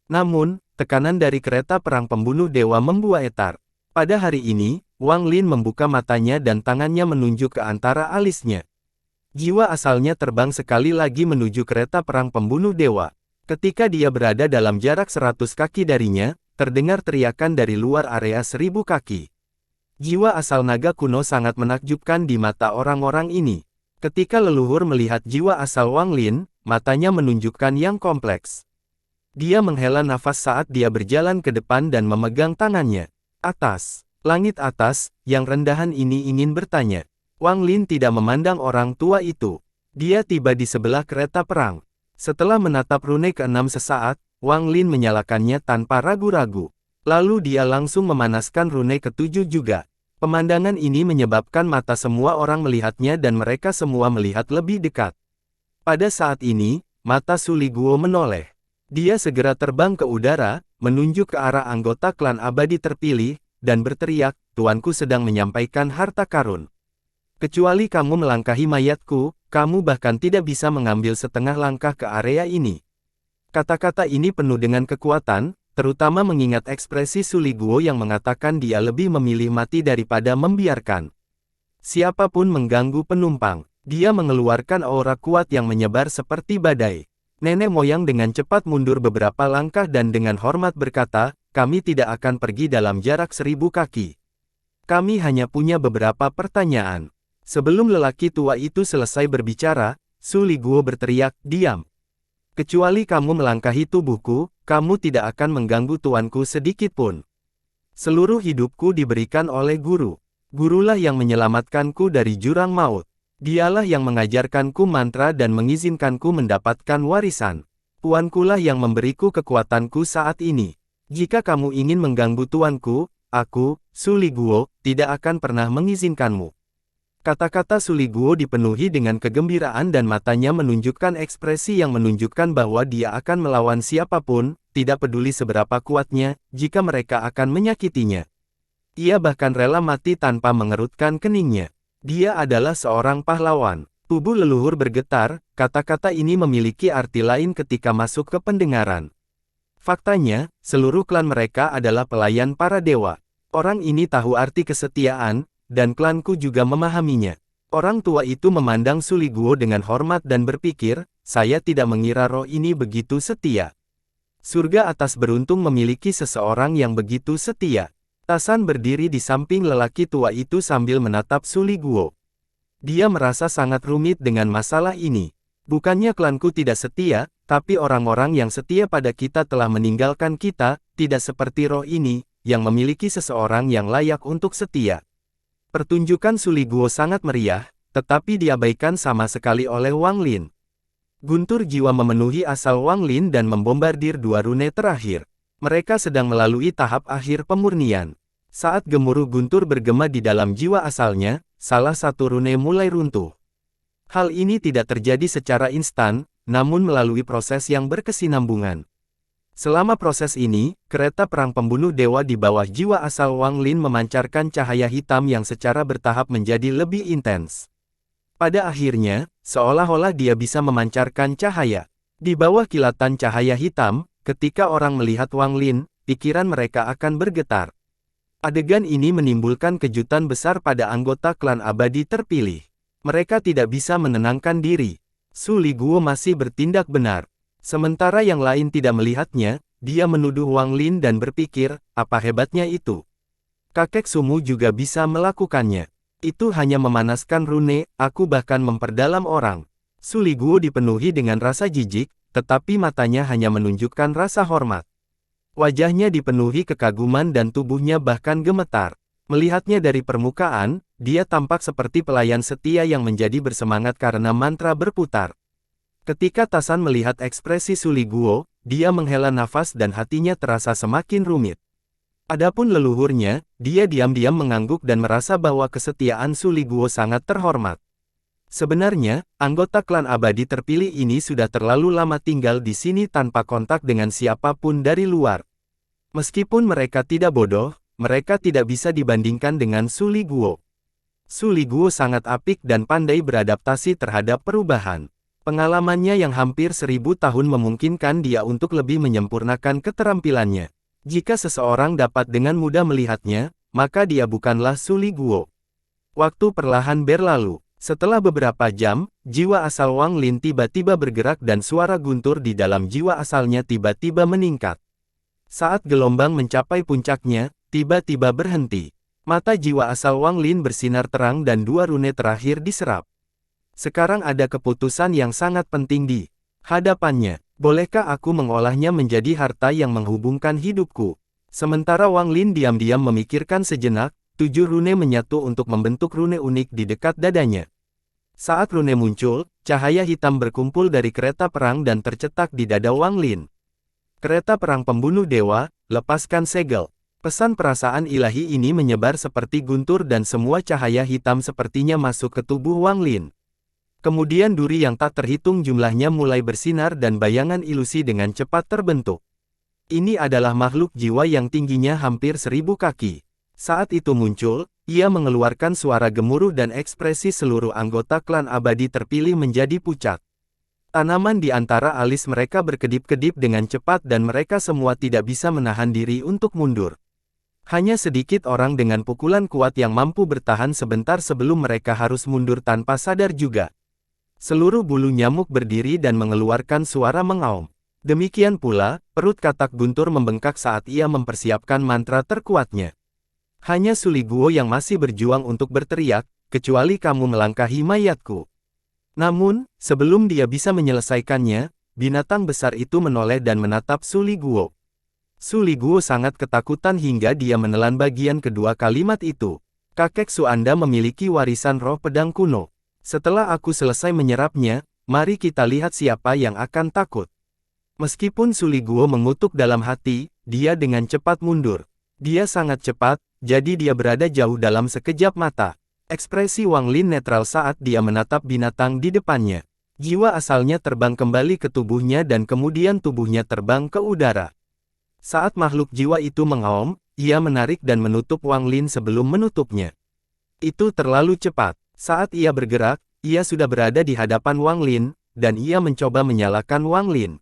Namun, tekanan dari kereta perang pembunuh dewa membuat etar. Pada hari ini, Wang Lin membuka matanya dan tangannya menunjuk ke antara alisnya. Jiwa asalnya terbang sekali lagi menuju kereta perang pembunuh dewa. Ketika dia berada dalam jarak 100 kaki darinya, terdengar teriakan dari luar area 1000 kaki. Jiwa asal naga kuno sangat menakjubkan di mata orang-orang ini. Ketika leluhur melihat jiwa asal Wang Lin, matanya menunjukkan yang kompleks. Dia menghela nafas saat dia berjalan ke depan dan memegang tangannya. Atas. Langit atas, yang rendahan ini ingin bertanya. Wang Lin tidak memandang orang tua itu. Dia tiba di sebelah kereta perang. Setelah menatap rune ke-6 sesaat, Wang Lin menyalakannya tanpa ragu-ragu. Lalu dia langsung memanaskan rune ke-7 juga. Pemandangan ini menyebabkan mata semua orang melihatnya dan mereka semua melihat lebih dekat. Pada saat ini, mata Su Liguo menoleh. Dia segera terbang ke udara, menunjuk ke arah anggota klan abadi terpilih, dan berteriak, "Tuanku sedang menyampaikan harta karun. Kecuali kamu melangkahi mayatku, kamu bahkan tidak bisa mengambil setengah langkah ke area ini." Kata-kata ini penuh dengan kekuatan, terutama mengingat ekspresi Su Liguo yang mengatakan dia lebih memilih mati daripada membiarkan siapapun mengganggu penumpang. Dia mengeluarkan aura kuat yang menyebar seperti badai. Nenek moyang dengan cepat mundur beberapa langkah dan dengan hormat berkata, "Kami tidak akan pergi dalam jarak 1000 kaki. Kami hanya punya beberapa pertanyaan." Sebelum lelaki tua itu selesai berbicara, Su Liguo berteriak, "Diam. Kecuali kamu melangkahi tubuhku, kamu tidak akan mengganggu tuanku sedikit pun. Seluruh hidupku diberikan oleh guru. Gurulah yang menyelamatkanku dari jurang maut. Dialah yang mengajarkanku mantra dan mengizinkanku mendapatkan warisan. Tuankulah yang memberiku kekuatanku saat ini. Jika kamu ingin mengganggu tuanku, aku, Su Liguo, tidak akan pernah mengizinkanmu." Kata-kata Su Liguo dipenuhi dengan kegembiraan dan matanya menunjukkan ekspresi yang menunjukkan bahwa dia akan melawan siapapun, tidak peduli seberapa kuatnya, jika mereka akan menyakitinya. Ia bahkan rela mati tanpa mengerutkan keningnya. Dia adalah seorang pahlawan. Tubuh leluhur bergetar, kata-kata ini memiliki arti lain ketika masuk ke pendengaran. Faktanya, seluruh klan mereka adalah pelayan para dewa. Orang ini tahu arti kesetiaan, dan klanku juga memahaminya. Orang tua itu memandang Su Liguo dengan hormat dan berpikir, "Saya tidak mengira roh ini begitu setia. Surga atas beruntung memiliki seseorang yang begitu setia." Tasan berdiri di samping lelaki tua itu sambil menatap Su Liguo. Dia merasa sangat rumit dengan masalah ini. Bukannya klanku tidak setia, tapi orang-orang yang setia pada kita telah meninggalkan kita, tidak seperti roh ini, yang memiliki seseorang yang layak untuk setia. Pertunjukan Su Liguo sangat meriah, tetapi diabaikan sama sekali oleh Wang Lin. Guntur jiwa memenuhi asal Wang Lin dan membombardir dua rune terakhir. Mereka sedang melalui tahap akhir pemurnian. Saat gemuruh guntur bergema di dalam jiwa asalnya, salah satu rune mulai runtuh. Hal ini tidak terjadi secara instan, namun melalui proses yang berkesinambungan. Selama proses ini, kereta perang pembunuh dewa di bawah jiwa asal Wang Lin memancarkan cahaya hitam yang secara bertahap menjadi lebih intens. Pada akhirnya, seolah-olah dia bisa memancarkan cahaya. Di bawah kilatan cahaya hitam, ketika orang melihat Wang Lin, pikiran mereka akan bergetar. Adegan ini menimbulkan kejutan besar pada anggota klan abadi terpilih. Mereka tidak bisa menenangkan diri. Su Liguo masih bertindak benar. Sementara yang lain tidak melihatnya, dia menuduh Wang Lin dan berpikir, apa hebatnya itu? Kakek Sumu juga bisa melakukannya. Itu hanya memanaskan rune, aku bahkan memperdalam orang. Su Liguo dipenuhi dengan rasa jijik, tetapi matanya hanya menunjukkan rasa hormat. Wajahnya dipenuhi kekaguman dan tubuhnya bahkan gemetar. Melihatnya dari permukaan, dia tampak seperti pelayan setia yang menjadi bersemangat karena mantra berputar. Ketika Tasan melihat ekspresi Su Liguo, dia menghela nafas dan hatinya terasa semakin rumit. Adapun leluhurnya, dia diam-diam mengangguk dan merasa bahwa kesetiaan Su Liguo sangat terhormat. Sebenarnya, anggota klan abadi terpilih ini sudah terlalu lama tinggal di sini tanpa kontak dengan siapapun dari luar. Meskipun mereka tidak bodoh, mereka tidak bisa dibandingkan dengan Su Liguo. Su Liguo sangat apik dan pandai beradaptasi terhadap perubahan. Pengalamannya yang hampir 1000 tahun memungkinkan dia untuk lebih menyempurnakan keterampilannya. Jika seseorang dapat dengan mudah melihatnya, maka dia bukanlah Su Liguo. Waktu perlahan berlalu. Setelah beberapa jam, jiwa asal Wang Lin tiba-tiba bergerak dan suara guntur di dalam jiwa asalnya tiba-tiba meningkat. Saat gelombang mencapai puncaknya, tiba-tiba berhenti. Mata jiwa asal Wang Lin bersinar terang dan 2 rune terakhir diserap. Sekarang ada keputusan yang sangat penting di hadapannya. Bolehkah aku mengolahnya menjadi harta yang menghubungkan hidupku? Sementara Wang Lin diam-diam memikirkan sejenak, 7 rune menyatu untuk membentuk rune unik di dekat dadanya. Saat rune muncul, cahaya hitam berkumpul dari kereta perang dan tercetak di dada Wang Lin. Kereta perang pembunuh dewa, lepaskan segel. Pesan perasaan ilahi ini menyebar seperti guntur dan semua cahaya hitam sepertinya masuk ke tubuh Wang Lin. Kemudian duri yang tak terhitung jumlahnya mulai bersinar dan bayangan ilusi dengan cepat terbentuk. Ini adalah makhluk jiwa yang tingginya hampir 1000 kaki. Saat itu muncul, ia mengeluarkan suara gemuruh dan ekspresi seluruh anggota klan abadi terpilih menjadi pucat. Tanaman di antara alis mereka berkedip-kedip dengan cepat dan mereka semua tidak bisa menahan diri untuk mundur. Hanya sedikit orang dengan pukulan kuat yang mampu bertahan sebentar sebelum mereka harus mundur tanpa sadar juga. Seluruh bulu nyamuk berdiri dan mengeluarkan suara mengaum. Demikian pula, perut katak guntur membengkak saat ia mempersiapkan mantra terkuatnya. Hanya Su Liguo yang masih berjuang untuk berteriak, kecuali kamu melangkahi mayatku. Namun, sebelum dia bisa menyelesaikannya, binatang besar itu menoleh dan menatap Su Liguo. Su Liguo sangat ketakutan hingga dia menelan bagian kedua kalimat itu. Kakek Su Anda memiliki warisan roh pedang kuno. Setelah aku selesai menyerapnya, mari kita lihat siapa yang akan takut. Meskipun Su Liguo mengutuk dalam hati, dia dengan cepat mundur. Dia sangat cepat, jadi dia berada jauh dalam sekejap mata. Ekspresi Wang Lin netral saat dia menatap binatang di depannya. Jiwa asalnya terbang kembali ke tubuhnya dan kemudian tubuhnya terbang ke udara. Saat makhluk jiwa itu mengaum, ia menarik dan menutup Wang Lin sebelum menutupnya. Itu terlalu cepat. Saat ia bergerak, ia sudah berada di hadapan Wang Lin, dan ia mencoba menyalakan Wang Lin.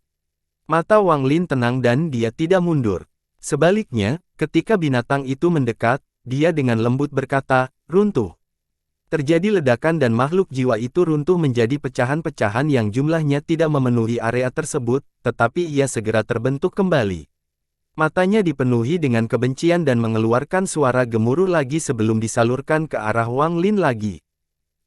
Mata Wang Lin tenang dan dia tidak mundur. Sebaliknya, ketika binatang itu mendekat, dia dengan lembut berkata, runtuh. Terjadi ledakan dan makhluk jiwa itu runtuh menjadi pecahan-pecahan yang jumlahnya tidak memenuhi area tersebut, tetapi ia segera terbentuk kembali. Matanya dipenuhi dengan kebencian dan mengeluarkan suara gemuruh lagi sebelum disalurkan ke arah Wang Lin lagi.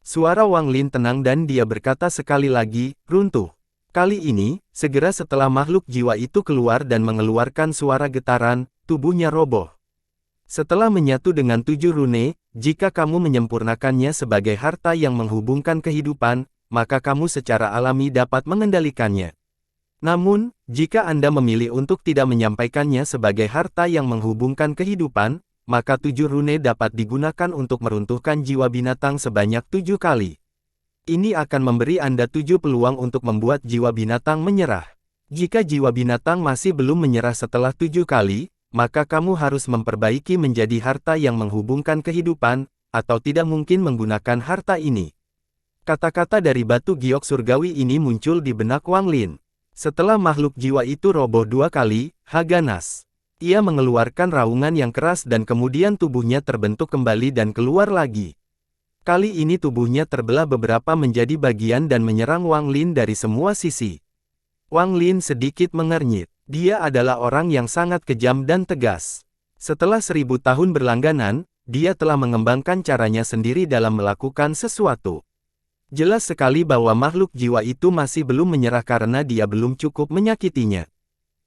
Suara Wang Lin tenang dan dia berkata sekali lagi, runtuh. Kali ini, segera setelah makhluk jiwa itu keluar dan mengeluarkan suara getaran, tubuhnya roboh. Setelah menyatu dengan 7 rune, jika kamu menyempurnakannya sebagai harta yang menghubungkan kehidupan, maka kamu secara alami dapat mengendalikannya. Namun, jika Anda memilih untuk tidak menyampaikannya sebagai harta yang menghubungkan kehidupan, maka 7 rune dapat digunakan untuk meruntuhkan jiwa binatang sebanyak 7 kali. Ini akan memberi Anda 7 peluang untuk membuat jiwa binatang menyerah. Jika jiwa binatang masih belum menyerah setelah 7 kali, maka kamu harus memperbaiki menjadi harta yang menghubungkan kehidupan, atau tidak mungkin menggunakan harta ini. Kata-kata dari batu giok surgawi ini muncul di benak Wang Lin. Setelah makhluk jiwa itu roboh 2 kali, Haganas. Ia mengeluarkan raungan yang keras dan kemudian tubuhnya terbentuk kembali dan keluar lagi. Kali ini tubuhnya terbelah beberapa menjadi bagian dan menyerang Wang Lin dari semua sisi. Wang Lin sedikit mengernyit. Dia adalah orang yang sangat kejam dan tegas. Setelah 1000 tahun berlangganan, dia telah mengembangkan caranya sendiri dalam melakukan sesuatu. Jelas sekali bahwa makhluk jiwa itu masih belum menyerah karena dia belum cukup menyakitinya.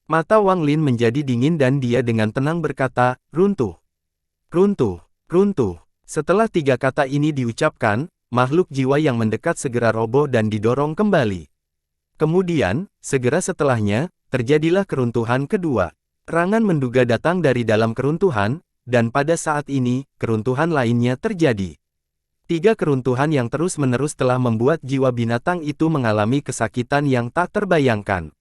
Mata Wang Lin menjadi dingin dan dia dengan tenang berkata, runtuh. Runtuh, runtuh. Setelah 3 kata ini diucapkan, makhluk jiwa yang mendekat segera roboh dan didorong kembali. Kemudian, segera setelahnya, terjadilah keruntuhan kedua. Rangan menduga datang dari dalam keruntuhan, dan pada saat ini, keruntuhan lainnya terjadi. 3 keruntuhan yang terus-menerus telah membuat jiwa binatang itu mengalami kesakitan yang tak terbayangkan.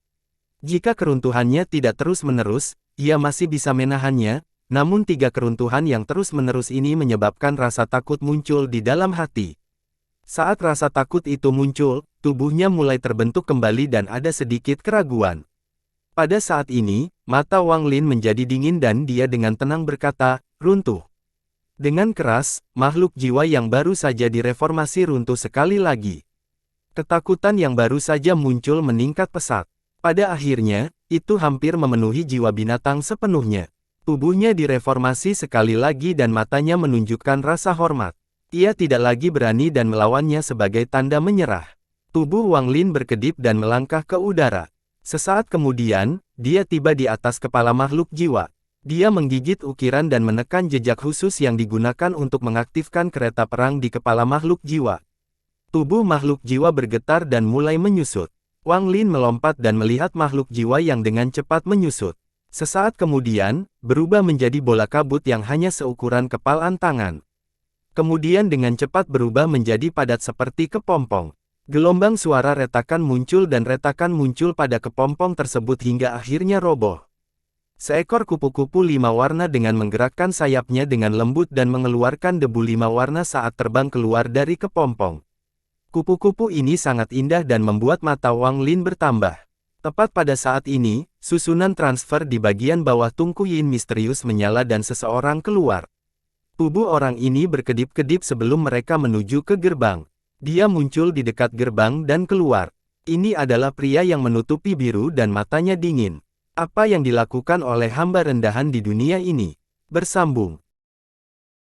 Jika keruntuhannya tidak terus-menerus, ia masih bisa menahannya, namun 3 keruntuhan yang terus-menerus ini menyebabkan rasa takut muncul di dalam hati. Saat rasa takut itu muncul, tubuhnya mulai terbentuk kembali dan ada sedikit keraguan. Pada saat ini, mata Wang Lin menjadi dingin dan dia dengan tenang berkata, "Runtuh." Dengan keras, makhluk jiwa yang baru saja direformasi runtuh sekali lagi. Ketakutan yang baru saja muncul meningkat pesat. Pada akhirnya, itu hampir memenuhi jiwa binatang sepenuhnya. Tubuhnya direformasi sekali lagi dan matanya menunjukkan rasa hormat. Ia tidak lagi berani dan melawannya sebagai tanda menyerah. Tubuh Wang Lin berkedip dan melangkah ke udara. Sesaat kemudian, dia tiba di atas kepala makhluk jiwa. Dia menggigit ukiran dan menekan jejak khusus yang digunakan untuk mengaktifkan kereta perang di kepala makhluk jiwa. Tubuh makhluk jiwa bergetar dan mulai menyusut. Wang Lin melompat dan melihat makhluk jiwa yang dengan cepat menyusut. Sesaat kemudian, berubah menjadi bola kabut yang hanya seukuran kepalan tangan. Kemudian dengan cepat berubah menjadi padat seperti kepompong. Gelombang suara retakan muncul dan retakan muncul pada kepompong tersebut hingga akhirnya roboh. Seekor kupu-kupu 5 warna dengan menggerakkan sayapnya dengan lembut dan mengeluarkan debu 5 warna saat terbang keluar dari kepompong. Kupu-kupu ini sangat indah dan membuat mata Wang Lin bertambah. Tepat pada saat ini, susunan transfer di bagian bawah Tunku Yin misterius menyala dan seseorang keluar. Tubuh orang ini berkedip-kedip sebelum mereka menuju ke gerbang. Dia muncul di dekat gerbang dan keluar. Ini adalah pria yang menutupi biru dan matanya dingin. Apa yang dilakukan oleh hamba rendahan di dunia ini? Bersambung.